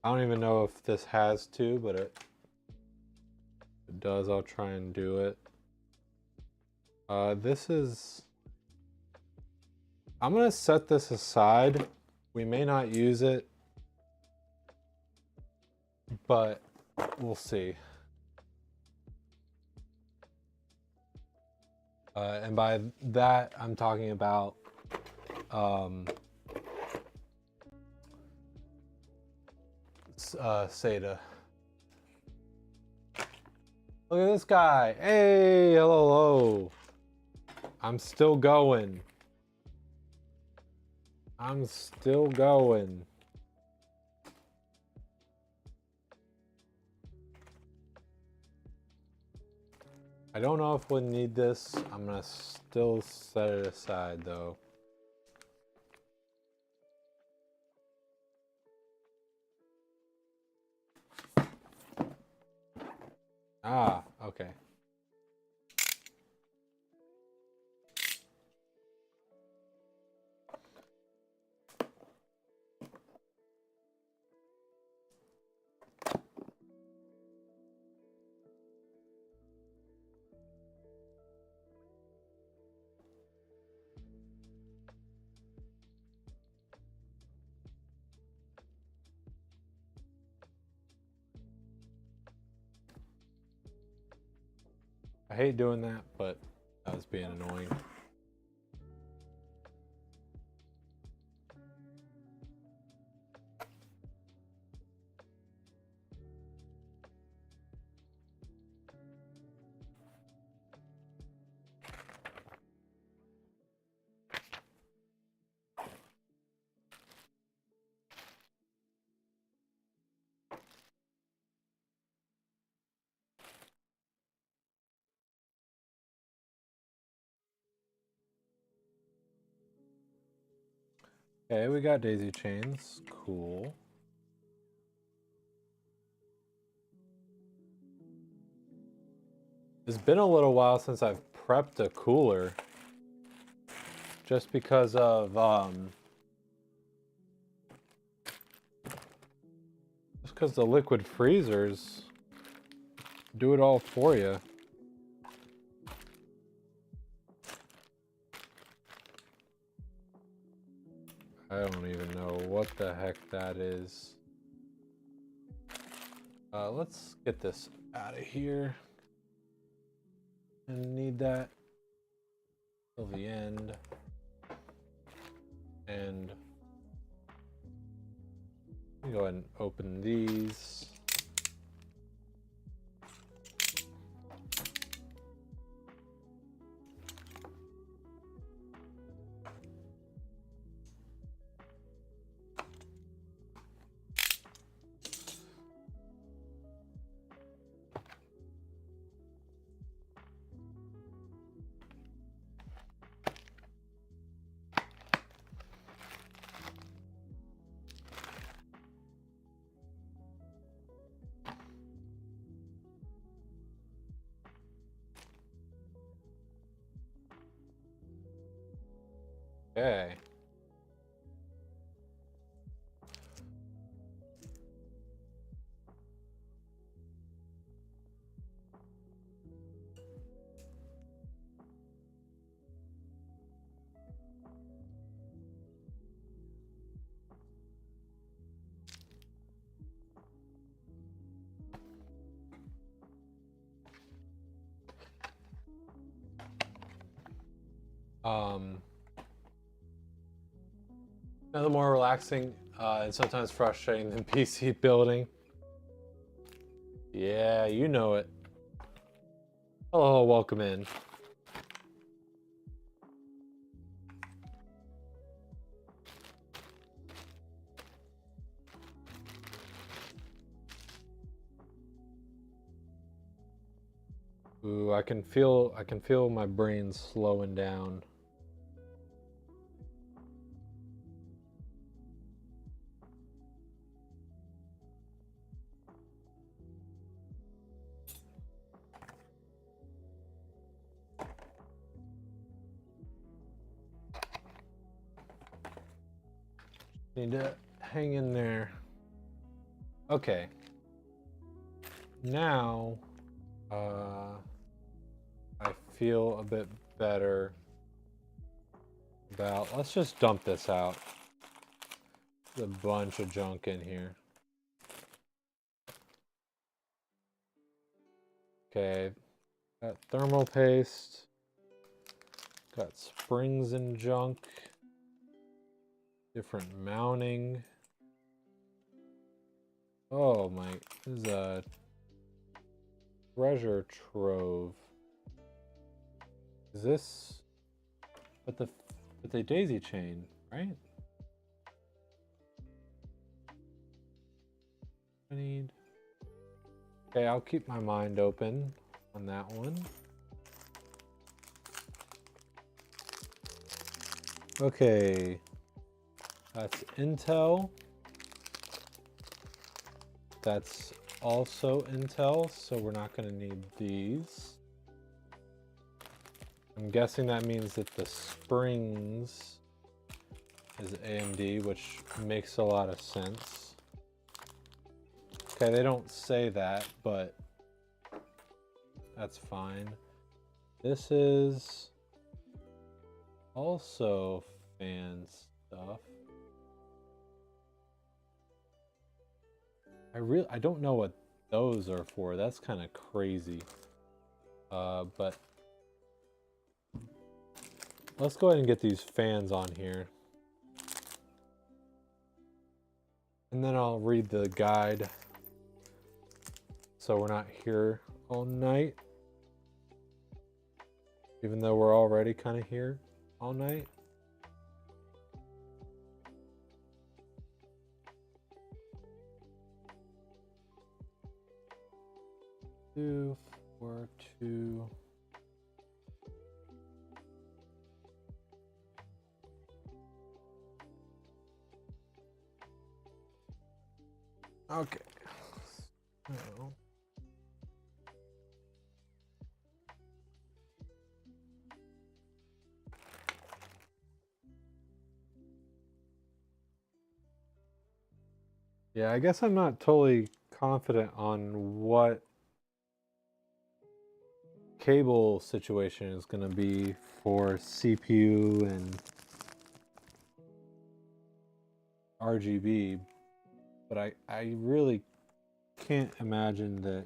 I don't even know if this has to, but it does. I'll try and do it. This is... I'm gonna set this aside. We may not use it, but we'll see. And by that, I'm talking about SATA. Look at this guy. Hey, hello. I'm still going. I'm still going. I don't know if we'll need this. I'm gonna still set it aside though. Ah, okay. I hate doing that, but that was being annoying. Okay, we got daisy chains. Cool. It's been a little while since I've prepped a cooler. Just because of, just because the liquid freezers do it all for you. I don't even know what the heck that is. Let's get this out of here. And need that till the end. And let me go ahead and open these. Okay. Nothing more relaxing and sometimes frustrating than PC building. Yeah, you know it. Hello, welcome in. Ooh, I can feel my brain slowing down. Need to hang in there. Okay. Now, I feel a bit better about, let's just dump this out. There's a bunch of junk in here. Okay, got thermal paste, got springs and junk, different mounting. Oh my, this is a treasure trove. Is this, but the daisy chain, right? I need, okay, I'll keep my mind open on that one. Okay, that's Intel. That's also Intel, so we're not going to need these. I'm guessing that means that the springs is AMD, which makes a lot of sense. Okay, they don't say that, but that's fine. This is also fan stuff. I don't know what those are for. That's kind of crazy. But let's go ahead and get these fans on here. And then I'll read the guide so we're not here all night. Even though we're already kind of here all night. 2, 4, 2. Okay. So. Yeah, I guess I'm not totally confident on what cable situation is going to be for CPU and RGB, but I really can't imagine that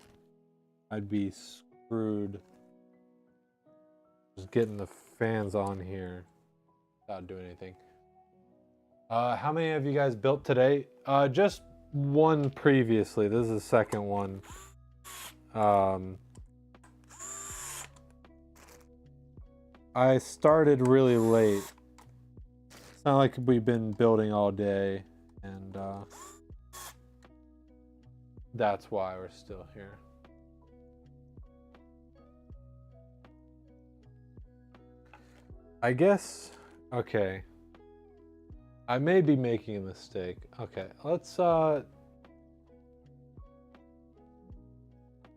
I'd be screwed just getting the fans on here without doing anything. How many have you guys built today? Just one previously. This is the second one. I started really late. It's not like we've been building all day, and that's why we're still here. I guess, okay. I may be making a mistake. Okay, let's I'm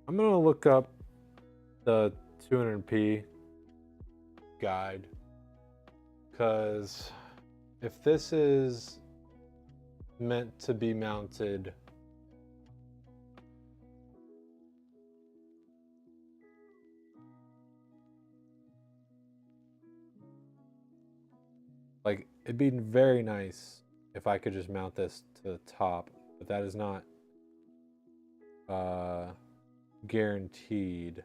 gonna look up the 200p guide, because if this is meant to be mounted like, it'd be very nice if I could just mount this to the top, but that is not guaranteed.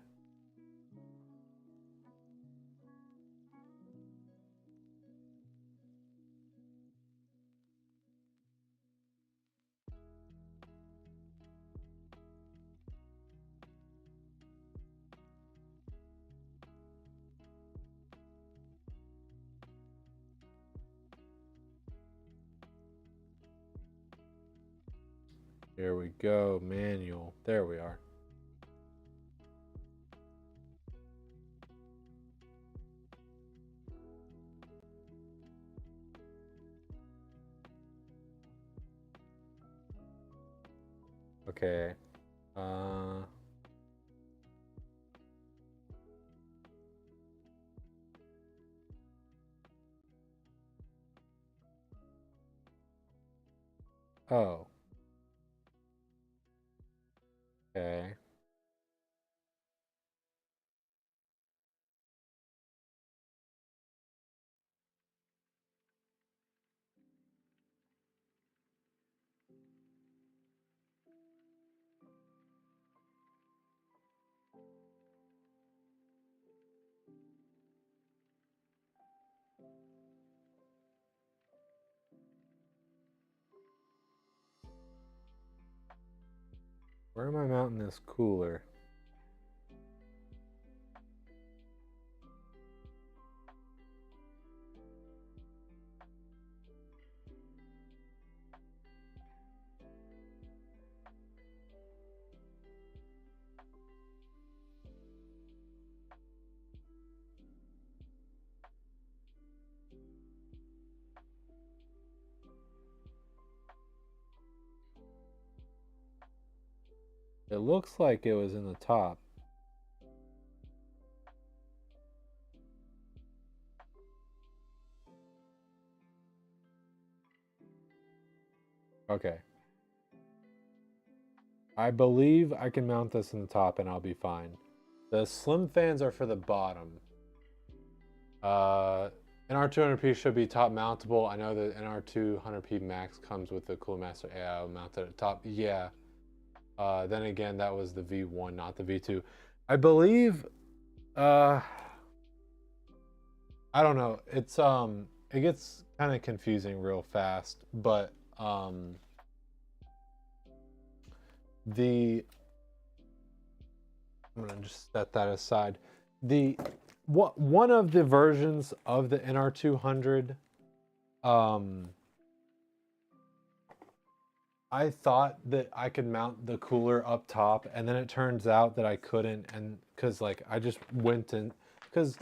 Here we go, manual. There we are. Okay. Oh. Okay. Where am I mounting this cooler? It looks like it was in the top. Okay. I believe I can mount this in the top and I'll be fine. The slim fans are for the bottom. NR200p should be top mountable. I know the NR200p Max comes with the Cooler Master AI mounted at the top. Yeah. Then again, that was the V1, not the V2. I believe, I don't know. It's, it gets kind of confusing real fast, but, I'm gonna just set that aside. One of the versions of the NR200, I thought that I could mount the cooler up top, and then it turns out that I couldn't, and because like I just went in, because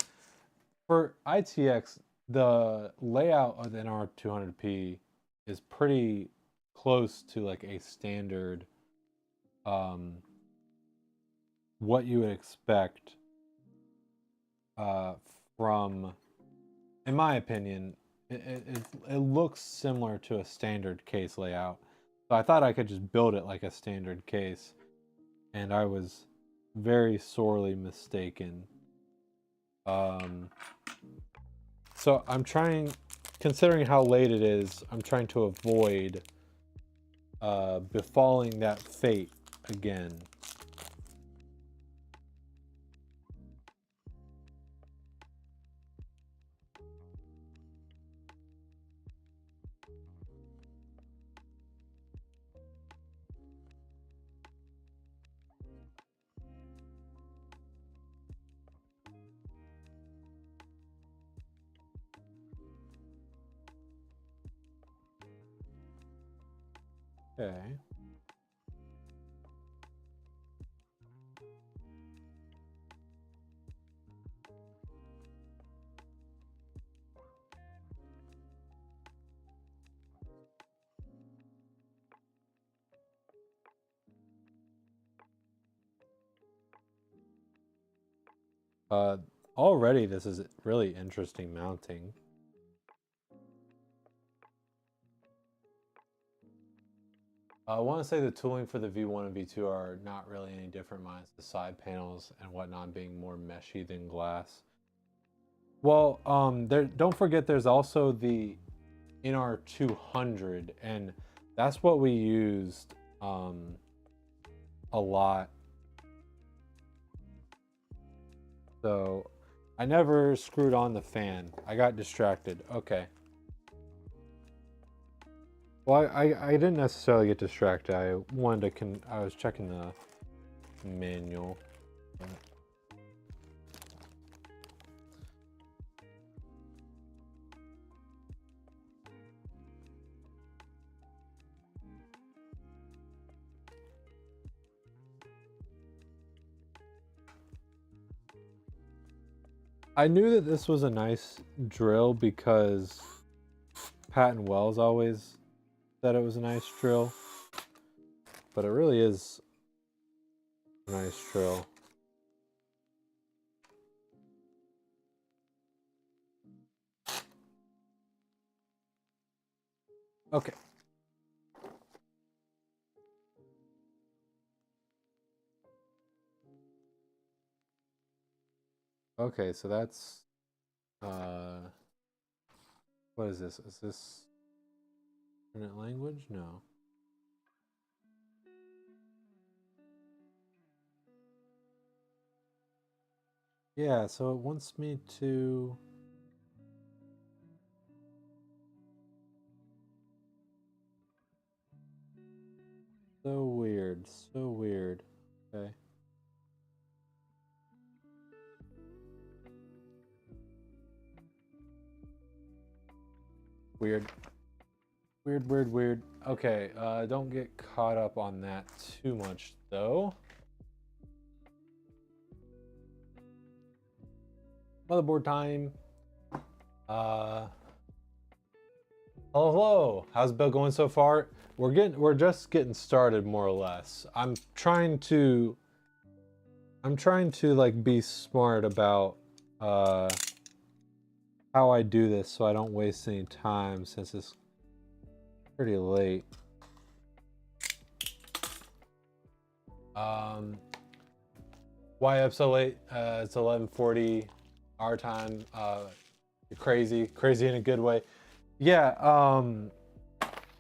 for ITX the layout of the NR200p is pretty close to like a standard, what you would expect from, in my opinion, it looks similar to a standard case layout. So I thought I could just build it like a standard case, and I was very sorely mistaken. So I'm trying considering how late it is, I'm trying to avoid befalling that fate again. Okay. Already this is really interesting mounting. I want to say the tooling for the V1 and V2 are not really any different, minus the side panels and whatnot being more meshy than glass. Well, don't forget there's also the NR200, and that's what we used a lot. So I never screwed on the fan. I got distracted. Okay. Well, I didn't necessarily get distracted. I wanted to I was checking the manual. I knew that this was a nice drill because Patton Wells always said it was a nice drill, but it really is a nice drill. Okay. Okay, so that's what is this? Is this alternate language? No. Yeah, so it wants me to so weird, so weird. Okay. Weird. Weird, weird, weird. Okay, don't get caught up on that too much, though. Motherboard time. Hello. How's Bill going so far? We're just getting started, more or less. I'm trying to like be smart about how I do this so I don't waste any time, since it's pretty late. Why up so late? It's 11:40 our time. Crazy in a good way. Yeah.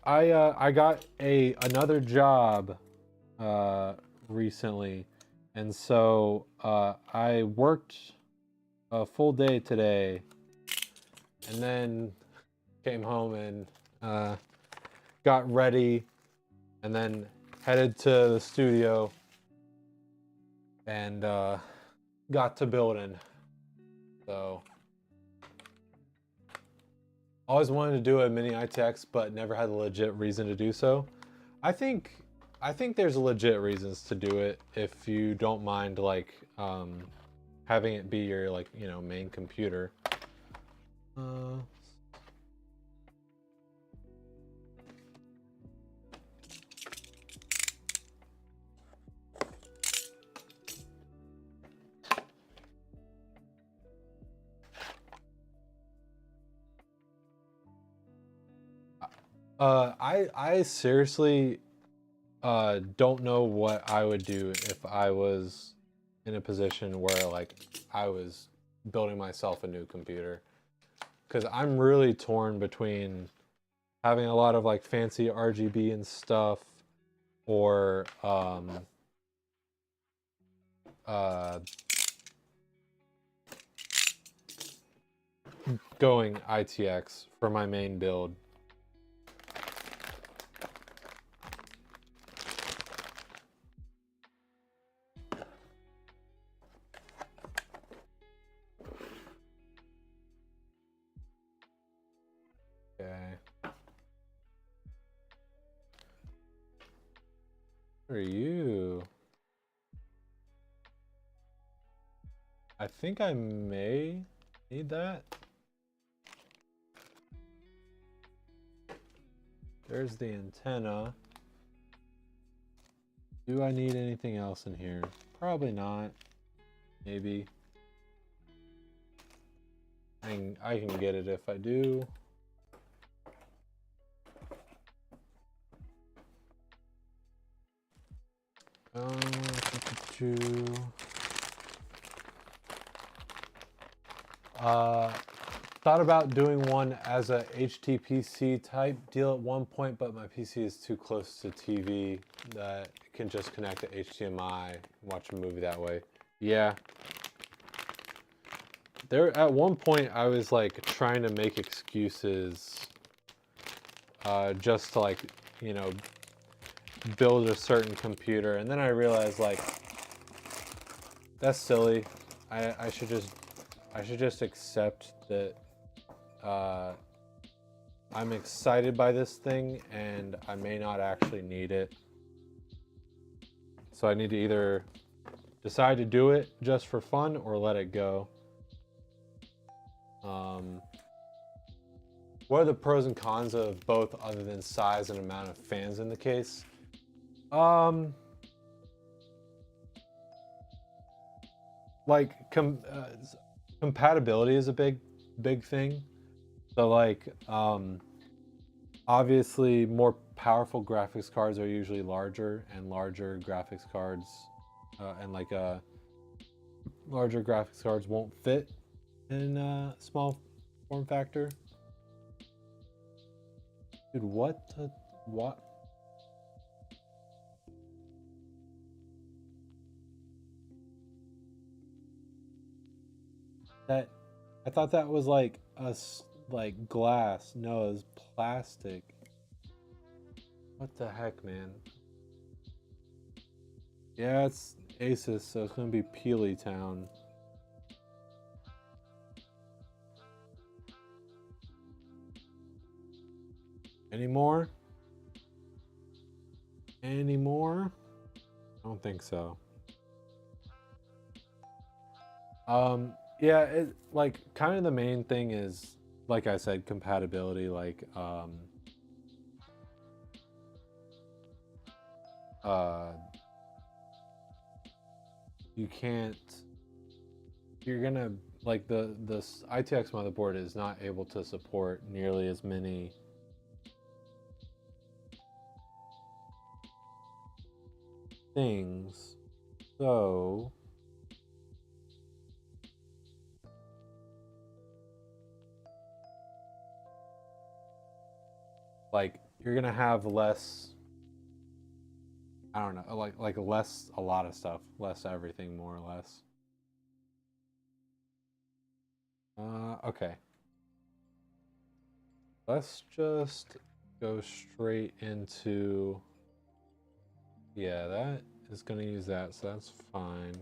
I got another job recently, and so I worked a full day today, and then came home and got ready, and then headed to the studio and got to building. So always wanted to do a mini ITX, but never had a legit reason to do so. I think there's legit reasons to do it if you don't mind, like having it be your, like, you know, main computer. I seriously don't know what I would do if I was in a position where, like, I was building myself a new computer. because I'm really torn between having a lot of like fancy RGB and stuff, or going ITX for my main build. Okay. What are you? I think I may need that. There's the antenna. Do I need anything else in here? Probably not. Maybe. I can get it if I do. Thought about doing one as a HTPC type deal at one point, but my PC is too close to TV that it can just connect to HDMI and watch a movie that way. Yeah. There, at one point, I was like trying to make excuses just to like, you know, build a certain computer, and then I realized like that's silly. I should just accept that I'm excited by this thing and I may not actually need it. So I need to either decide to do it just for fun or let it go. What are the pros and cons of both other than size and amount of fans in the case? Like compatibility is a big thing. So like obviously more powerful graphics cards are usually larger, and larger graphics cards larger graphics cards won't fit in a small form factor. Dude, what? That, I thought that was like like glass. No, it's plastic. What the heck, man? Yeah, it's Asus, so it's gonna be Peely Town. Any more? Any more? I don't think so. Yeah, it like kind of the main thing is, like I said, compatibility. Like you can't. You're gonna like the ITX motherboard is not able to support nearly as many things, so like you're gonna have less, I don't know, like less a lot of stuff, less everything, more or less. Okay, let's just go straight into, yeah, that is gonna use that, so that's fine.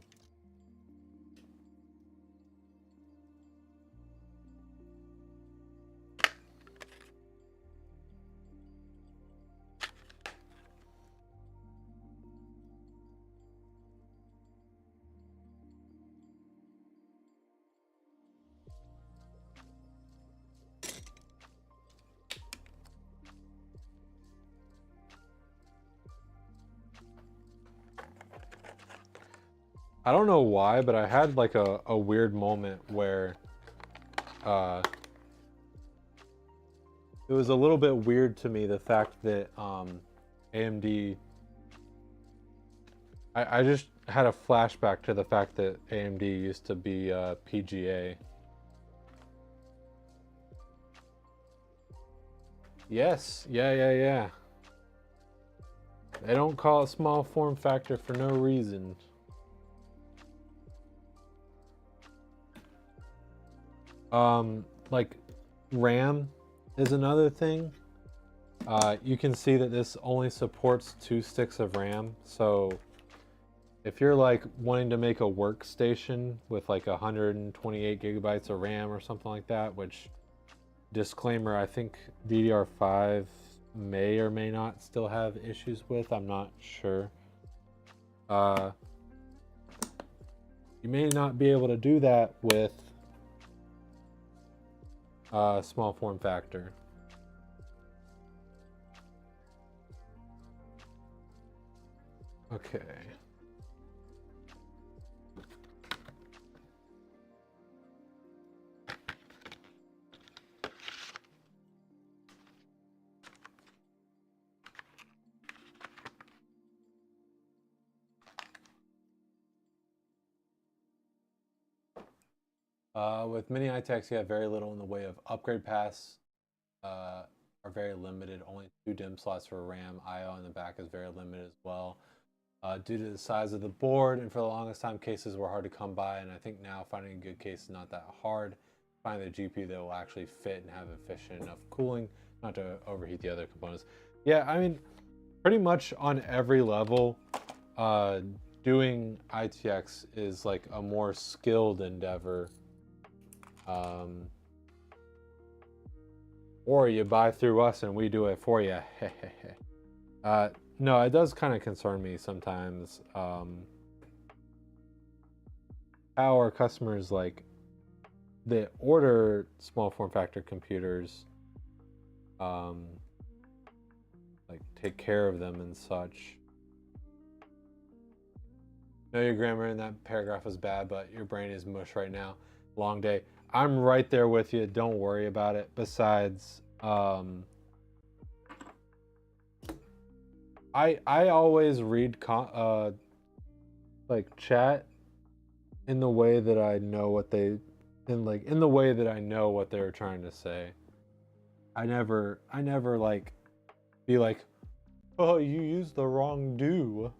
I don't know why, but I had like a weird moment where it was a little bit weird to me, the fact that AMD, I just had a flashback to the fact that AMD used to be PGA. Yes, yeah. They don't call it small form factor for no reason. Like RAM is another thing. You can see that this only supports 2 sticks of RAM. So if you're like wanting to make a workstation with like 128 gigabytes of RAM or something like that, which, disclaimer, I think DDR5 may or may not still have issues with, I'm not sure. You may not be able to do that with small form factor. Okay. With mini iTechs, you have very little in the way of upgrade paths. Are very limited. Only 2 DIMM slots for RAM. I/O in the back is very limited as well. Due to the size of the board, and for the longest time, cases were hard to come by. And I think now finding a good case is not that hard. Finding the GPU that will actually fit and have efficient enough cooling, not to overheat the other components. Yeah, I mean, pretty much on every level, doing ITX is like a more skilled endeavor. Or you buy through us and we do it for you. No, it does kind of concern me sometimes. How our customers, like, they order small form factor computers, like take care of them and such. No, your grammar in that paragraph was bad, but your brain is mush right now. Long day. I'm right there with you. Don't worry about it. Besides, I always read like chat in the way that I know what they in the way that I know what they're trying to say. I never like be like, "Oh, you used the wrong do."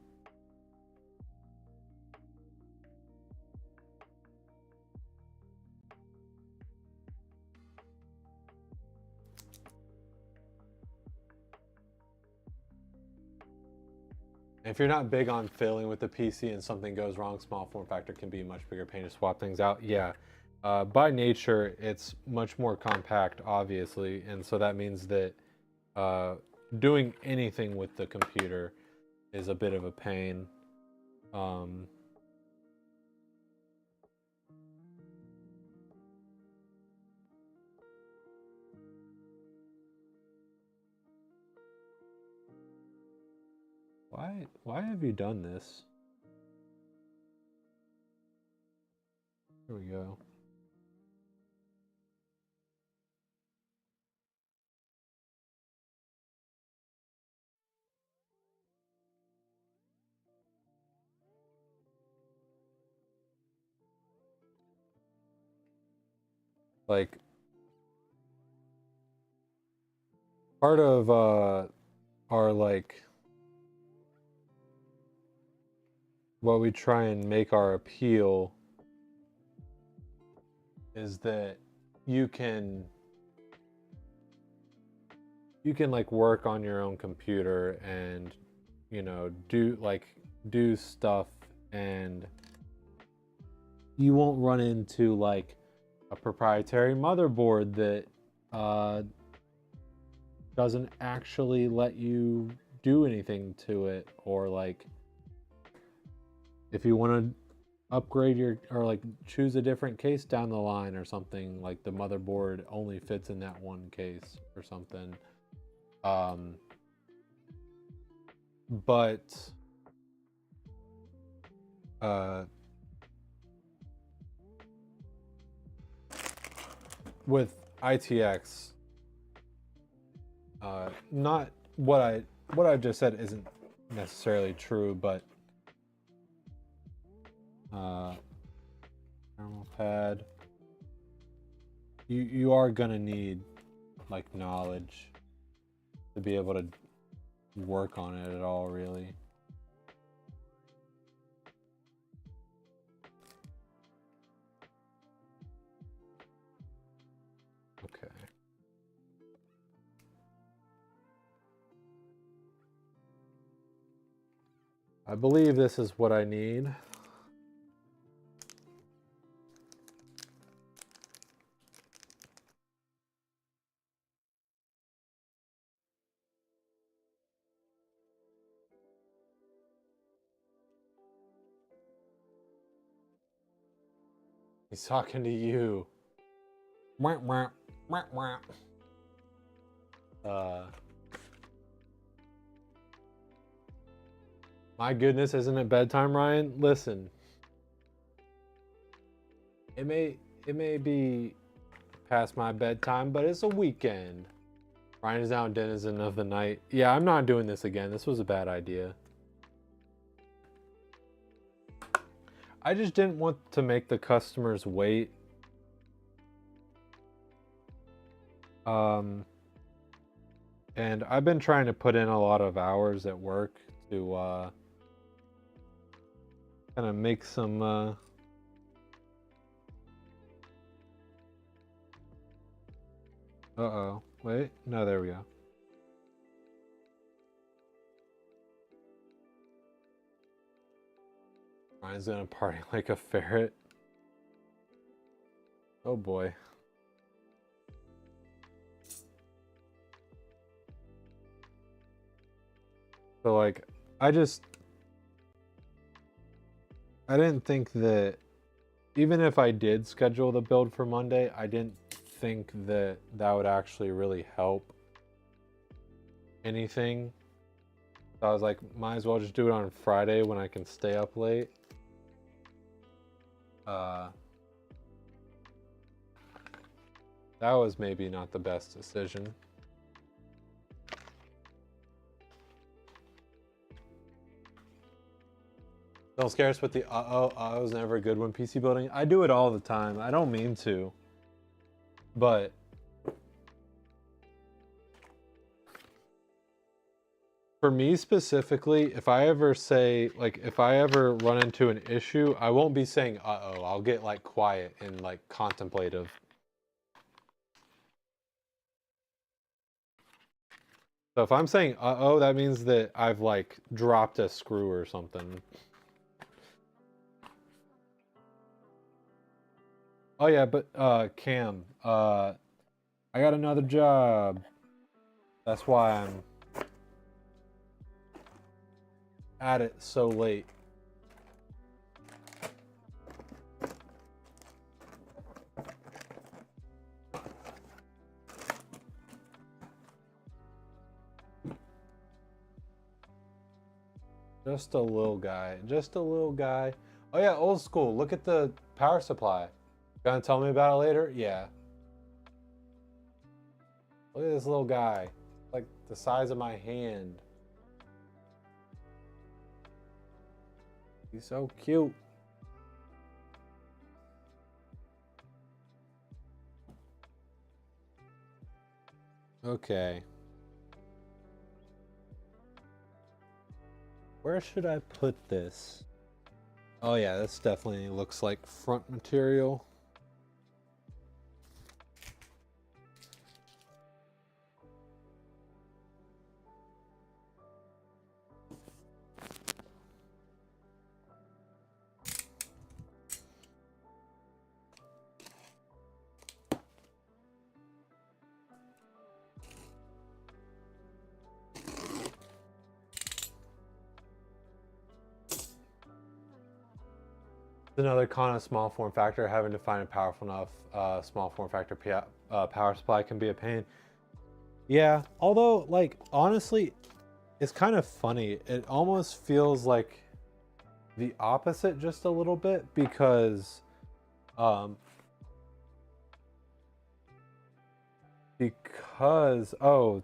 If you're not big on failing with the PC and something goes wrong, small form factor can be a much bigger pain to swap things out. Yeah. By nature, it's much more compact, obviously, and so that means that doing anything with the computer is a bit of a pain. Why have you done this? Here we go. Like, part of our, like, what we try and make our appeal is that you can like work on your own computer and, you know, do stuff, and you won't run into like a proprietary motherboard that doesn't actually let you do anything to it, or like if you want to upgrade your, or like choose a different case down the line or something, like the motherboard only fits in that one case or something. But with ITX, not what I just said isn't necessarily true, but thermal pad, you are gonna need like knowledge to be able to work on it at all, really. Okay. I believe this is what I need. He's talking to you. My goodness, isn't it bedtime, Ryan? Listen. It may be past my bedtime, but it's a weekend. Ryan is now denizen of the night. Yeah, I'm not doing this again. This was a bad idea. I just didn't want to make the customers wait. And I've been trying to put in a lot of hours at work to kind of make some uh-oh. Wait. No, there we go. Ryan's gonna party like a ferret. Oh boy. So like, I didn't think that, even if I did schedule the build for Monday, I didn't think that that would actually really help anything. So I was like, might as well just do it on Friday when I can stay up late. That was maybe not the best decision. Don't scare us with the uh-oh is never good when PC building. I do it all the time. I don't mean to. But for me specifically, if I ever say, like, if I ever run into an issue, I won't be saying uh-oh. I'll get like quiet and like contemplative. So if I'm saying uh-oh, that means that I've like dropped a screw or something. Oh yeah, but Cam, I got another job. That's why I'm at it so late. Just a little guy. Just a little guy. Oh yeah, old school. Look at the power supply. Gonna tell me about it later? Yeah. Look at this little guy. Like the size of my hand. He's so cute. Okay. Where should I put this? Oh yeah, this definitely looks like front material. Another con of small form factor, having to find a powerful enough small form factor power supply can be a pain. Yeah, although like honestly, it's kind of funny. It almost feels like the opposite just a little bit because oh,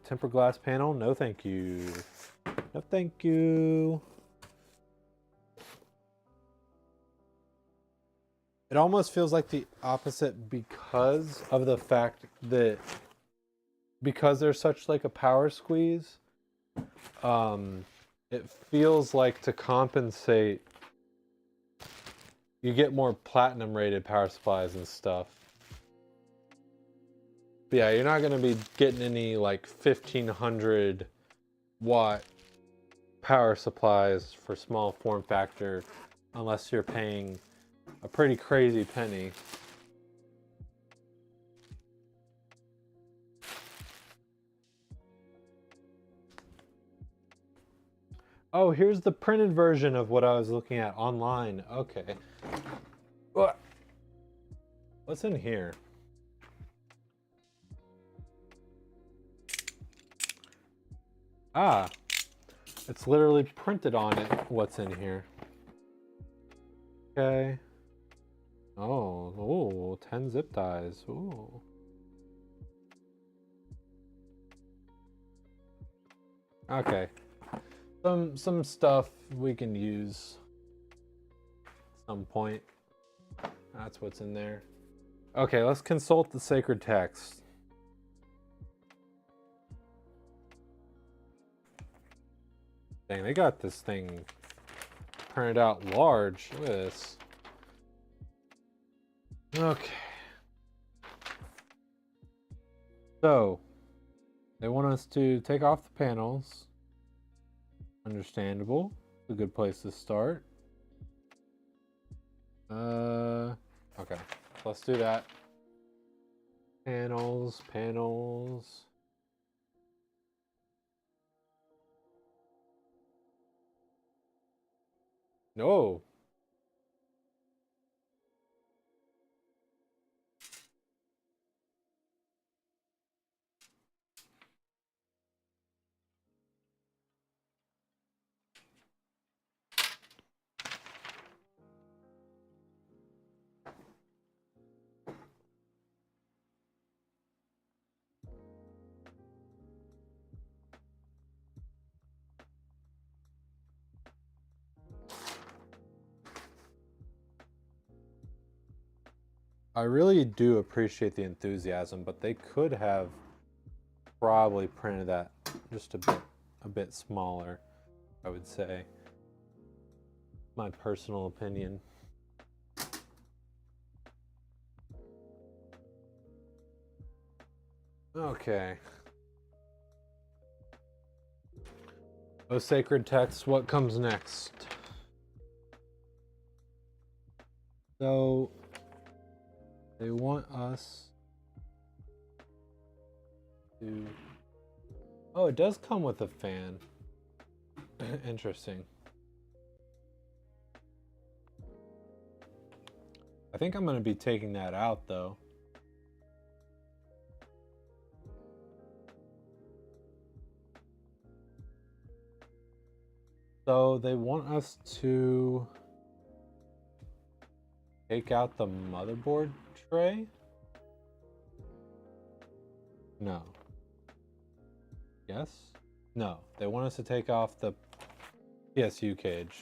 tempered glass panel, no thank you. No thank you. It almost feels like the opposite because of the fact that because there's such like a power squeeze, it feels like to compensate, you get more platinum rated power supplies and stuff. But yeah, you're not going to be getting any like 1500 watt power supplies for small form factor unless you're paying a pretty crazy penny. Oh, here's the printed version of what I was looking at online. Okay. What's in here? Ah, it's literally printed on it what's in here. Okay. Oh, 10 zip ties. Ooh. Okay. Some stuff we can use at some point. That's what's in there. Okay, let's consult the sacred text. Dang, they got this thing printed out large. Look at this. Okay. So, they want us to take off the panels. Understandable. It's a good place to start. Okay. Let's do that. Panels. No. I really do appreciate the enthusiasm, but they could have probably printed that just a bit smaller, I would say. My personal opinion. Okay. Oh, sacred text, what comes next? So, they want us to... Oh, it does come with a fan. Interesting. I think I'm going to be taking that out, though. So they want us to take out the motherboard tray? No. Yes? No. They want us to take off the PSU cage.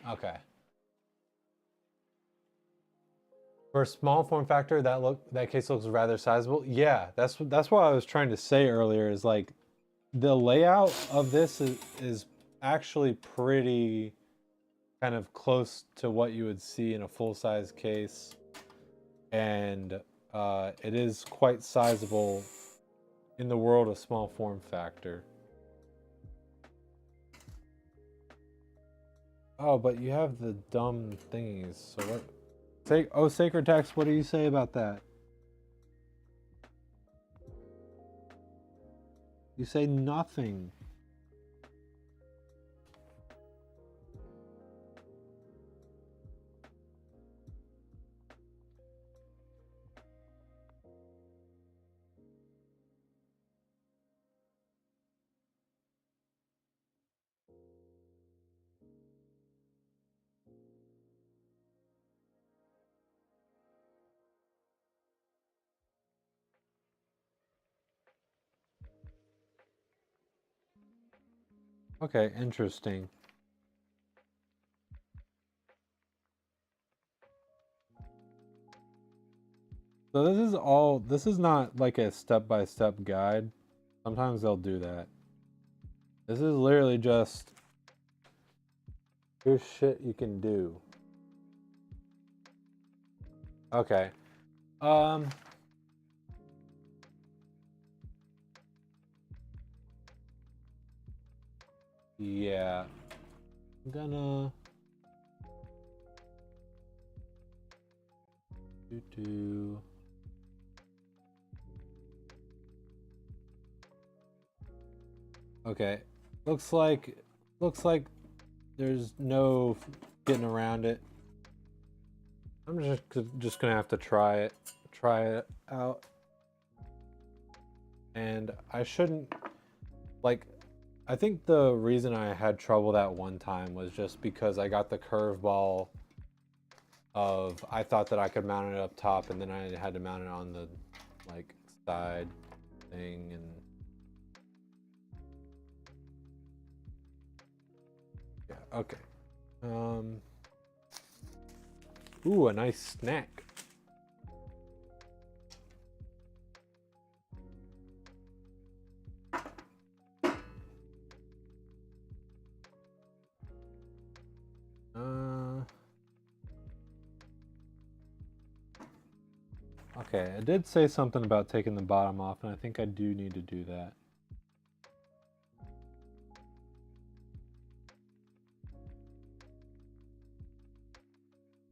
Okay. For a small form factor, that case looks rather sizable. Yeah, that's what I was trying to say earlier. Is like the layout of this is actually pretty kind of close to what you would see in a full-size case, and it is quite sizable in the world of small form factor. Oh, but you have the dumb thingies. So what? Oh, sacred text. What do you say about that? You say nothing. Okay, interesting. So this is not like a step-by-step guide. Sometimes they'll do that. This is literally just, here's shit you can do. Okay. Yeah. I'm gonna do. Okay. Looks like there's no getting around it. I'm just gonna have to try it out. And I shouldn't, like, I think the reason I had trouble that one time was just because I got the curveball of, I thought that I could mount it up top, and then I had to mount it on the like side thing. And yeah, okay. Ooh, a nice snack. Okay, I did say something about taking the bottom off, and I think I do need to do that.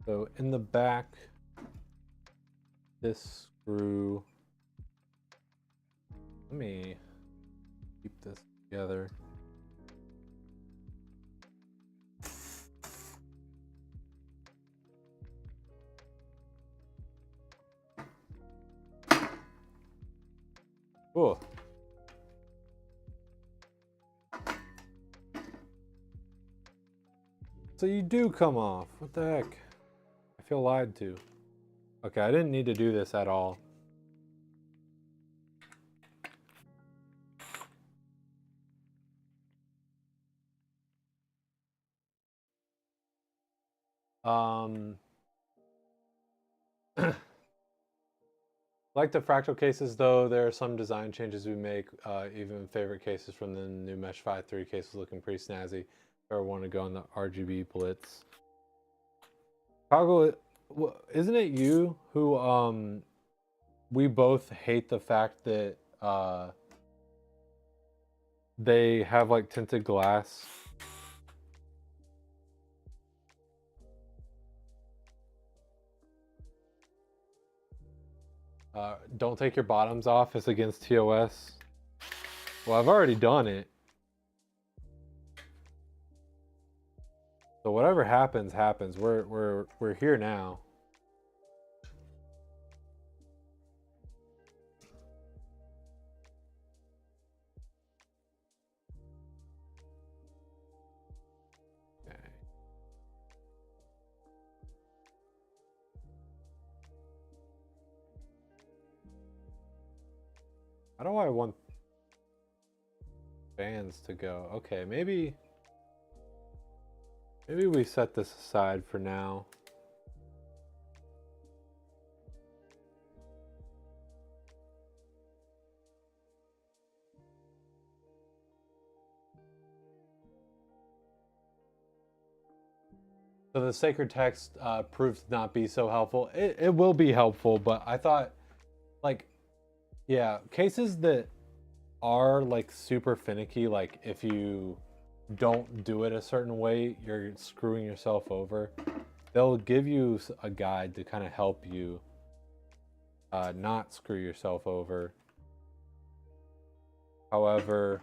So in the back, this screw, let me keep this together. Cool. So you do come off. What the heck? I feel lied to. Okay, I didn't need to do this at all. Like the fractal cases, though, there are some design changes we make. Even favorite cases from the new Mesh 5.3 case was looking pretty snazzy. If I ever want to go on the RGB Blitz. Toggle, isn't it you who we both hate the fact that they have like tinted glass? Don't take your bottoms off. It's against TOS. Well, I've already done it. So whatever happens, happens. We're here now. Okay. How do I want fans to go? Okay, maybe we set this aside for now. So the sacred text proves to not be so helpful. It will be helpful, but I thought, like, yeah, cases that are like super finicky, like if you don't do it a certain way, you're screwing yourself over. They'll give you a guide to kind of help you not screw yourself over. However,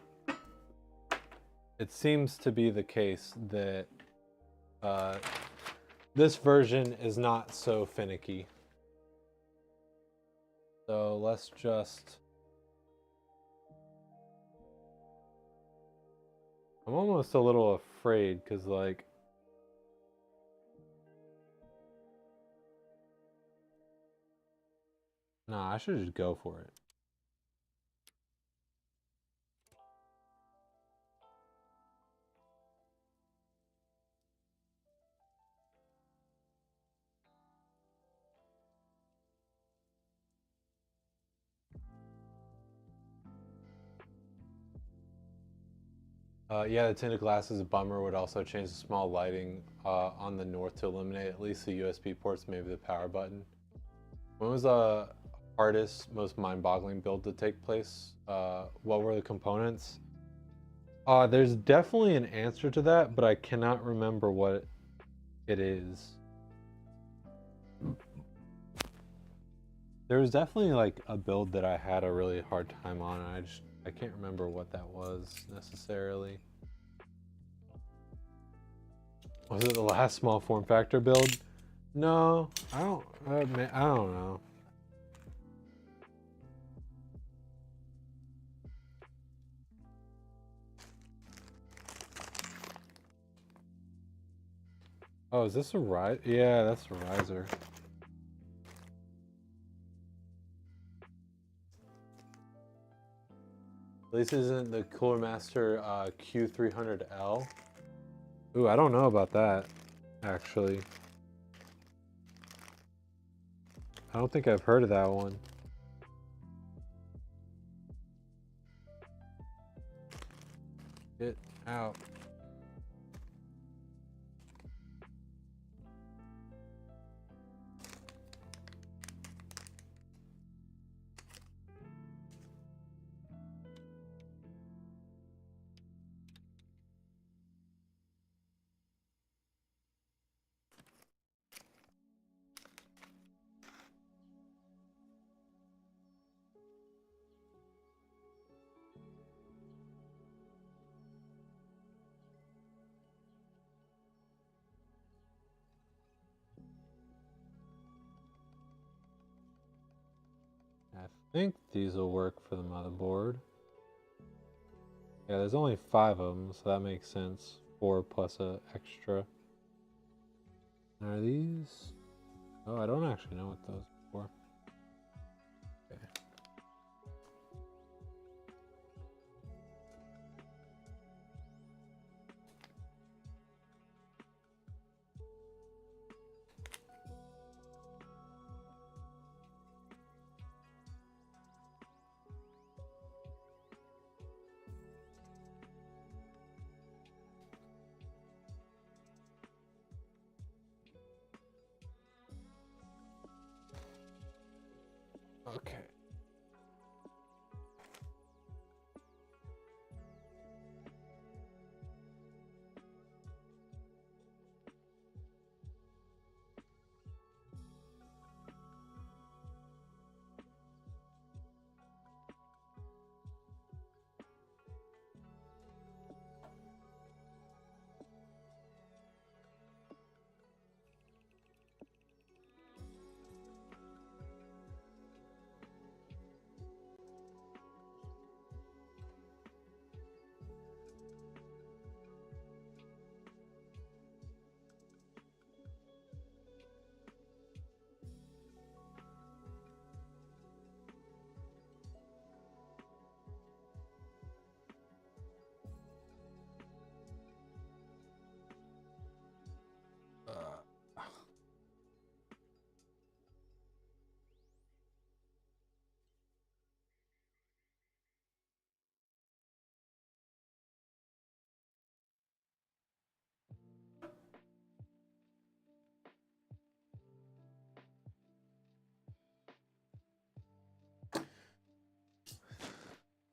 it seems to be the case that this version is not so finicky. So let's just... I'm almost a little afraid because, like, nah, I should just go for it. Yeah, the tinted glass is a bummer. Would also change the small lighting on the north to eliminate at least the USB ports, maybe the power button. When was the hardest, most mind-boggling build to take place? What were the components? There's definitely an answer to that, but I cannot remember what it is. There was definitely like a build that I had a really hard time on. I can't remember what that was necessarily. Was it the last small form factor build? No, I don't. I don't know. Oh, is this a riser? Yeah, that's a riser. At least isn't the Cooler Master Q300L? Ooh, I don't know about that, actually. I don't think I've heard of that one. Get out. I think these will work for the motherboard. Yeah, there's only 5 of them, so that makes sense. 4 plus a extra. Are these? Oh, I don't actually know what those are for. Okay. Okay.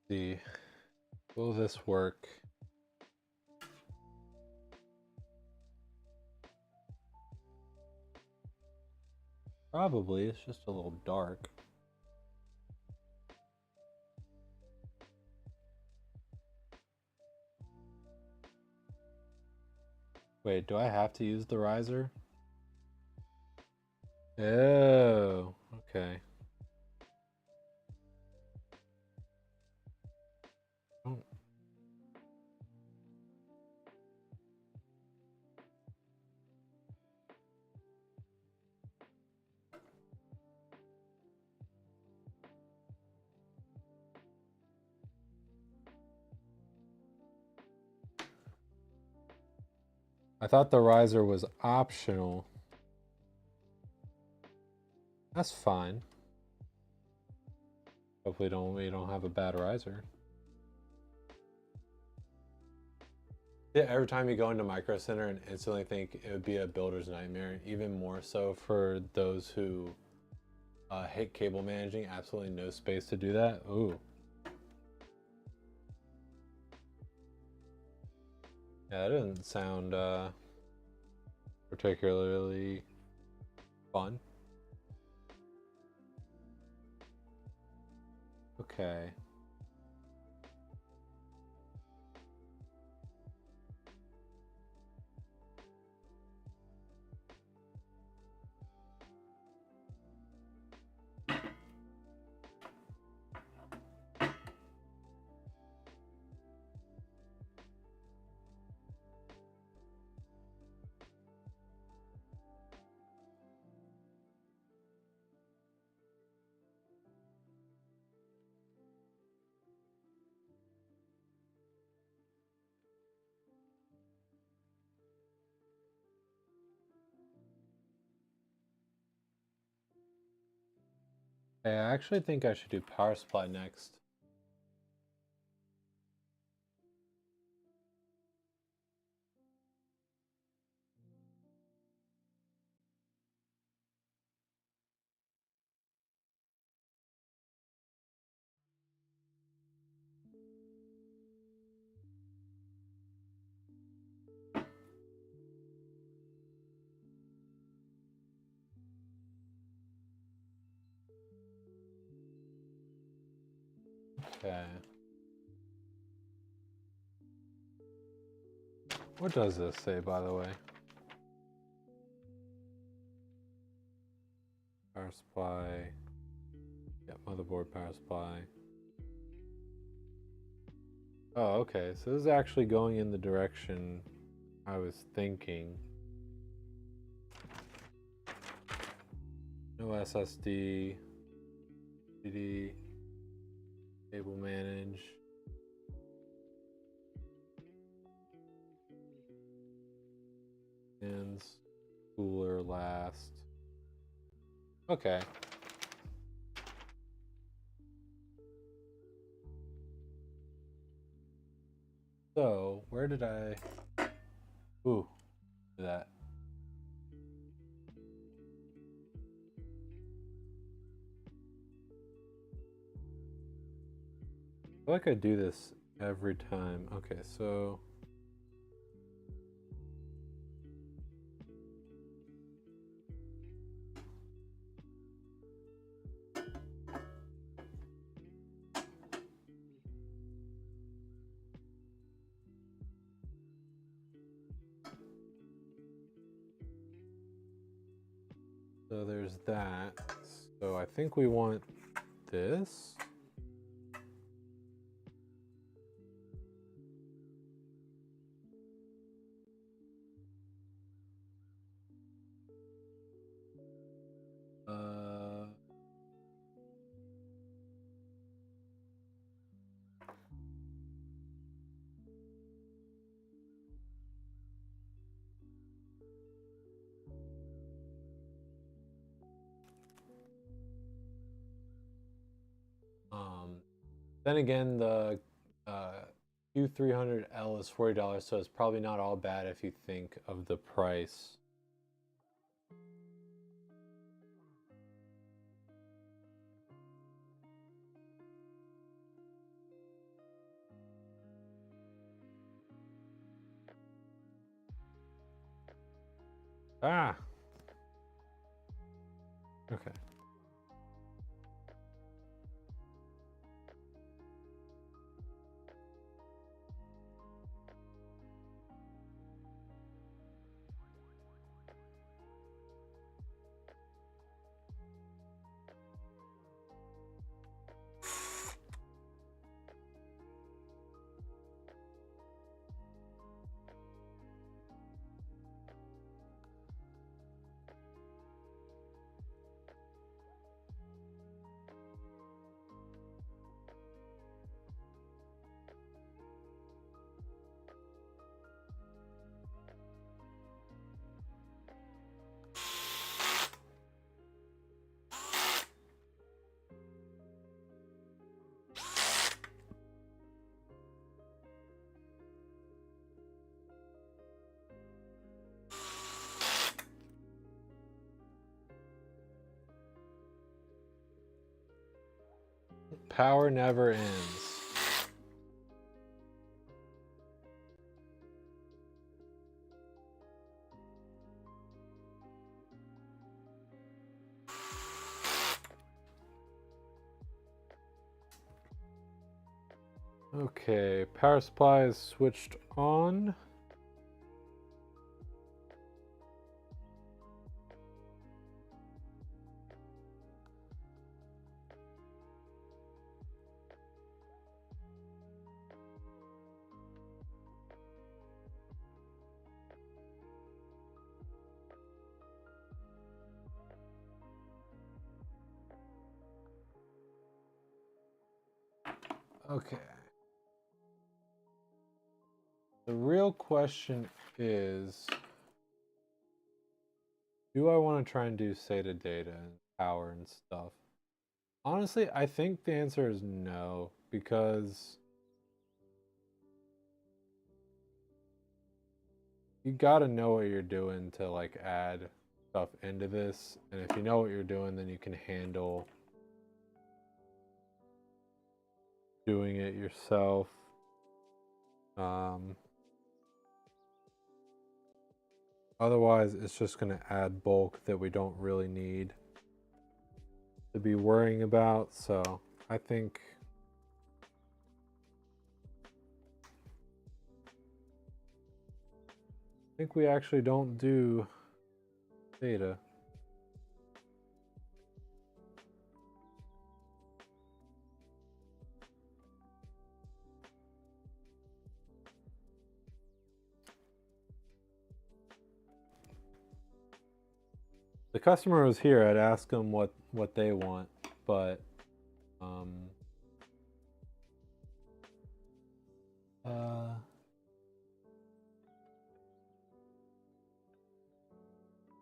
See, will this work? Probably, it's just a little dark. Wait, do I have to use the riser? Oh, okay. Oh. I thought the riser was optional. That's fine. Hopefully we don't have a bad riser. Yeah, every time you go into Micro Center and instantly think it would be a builder's nightmare, even more so for those who hate cable managing, absolutely no space to do that. Ooh. Yeah, that doesn't sound particularly fun. Okay. Hey, I actually think I should do power supply next. Okay. What does this say, by the way? Power supply. Yep, motherboard power supply. Oh, okay. So this is actually going in the direction I was thinking. No SSD. CD. Cable manage. And cooler last. Okay. So, where did I... Ooh, that. I feel like I do this every time. Okay, so... So there's that. So I think we want this. Uh, then again, the Q300L is $40, so it's probably not all bad if you think of the price. Ah! Okay. power never ends. Okay, power supply is switched on. Okay. The real question is, do I want to try and do SATA data and power and stuff? Honestly, I think the answer is no, because you gotta know what you're doing to like add stuff into this, and if you know what you're doing, then you can handle doing it yourself. Otherwise, it's just going to add bulk that we don't really need to be worrying about. So I think we actually don't do data. The customer was here. I'd ask them what they want, but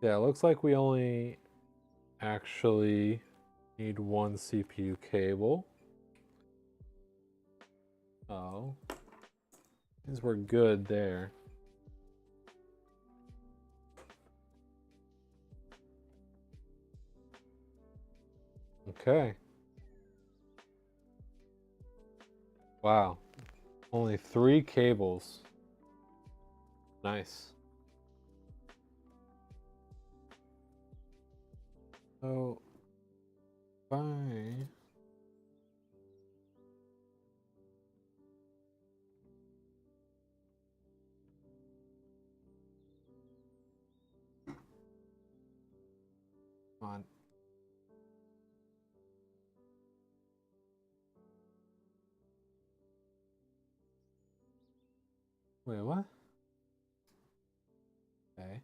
yeah, it looks like we only actually need one CPU cable. Oh, means we're good there. Okay. Wow. Only 3 cables. Nice. So, bye. On. Wait, what? Okay.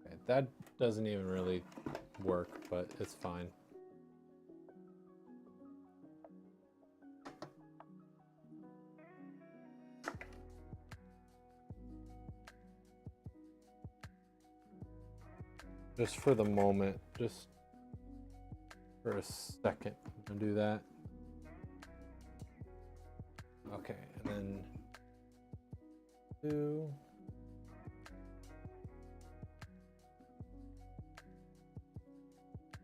Okay, that doesn't even really work, but it's fine. Just for the moment, just for a second, I'm gonna do that. Okay, and then 2.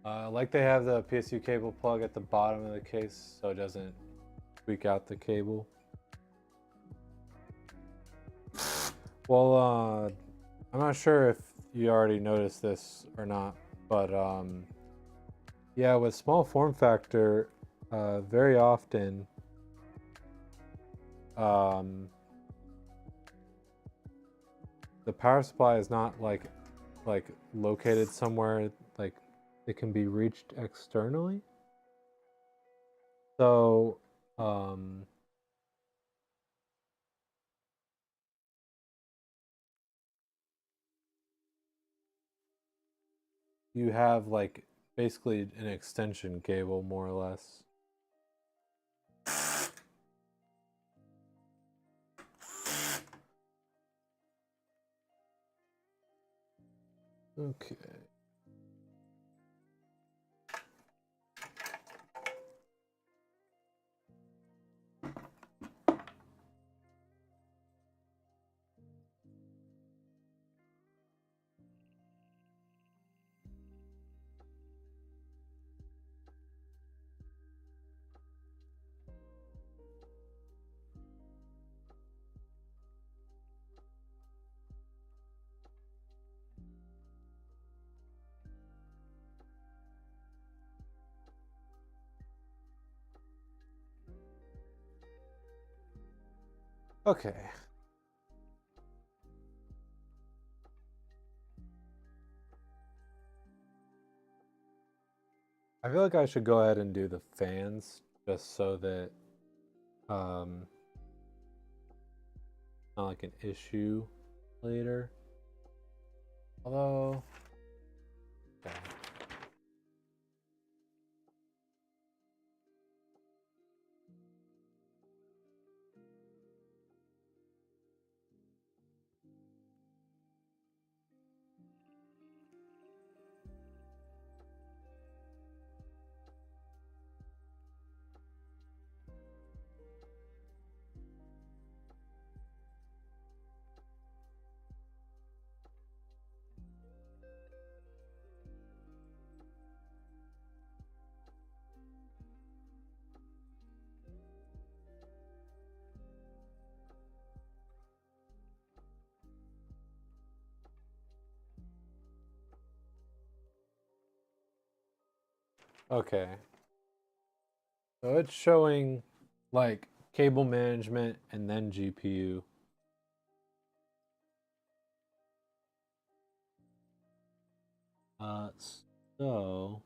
Like they have the PSU cable plug at the bottom of the case so it doesn't tweak out the cable. Well, I'm not sure if you already noticed this or not, but yeah, with small form factor, very often the power supply is not like located somewhere like it can be reached externally. So you have like basically an extension cable more or less. Okay. Okay. I feel like I should go ahead and do the fans just so that not like an issue later. Although okay. Okay. So it's showing like cable management and then GPU. So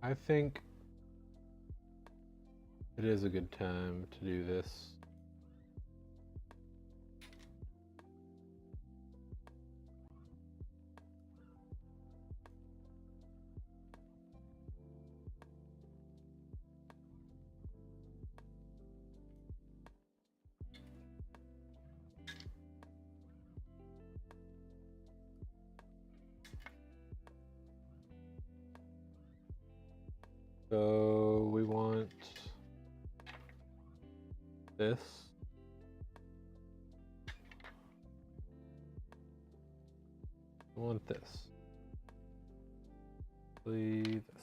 I think it is a good time to do this. So we want this. We want this. Leave this.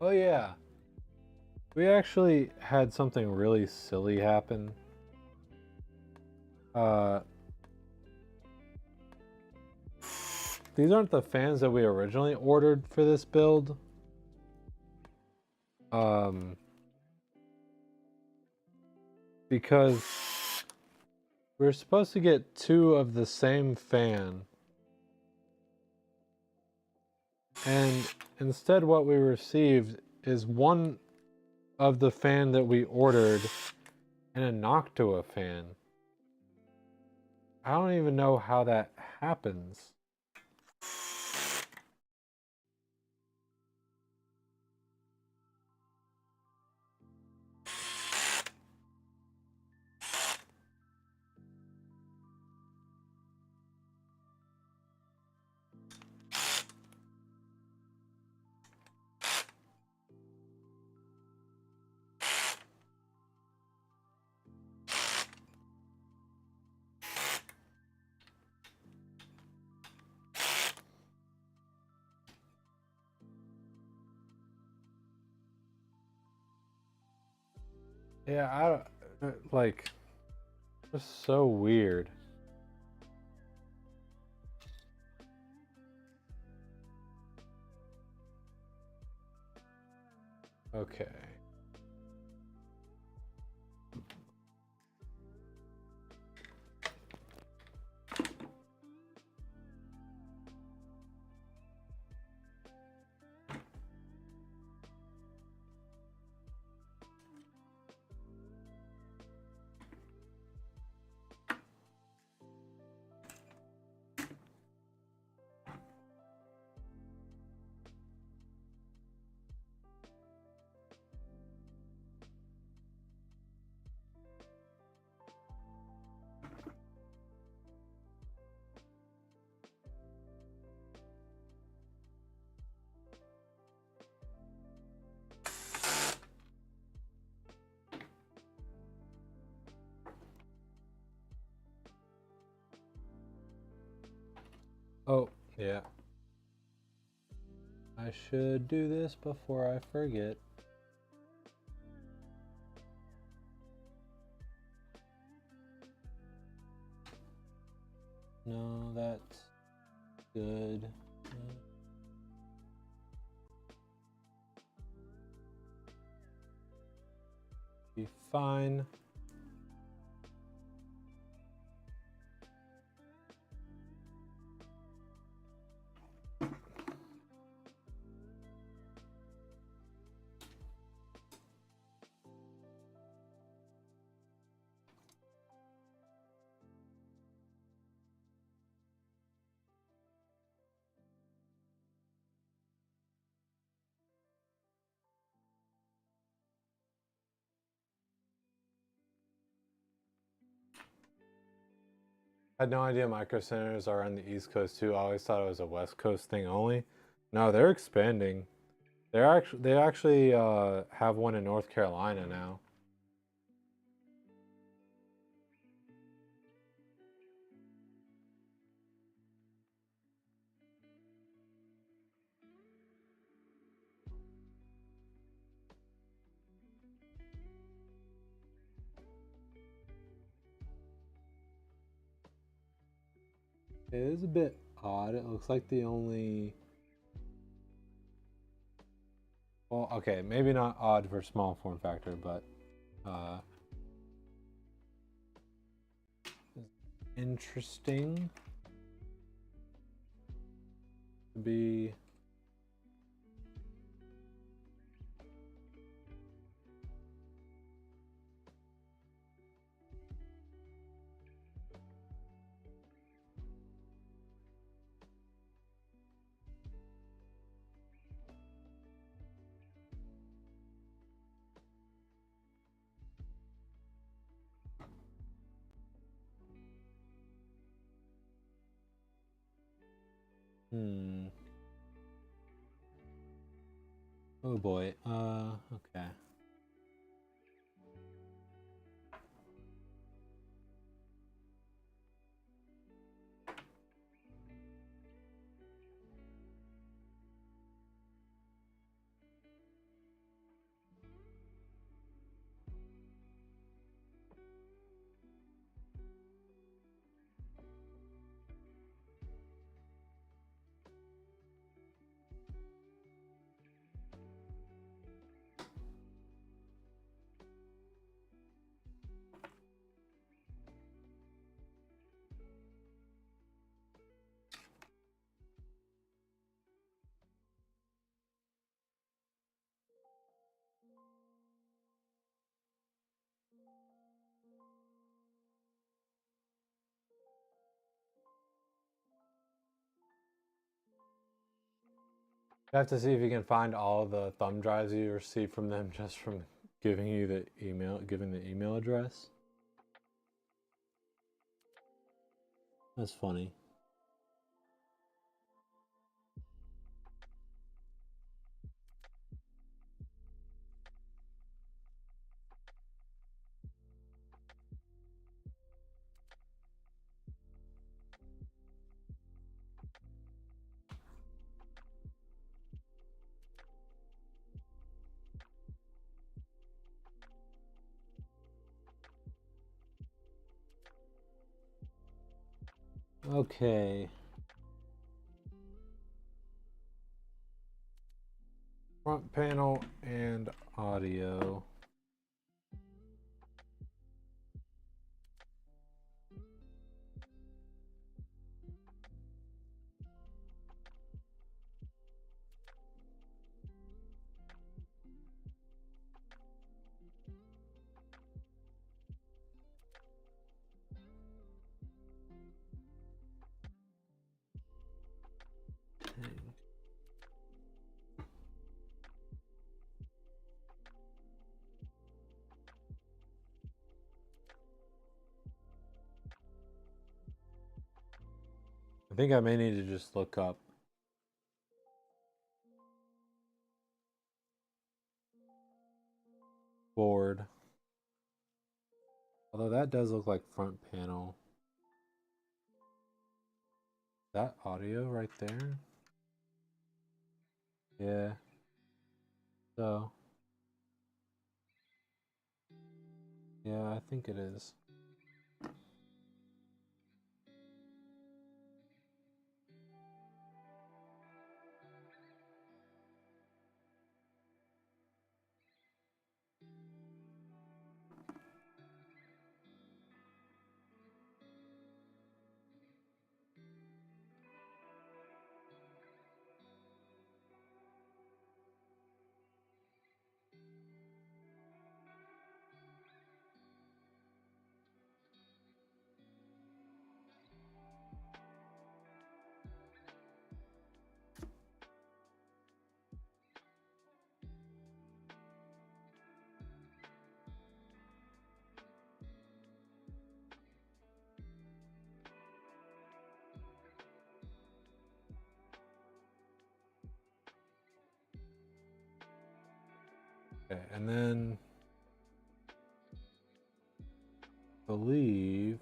Oh yeah. We actually had something really silly happen. Uh, these aren't the fans that we originally ordered for this build. Because we're supposed to get 2 of the same fan. And instead what we received is 1 of the fan that we ordered and a Noctua fan. I don't even know how that happens. Yeah, I don't, like, it's so weird. Okay. Oh, yeah. I should do this before I forget. No, that's good. Be fine. I had no idea micro centers are on the East Coast too. I always thought it was a West Coast thing only. No, they're expanding. They actually have one in North Carolina now. It is a bit odd. It looks like the only... Well, okay, maybe not odd for small form factor, but interesting to be... Oh boy. Okay. You have to see if you can find all the thumb drives you receive from them just from giving you the email address. That's funny. Okay. Front panel and audio. I think I may need to just look up board. Although that does look like front panel. That audio right there? Yeah. So. Yeah, I think it is. Okay, and then I believe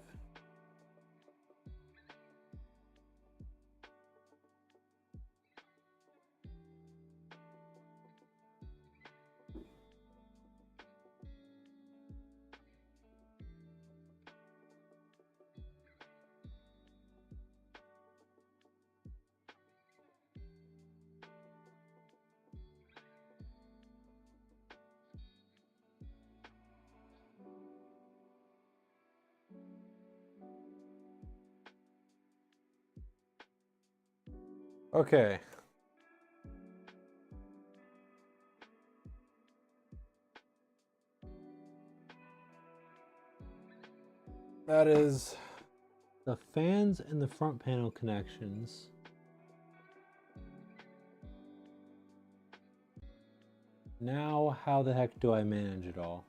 okay. That is the fans and the front panel connections. Now, how the heck do I manage it all?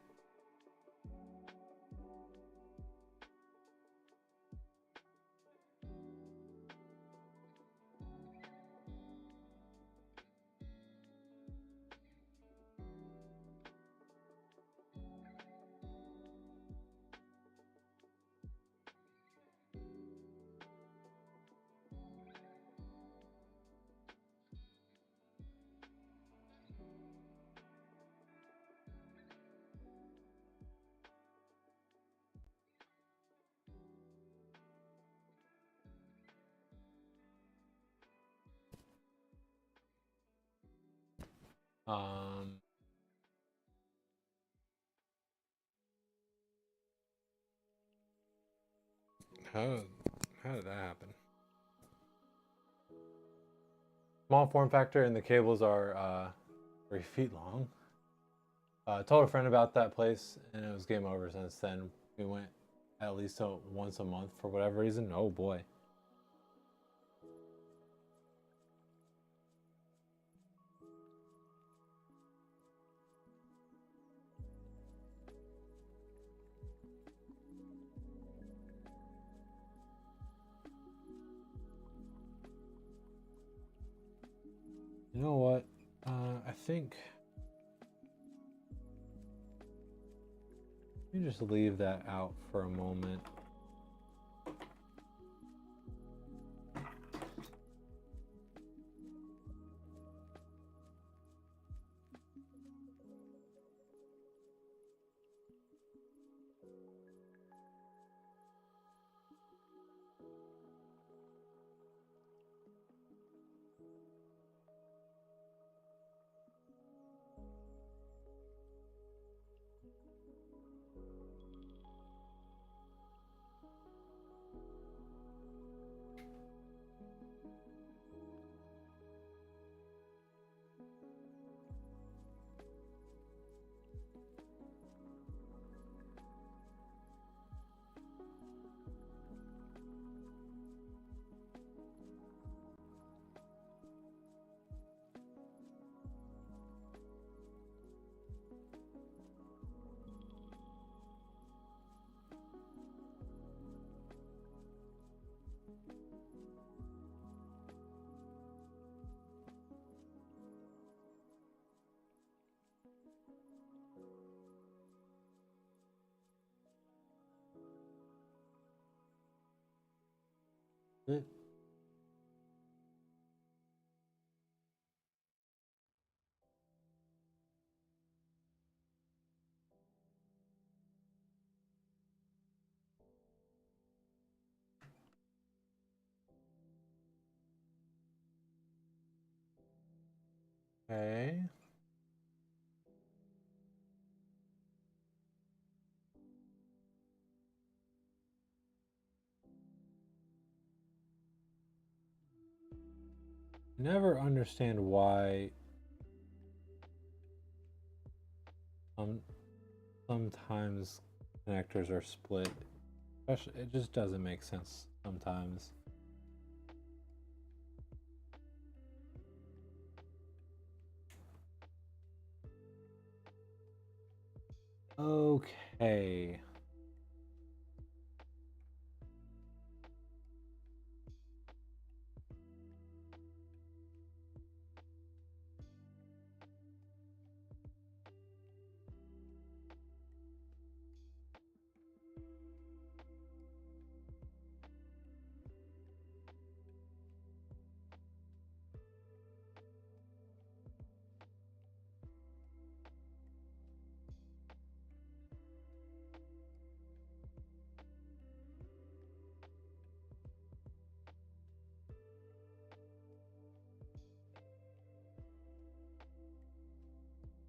Um, how how did that happen? Small form factor, and the cables are 3 feet long. Told a friend about that place, and it was game over since then. We went at least once a month for whatever reason. Oh boy. You know what? I think you just leave that out for a moment. Okay. Never understand why sometimes connectors are split. Especially, it just doesn't make sense sometimes. Okay.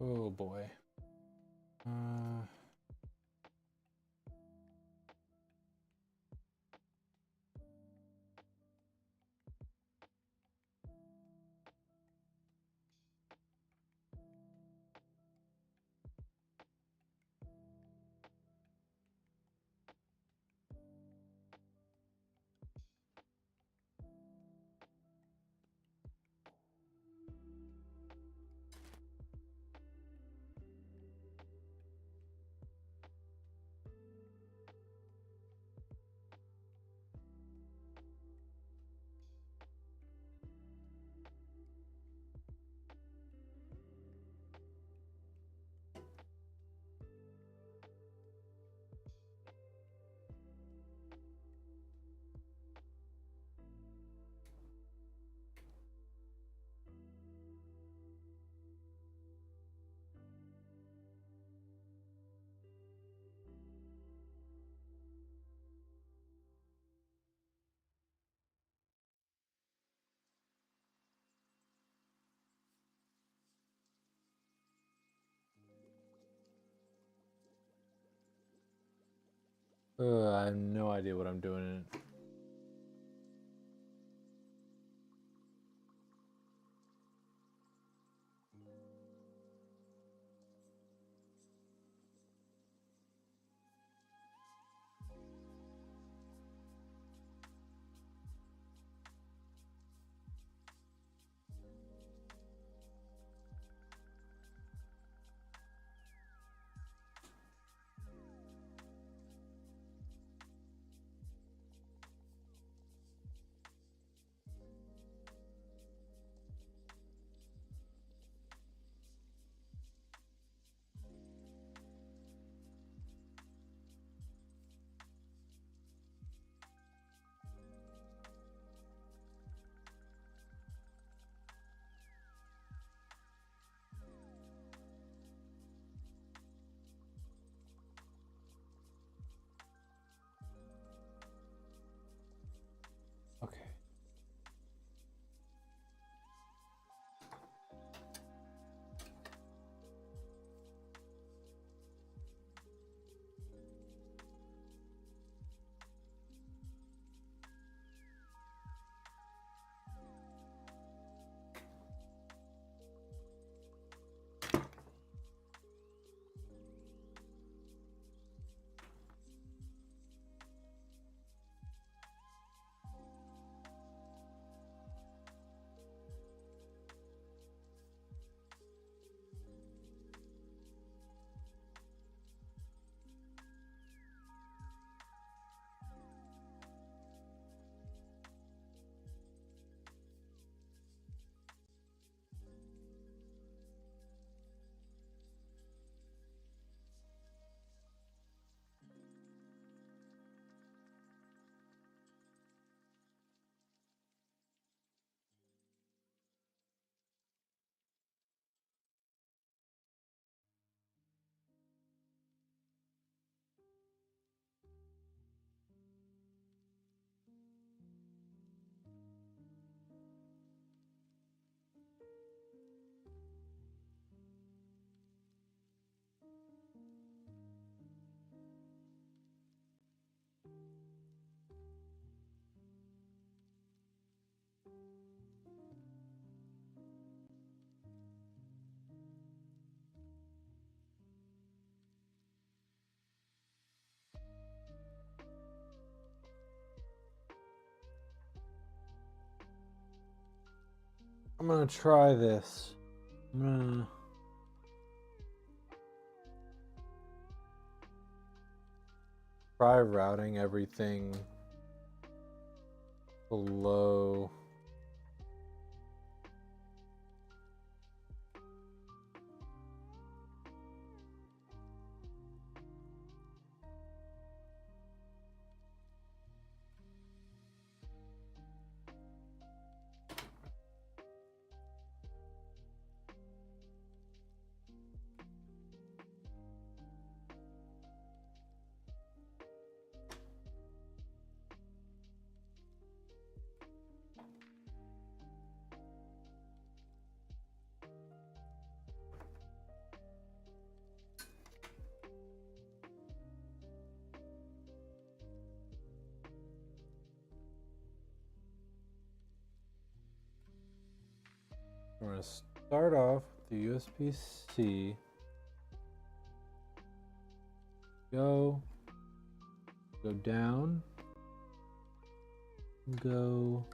Oh boy. I have no idea what I'm doing in it. I'm gonna try this. I'm gonna try routing everything below. We're going to start off with the USB-C. Go down. Go.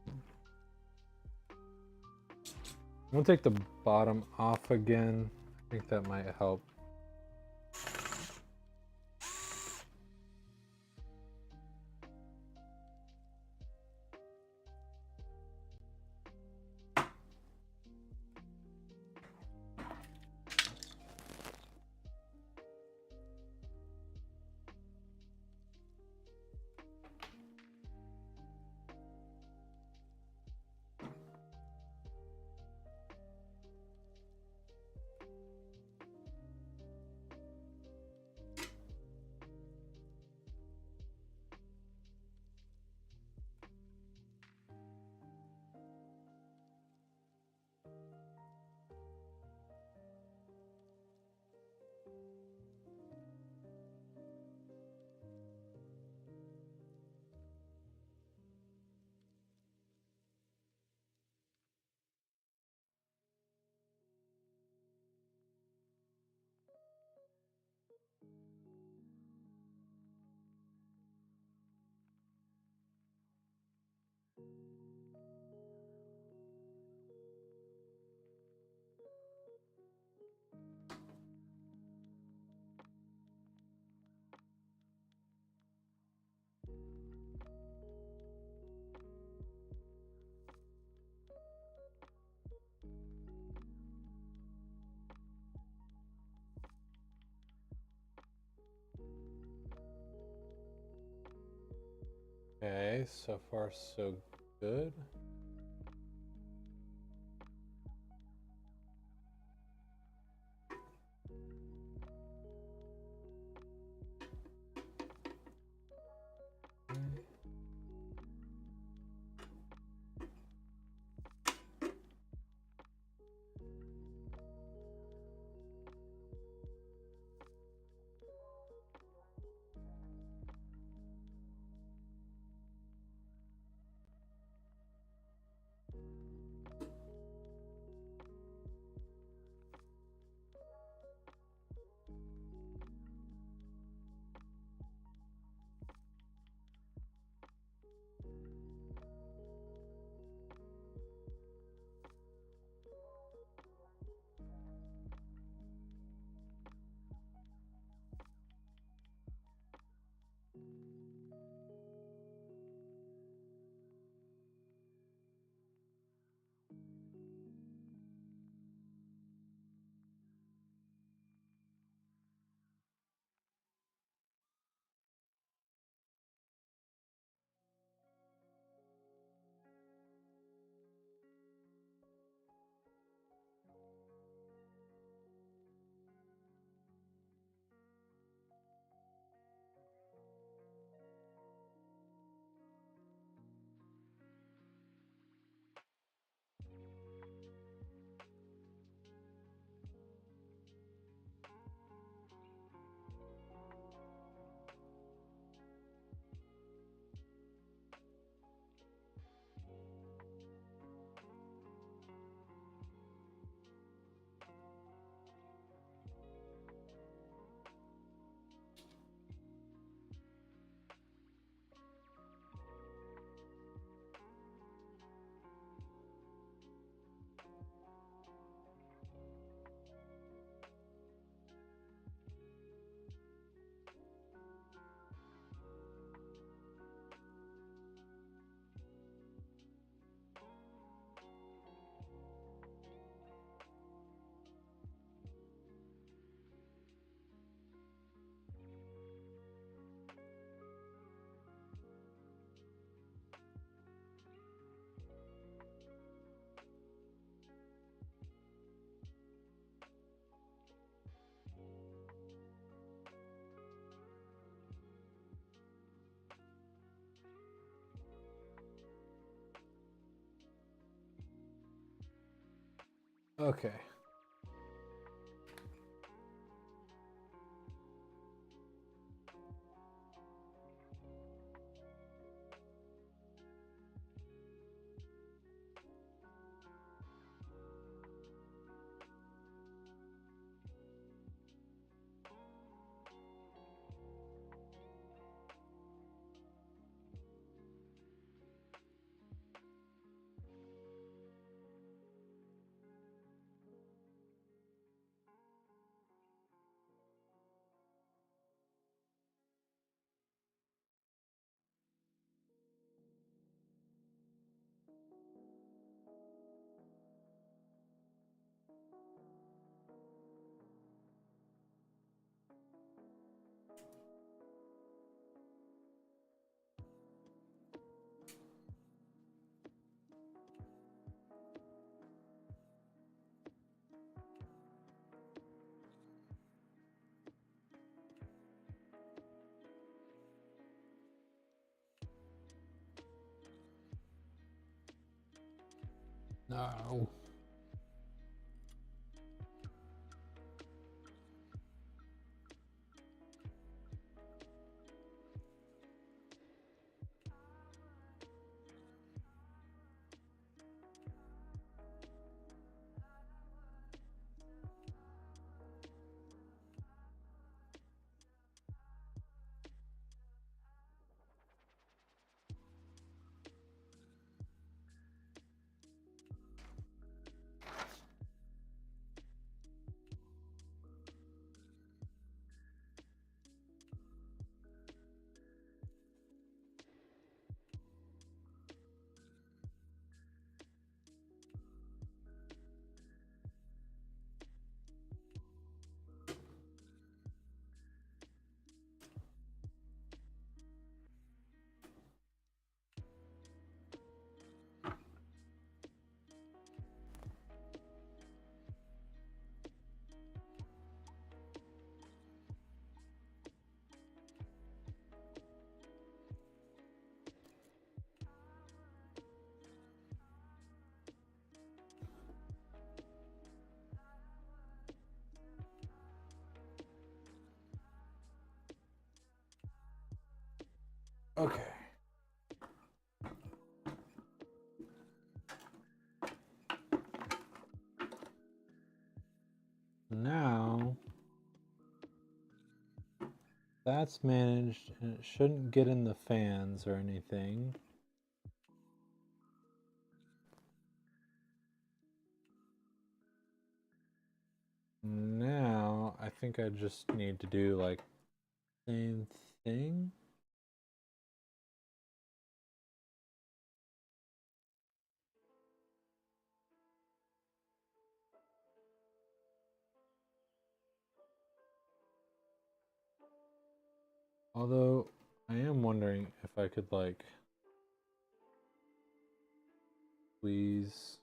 I'm going to take the bottom off again. I think that might help. Okay, so far so good. Okay. No. Okay. Now that's managed and it shouldn't get in the fans or anything. Now I think I just need to do like same thing. Although I am wondering if I could like squeeze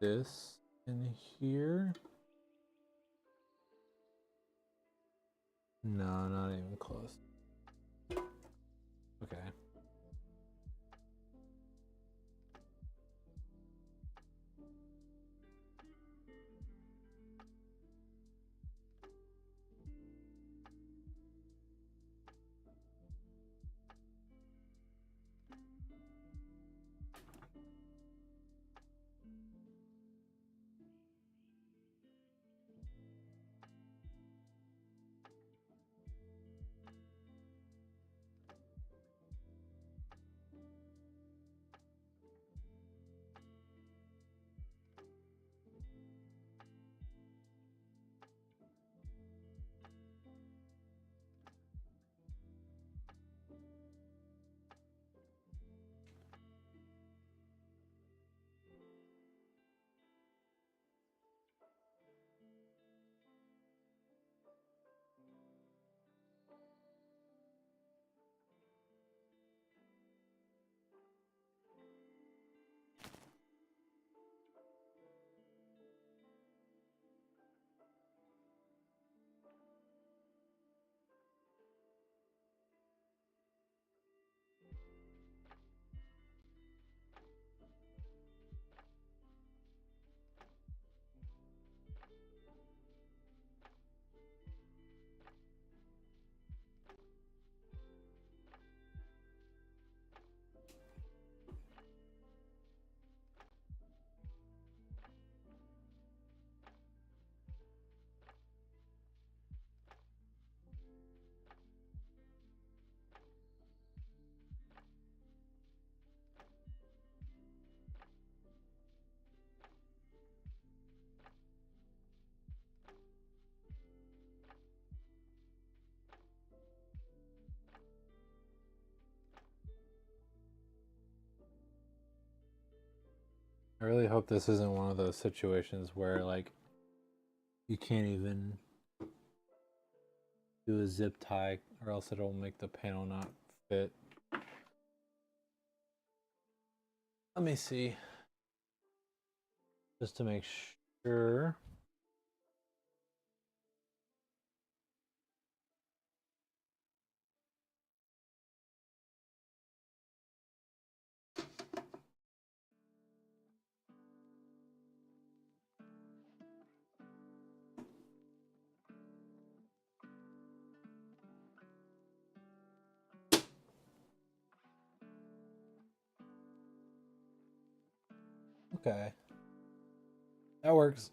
this in here. No, not even close. Okay. I really hope this isn't one of those situations where like you can't even do a zip tie or else it'll make the panel not fit. Let me see. Just to make sure. Okay. That works.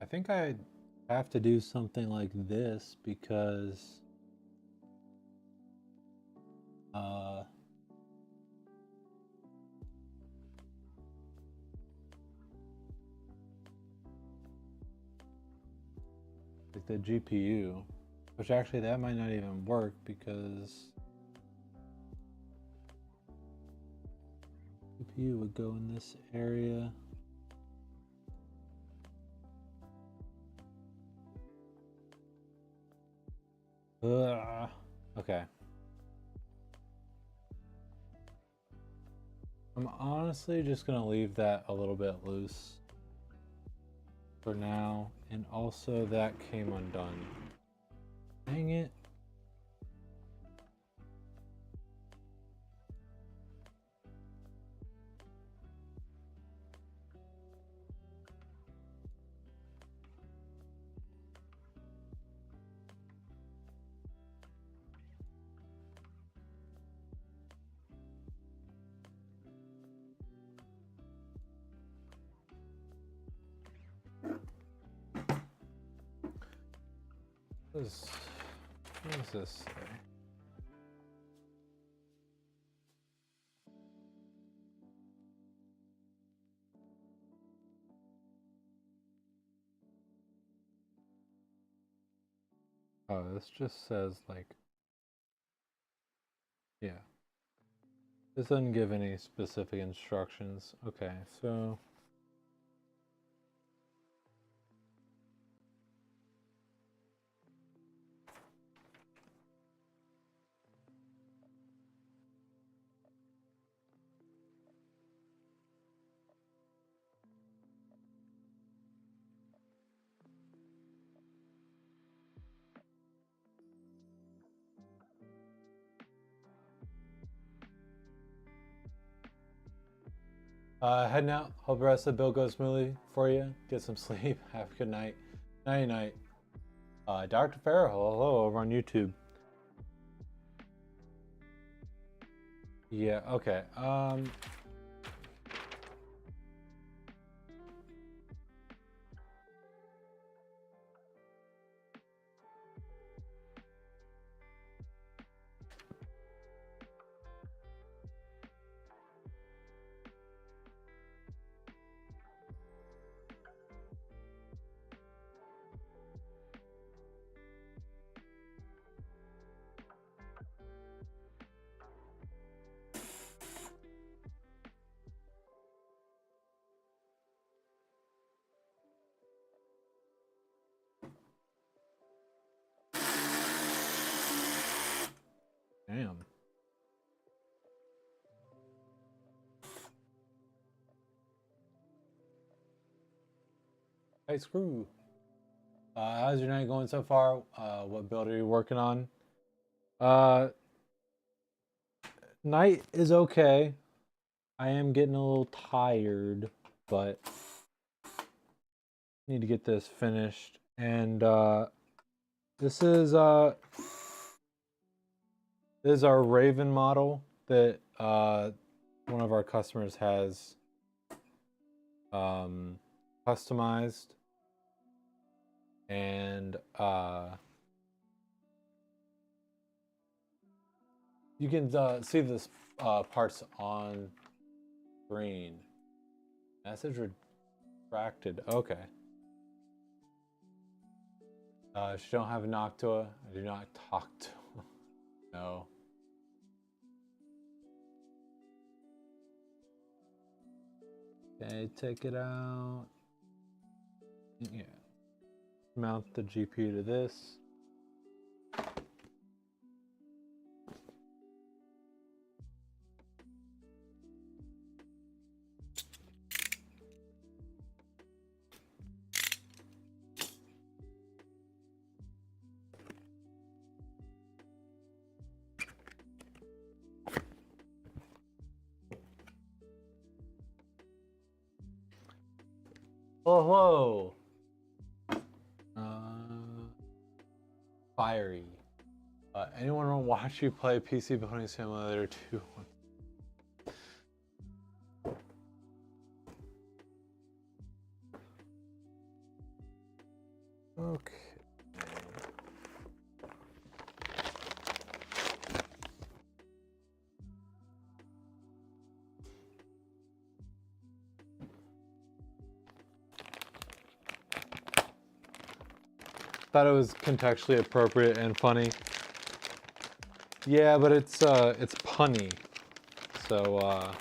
I think I have to do something like this because like the GPU, which actually that might not even work because GPU would go in this area. Okay. I'm honestly just gonna leave that a little bit loose for now, and also that came undone. Dang it. What does this say? Oh, this just says like, yeah. This doesn't give any specific instructions. Okay, so heading out. Hope the rest of the bill goes smoothly for you. Get some sleep. Have a good night. Night night. Dr. Farrell, hello over on YouTube. Yeah, okay. Damn. Hey, Screw. How's your night going so far? What build are you working on? Night is okay. I am getting a little tired, but need to get this finished. And this is our Raven model that one of our customers has customized, and you can see this parts on screen. Message retracted. Okay. She don't have Noctua. I do not talk to her. No. Okay, take it out. Yeah. Mount the GPU to this. Hello. Fiery. Anyone want to watch you play PC Building Simulator 2? Okay. Thought it was contextually appropriate and funny. Yeah, but it's punny. So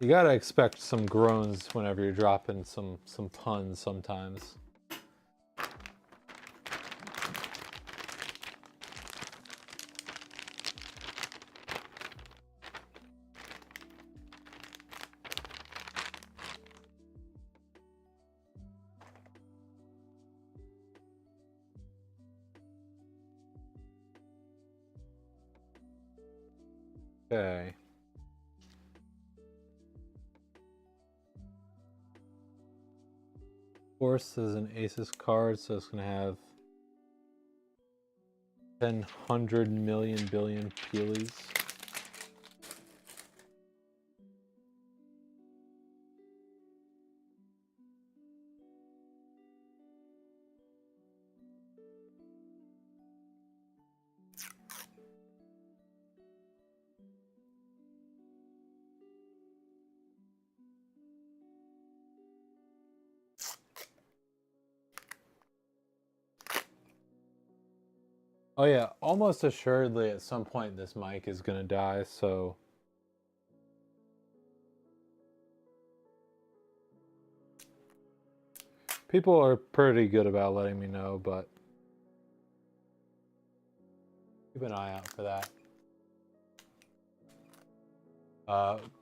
you gotta expect some groans whenever you're dropping some puns sometimes. Okay. Force is an Aces card, so it's gonna have 100 million billion peelies. Oh yeah, almost assuredly at some point this mic is gonna die, so people are pretty good about letting me know, but keep an eye out for that.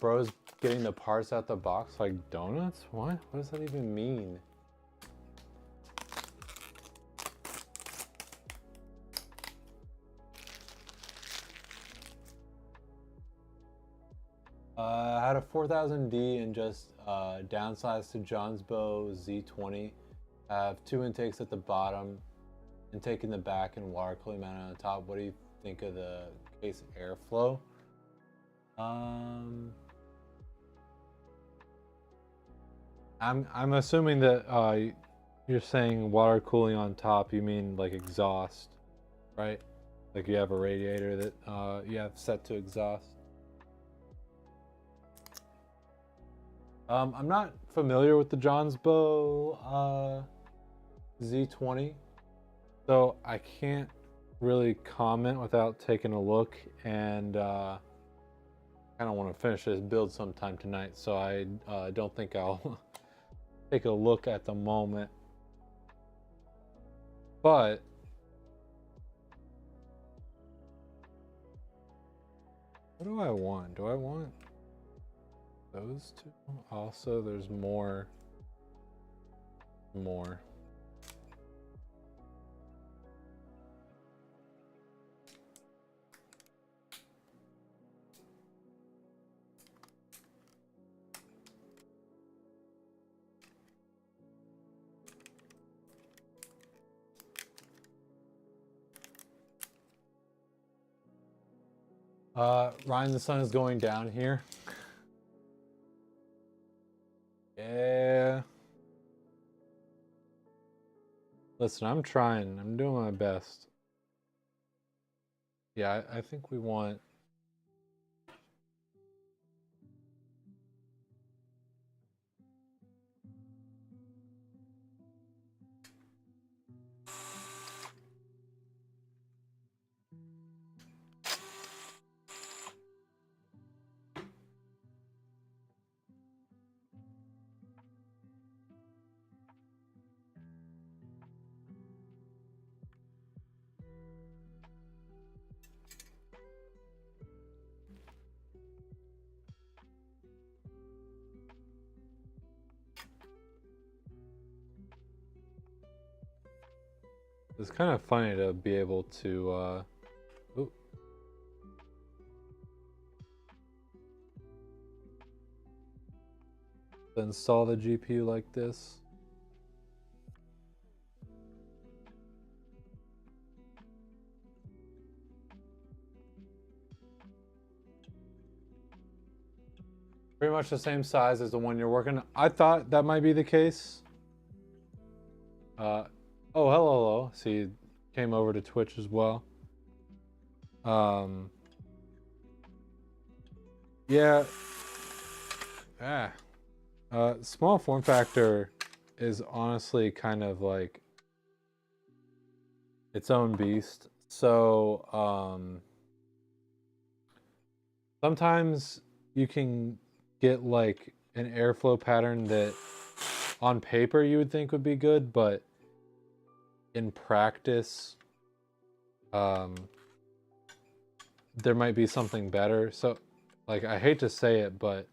Bro's getting the parts out the box like donuts? What? What does that even mean? I had a 4000D and just downsized to Johnsbow Z20. I have 2 intakes at the bottom, intake in the back, and water cooling mounted on the top. What do you think of the case airflow? I'm assuming that you're saying water cooling on top. You mean like exhaust, right? Like you have a radiator that you have set to exhaust. I'm not familiar with the Johnsbow Z20, so I can't really comment without taking a look, and I kind of want to finish this build sometime tonight, so I don't think I'll take a look at the moment. But What do I want? Do I want those two? Also, there's more. Ryan, the sun is going down here. Yeah. Listen, I'm trying. I'm doing my best. Yeah, I think we want... It's kind of funny to be able to, install the GPU like this. Pretty much the same size as the one you're working on. I thought that might be the case. Oh, hello. See, came over to Twitch as well. Yeah. Small form factor is honestly kind of like its own beast. So, sometimes you can get like an airflow pattern that on paper you would think would be good, but in practice, there might be something better. So, like, I hate to say it, but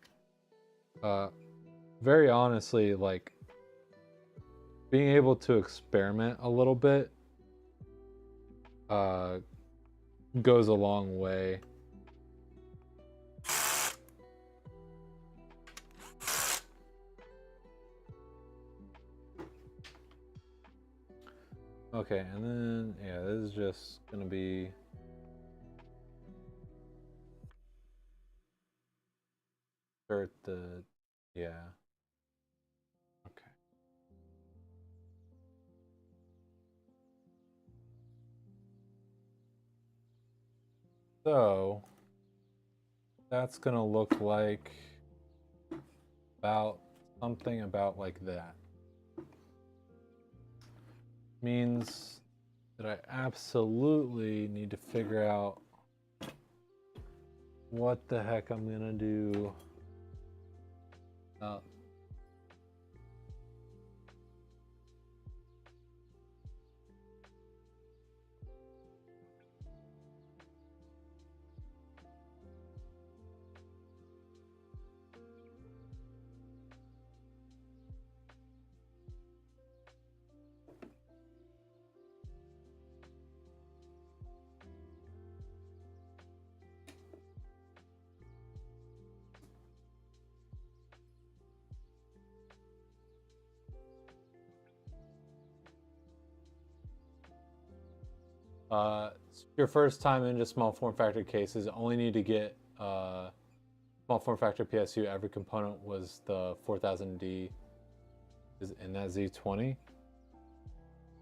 very honestly, like, being able to experiment a little bit goes a long way. Okay, and then, yeah, this is just gonna be... yeah. Okay. So, that's gonna look like something about like that. Means that I absolutely need to figure out what the heck I'm gonna do. Your first time into small form factor cases, only need to get small form factor PSU. Every component was the 4000D. Is in that Z20.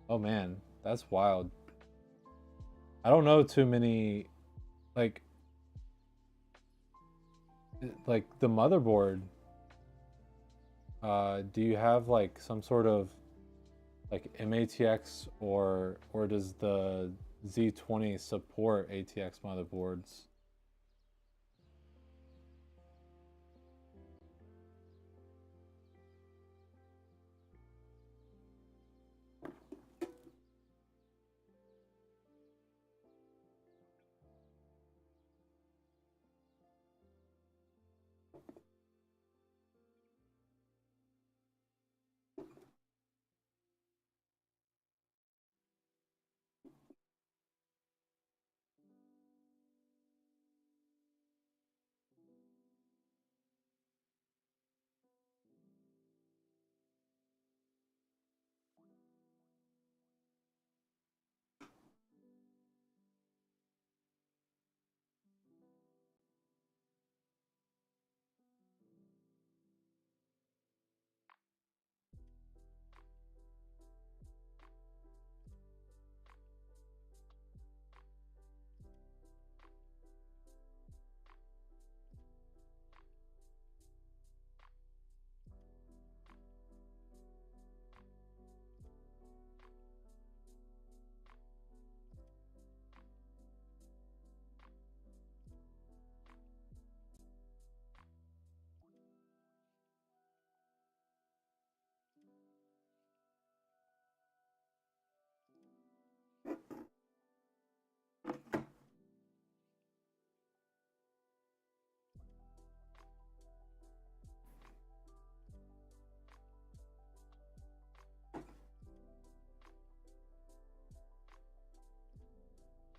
Oh man, that's wild. I don't know too many, like the motherboard. Do you have like some sort of like MATX or does the Z20 support ATX motherboards?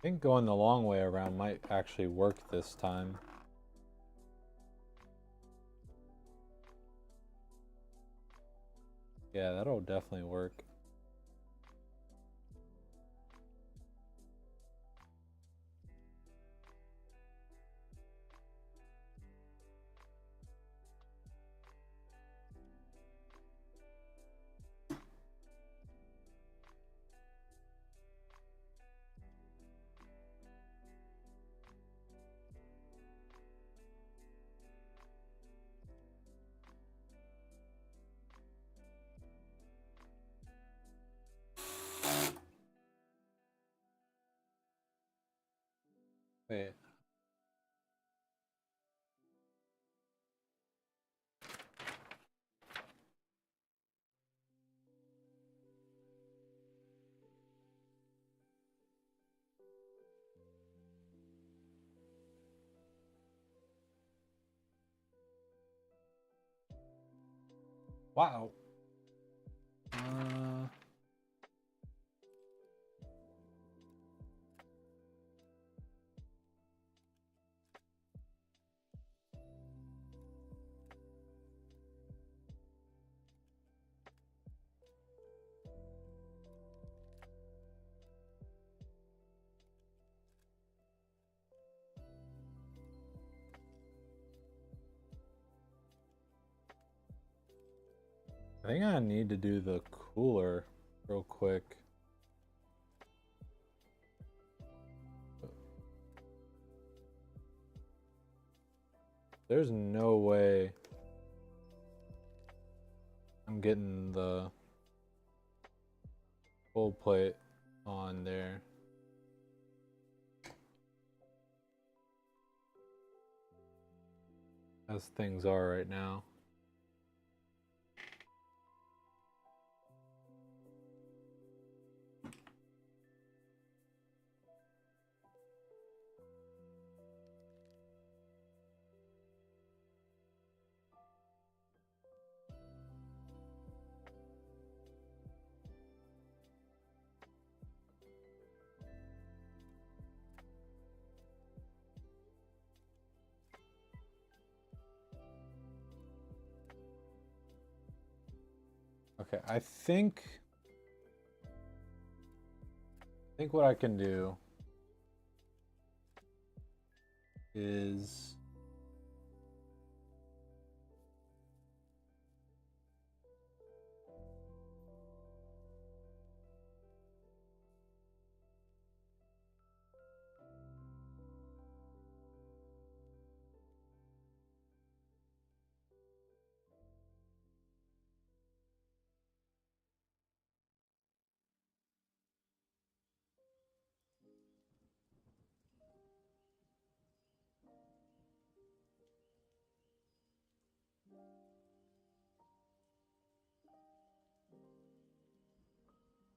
think going the long way around might actually work this time. Yeah, that'll definitely work. Wait. Wow. I think I need to do the cooler real quick. There's no way I'm getting the full plate on there. As things are right now. Okay, I think what I can do is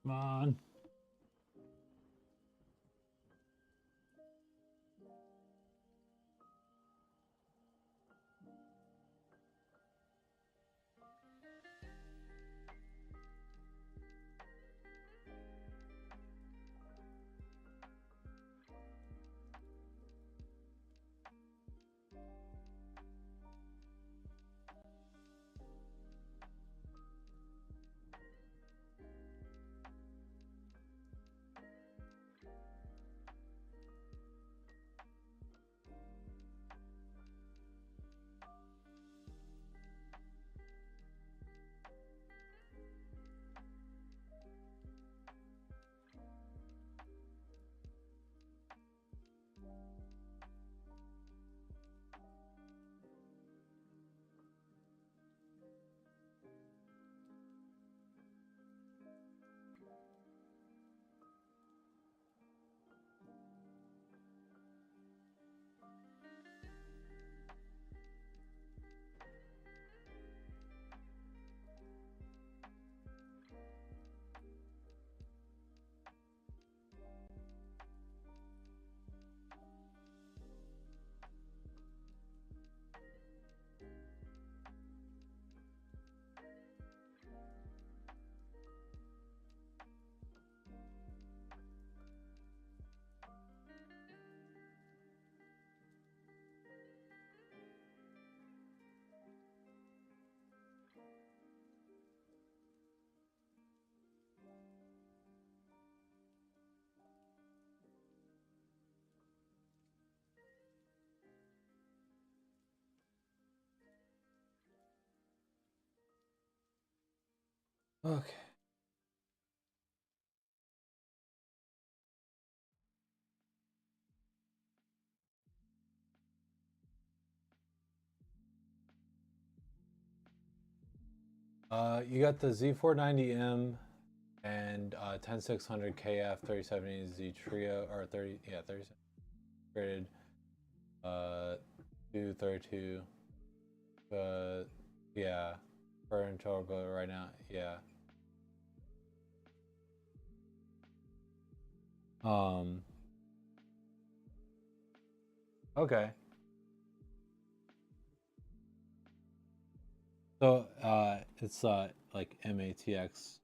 come on. Okay. You got the Z490M and 10600 KF 3070Z Trio or 30 graded 232 yeah per total right now, yeah. Okay. So it's like MATX.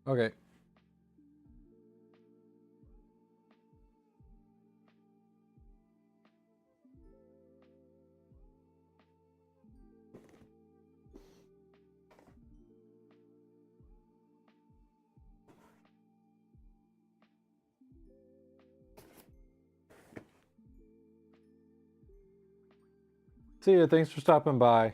Okay. See ya. Thanks for stopping by.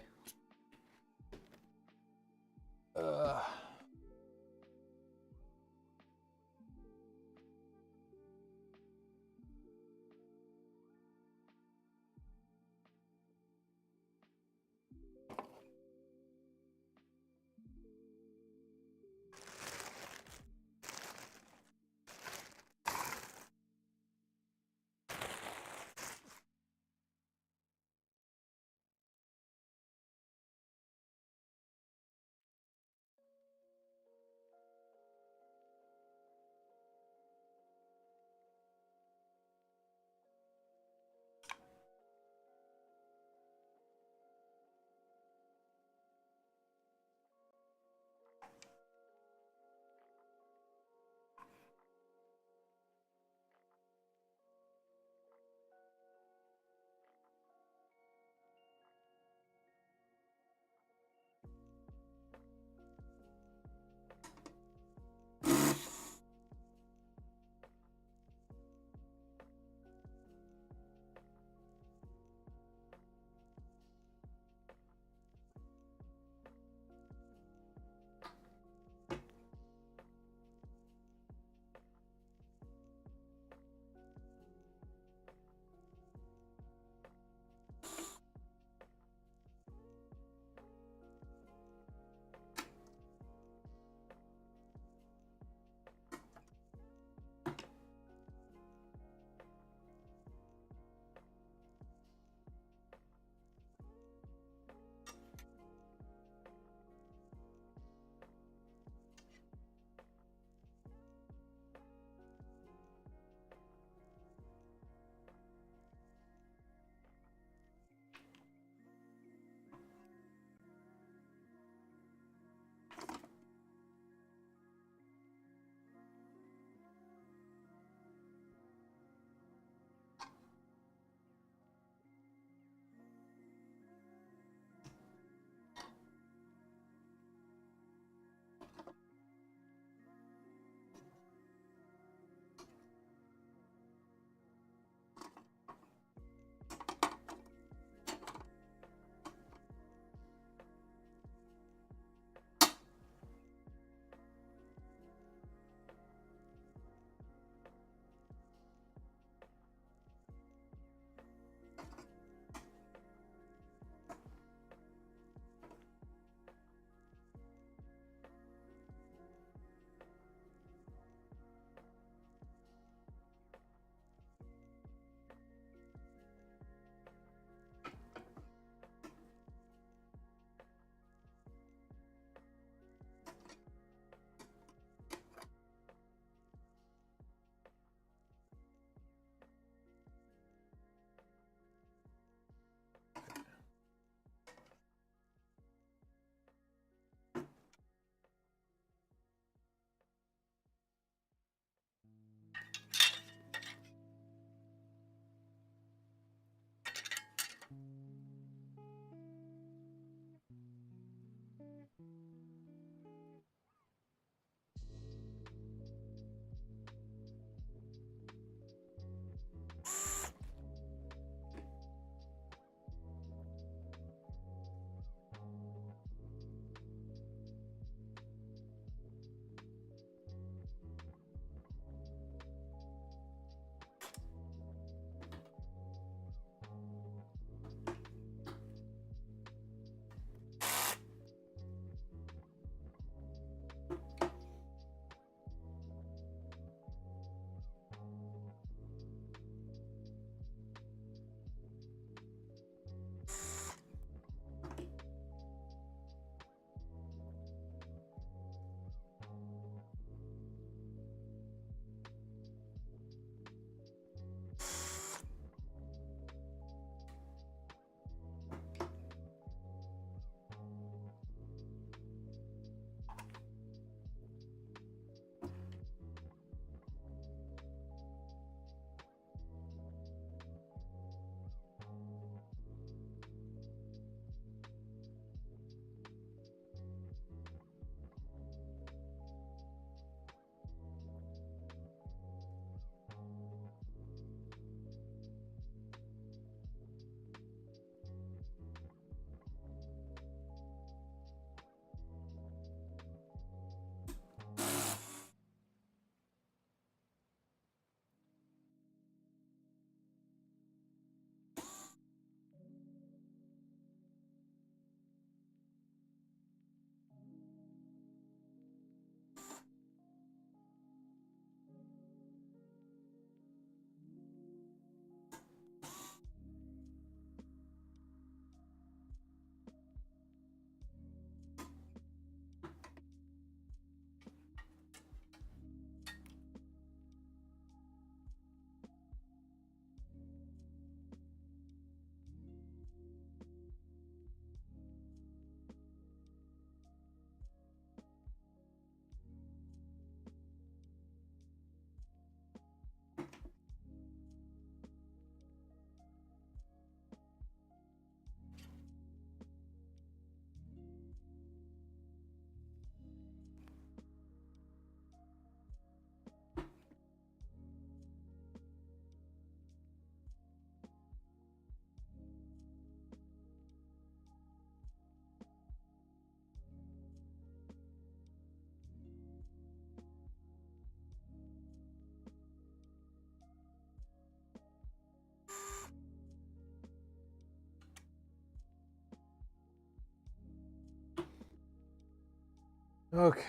Okay.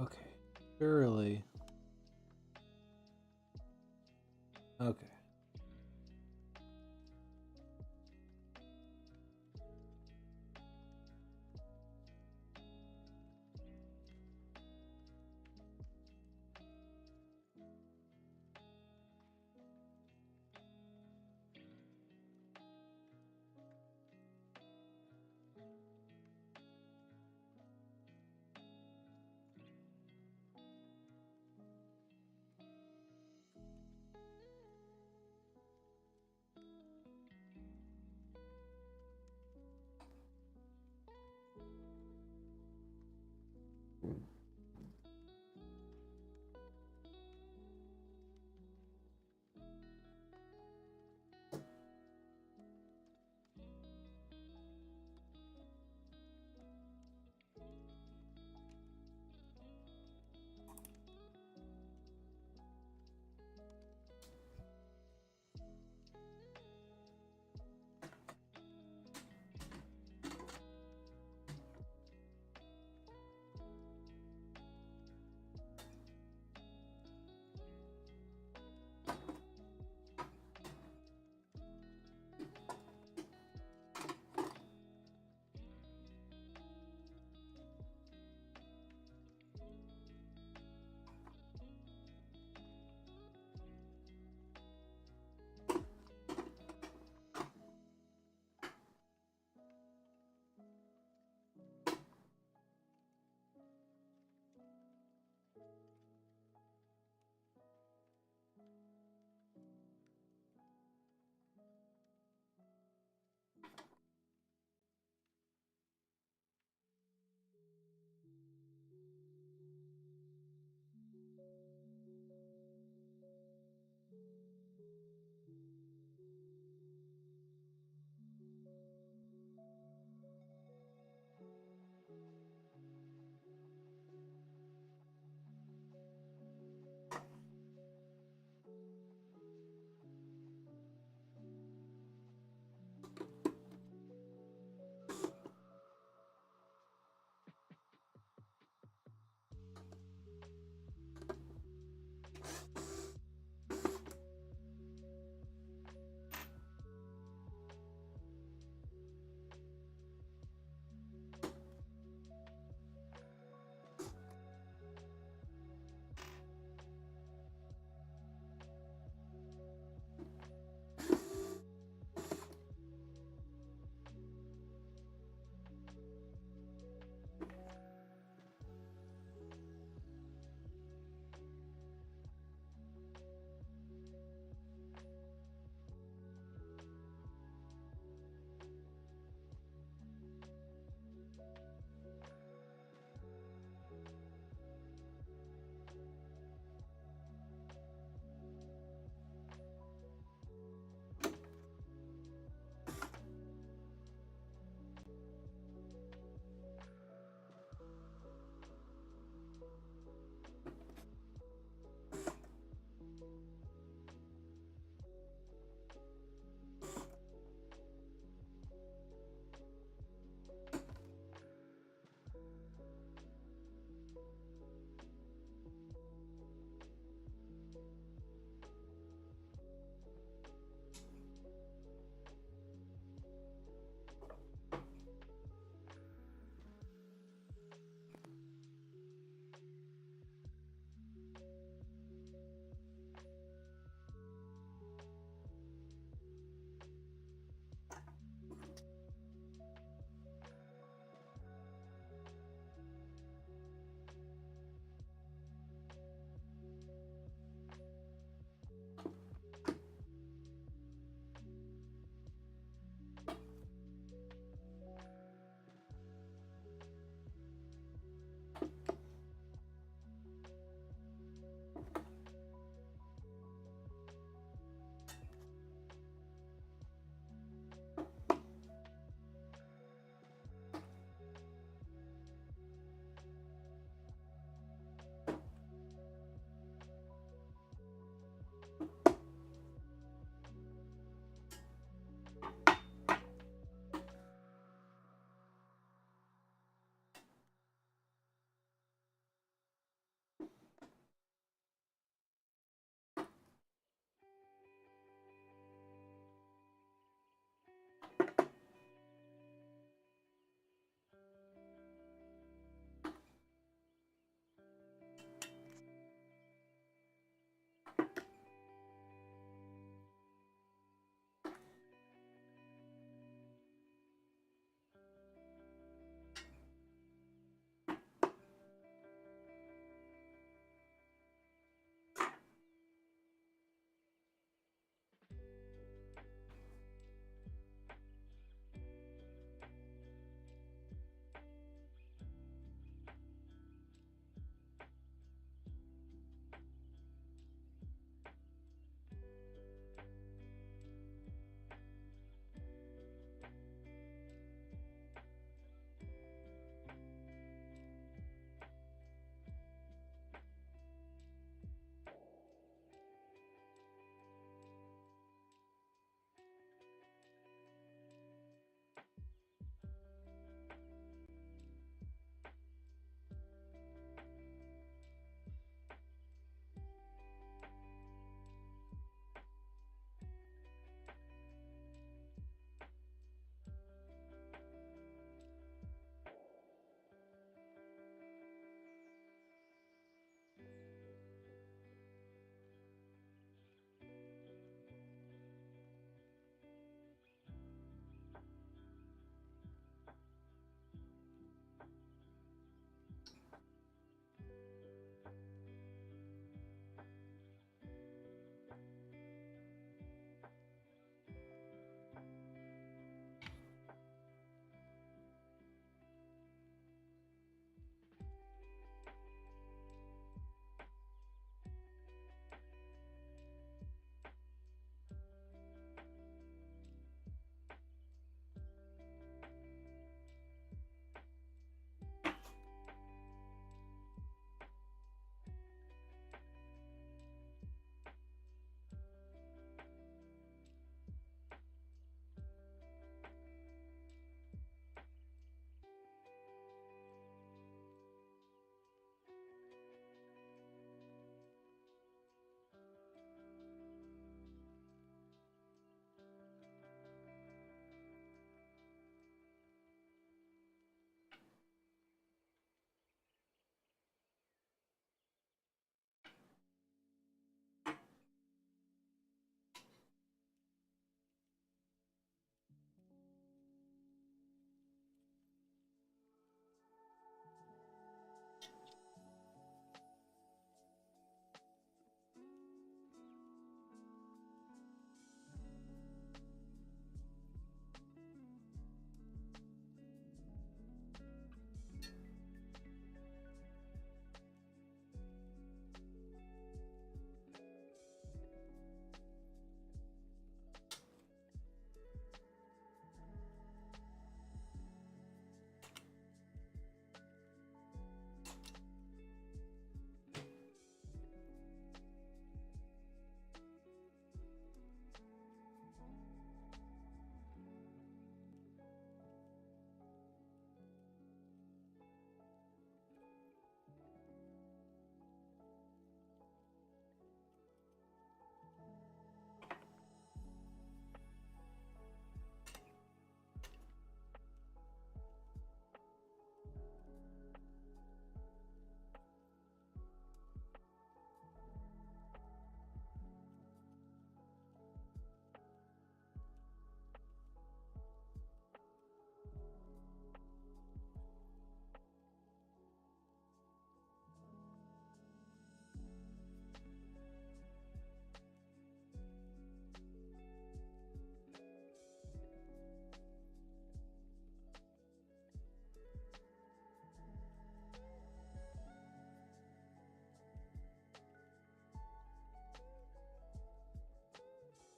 Okay. Surely. Okay.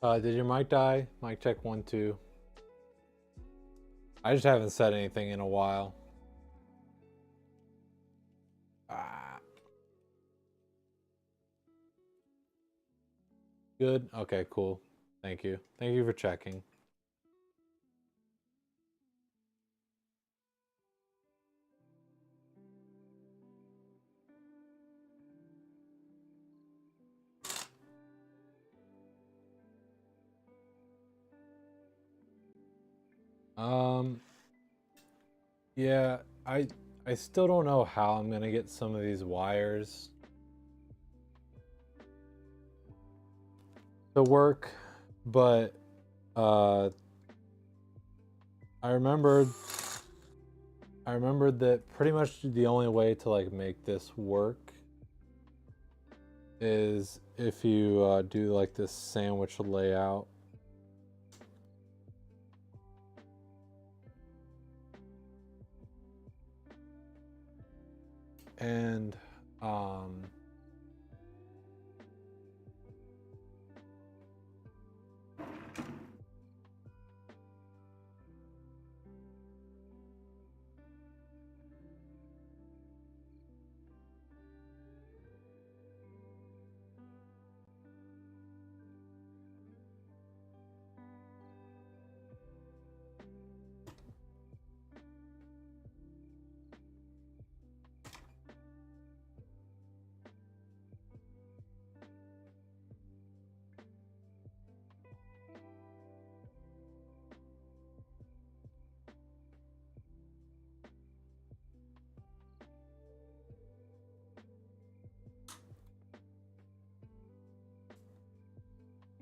Did your mic die? Mic check 1, 2. I just haven't said anything in a while. Ah. Good. Okay, cool. Thank you. Thank you for checking. Yeah, I still don't know how I'm gonna get some of these wires to work, but I remembered that pretty much the only way to like make this work is if you do like this sandwich layout. And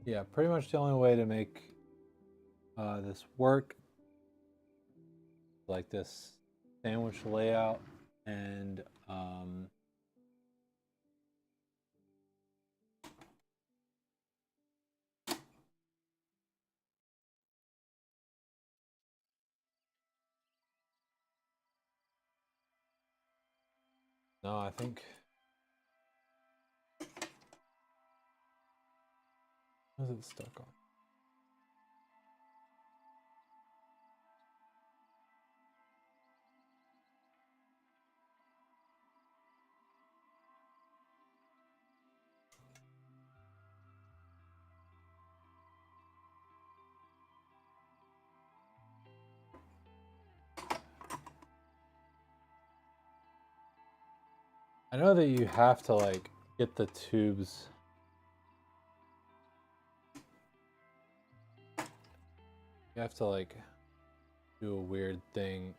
yeah, pretty much the only way to make this work, like this sandwich layout, and no, I think what is it stuck on? I know that you have to like get the tubes. You have to like do a weird thing.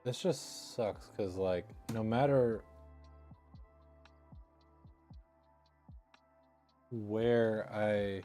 This just sucks because like no matter where I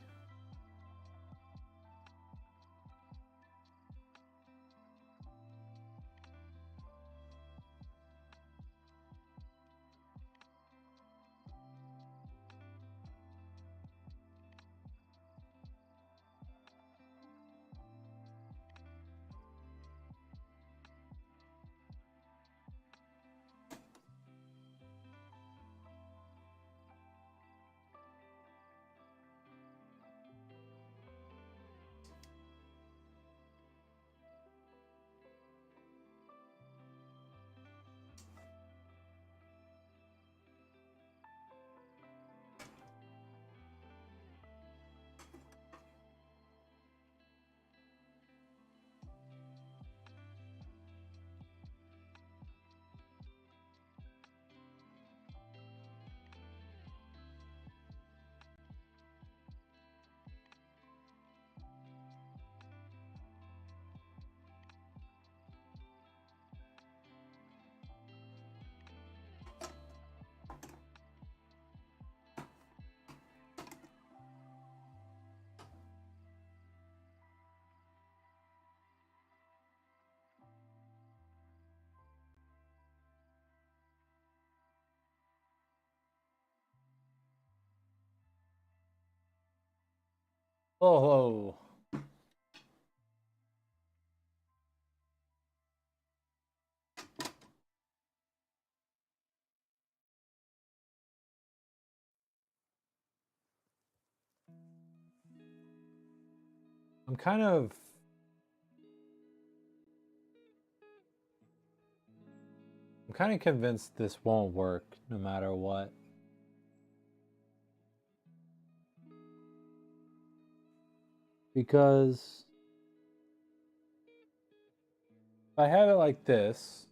Oh, I'm kind of convinced this won't work no matter what. Because if I have it like this,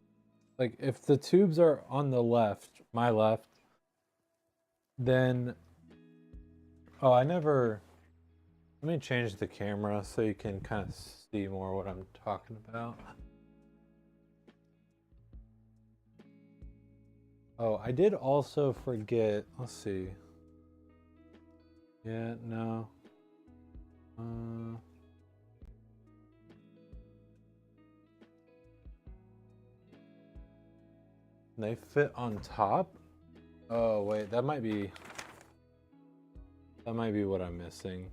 like if the tubes are on the left, my left, then oh, I never. Let me change the camera so you can kind of see more what I'm talking about. Oh, I did also forget. Let's see. Yeah, no. They fit on top? Oh, wait, that might be what I'm missing.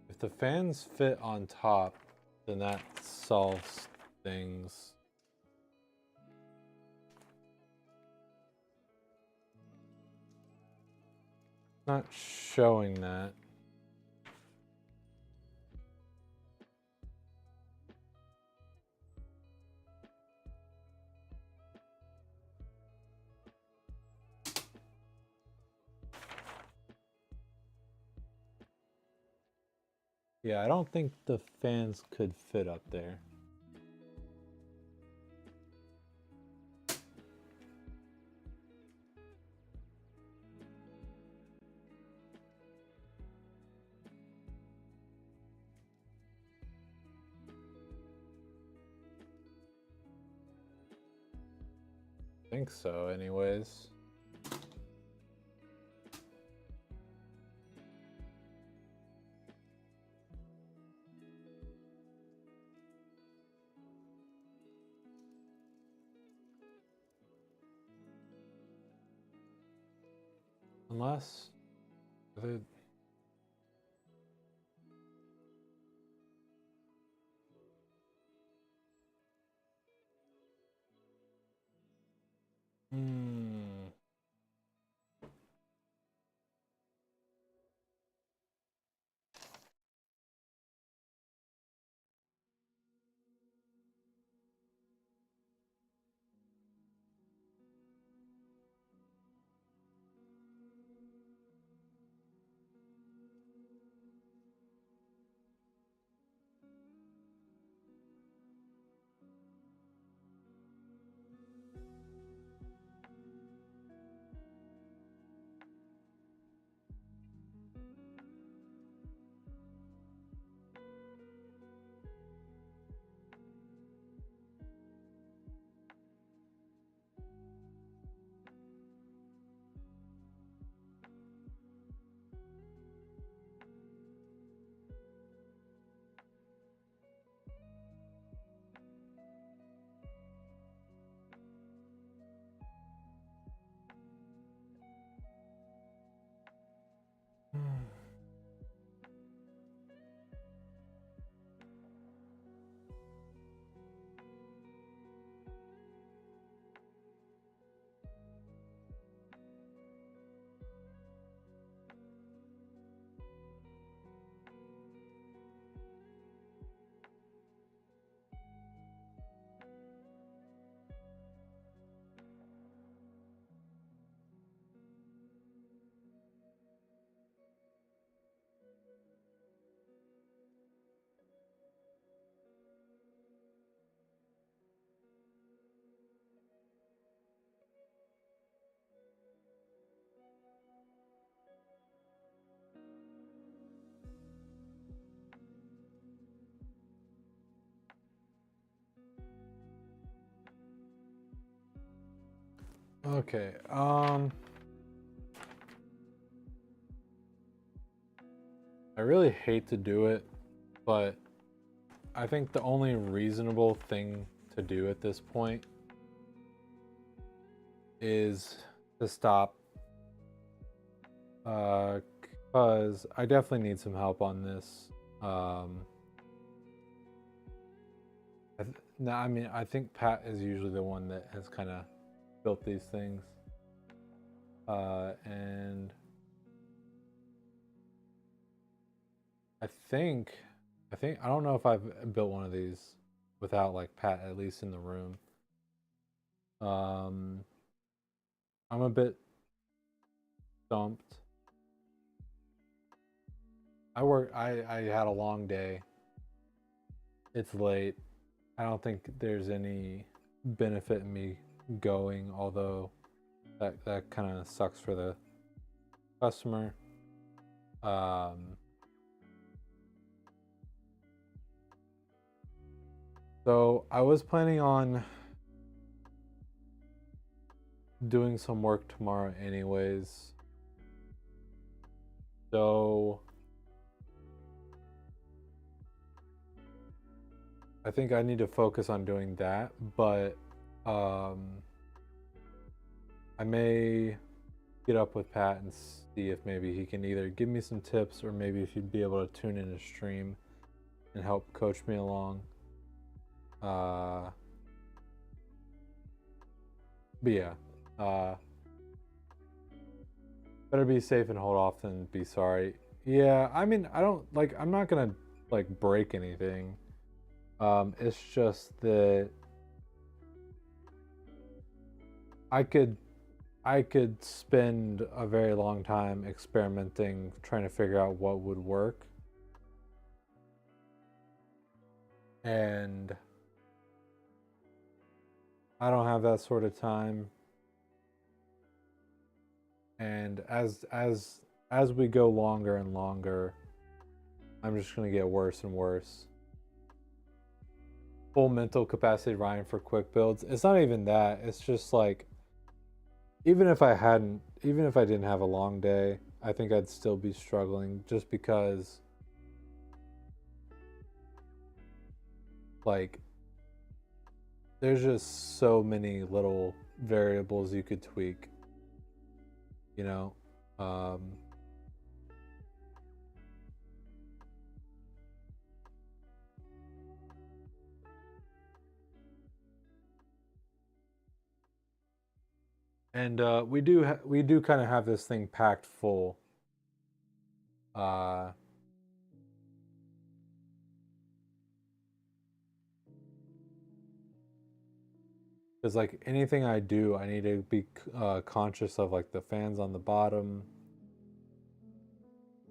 If the fans fit on top, then that solves things. Not showing that. Yeah, I don't think the fans could fit up there. I think so, anyways. Unless the okay, I really hate to do it, but I think the only reasonable thing to do at this point is to stop. Because I definitely need some help on this. No, I mean, I think Pat is usually the one that has kind of built these things. And I think, I don't know if I've built one of these without like Pat at least in the room. I'm a bit stumped. I had a long day. It's late. I don't think there's any benefit in me going, although that kind of sucks for the customer. So I was planning on doing some work tomorrow anyways. So I think I need to focus on doing that, but I may get up with Pat and see if maybe he can either give me some tips or maybe if he'd be able to tune in a stream and help coach me along. But yeah, better be safe and hold off than be sorry. Yeah, I mean, I'm not gonna like break anything. It's just that I could spend a very long time experimenting, trying to figure out what would work. And I don't have that sort of time. And as we go longer and longer, I'm just gonna get worse and worse. Full mental capacity Ryan for quick builds. It's not even that. It's just like even if I didn't have a long day, I think I'd still be struggling just because like there's just so many little variables you could tweak, you know. And we do kind of have this thing packed full. Because like anything I do, I need to be conscious of like the fans on the bottom.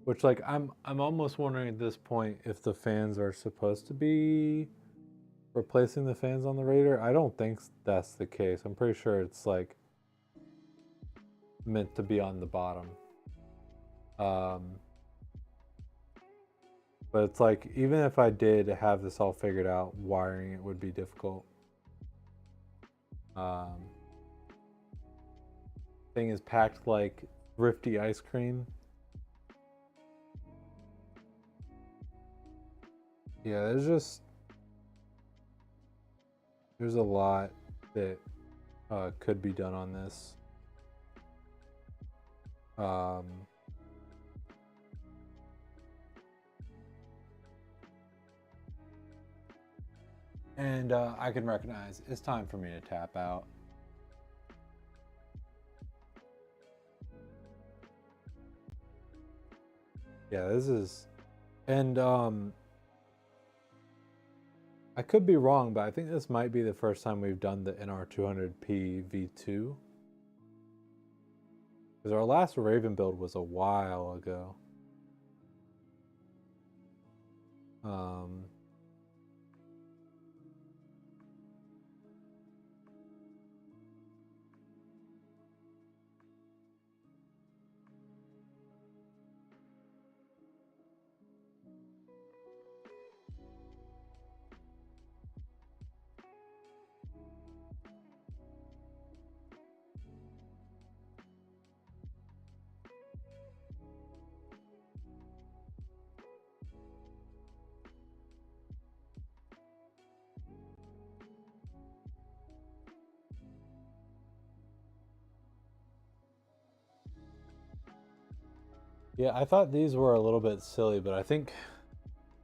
Which like I'm almost wondering at this point if the fans are supposed to be replacing the fans on the Raider. I don't think that's the case. I'm pretty sure it's like meant to be on the bottom. But it's like even if I did have this all figured out, wiring it would be difficult. Thing is packed like thrifty ice cream. Yeah, there's a lot that could be done on this. And I can recognize it's time for me to tap out. Yeah, this is, and I could be wrong, but I think this might be the first time we've done the NR200P V2. Because our last Raven build was a while ago. Yeah, I thought these were a little bit silly, but I think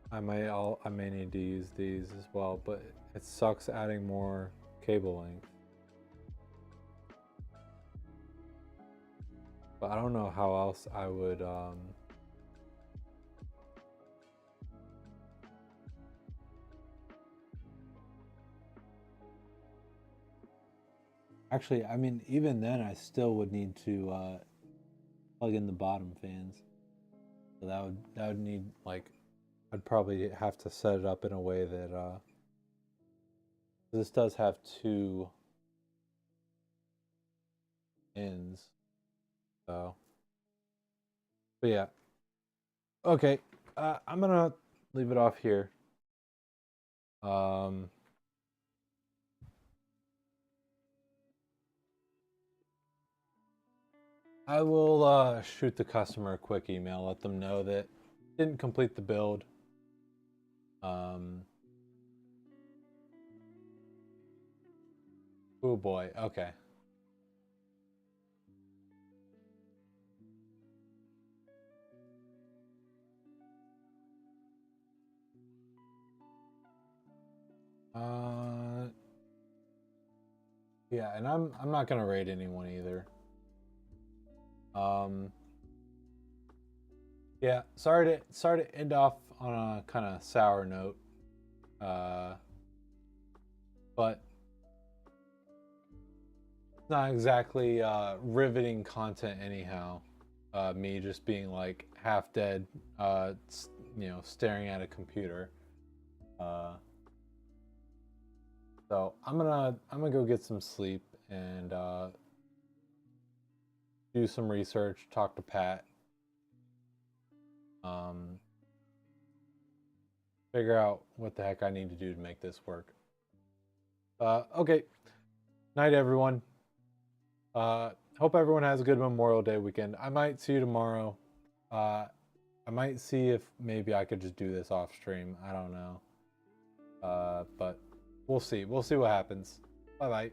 I may need to use these as well, but it sucks adding more cable length. But I don't know how else I would actually, I mean, even then I still would need to plug in the bottom fans. So that would need like I'd probably have to set it up in a way that this does have two ends. So, but yeah. Okay. I'm gonna leave it off here. Um, I will shoot the customer a quick email, let them know that didn't complete the build. Um, oh boy. Okay. Uh, yeah, and I'm not gonna rate anyone either. Um, yeah, sorry to end off on a kind of sour note. Uh, but it's not exactly riveting content anyhow. Me just being like half dead, staring at a computer. Uh, so I'm gonna go get some sleep and do some research, talk to Pat, um, figure out what the heck I need to do to make this work. Okay, night everyone. Hope everyone has a good Memorial Day weekend. I might see you tomorrow. Uh, I might see if maybe I could just do this off stream. I don't know. But we'll see. We'll see what happens. Bye bye.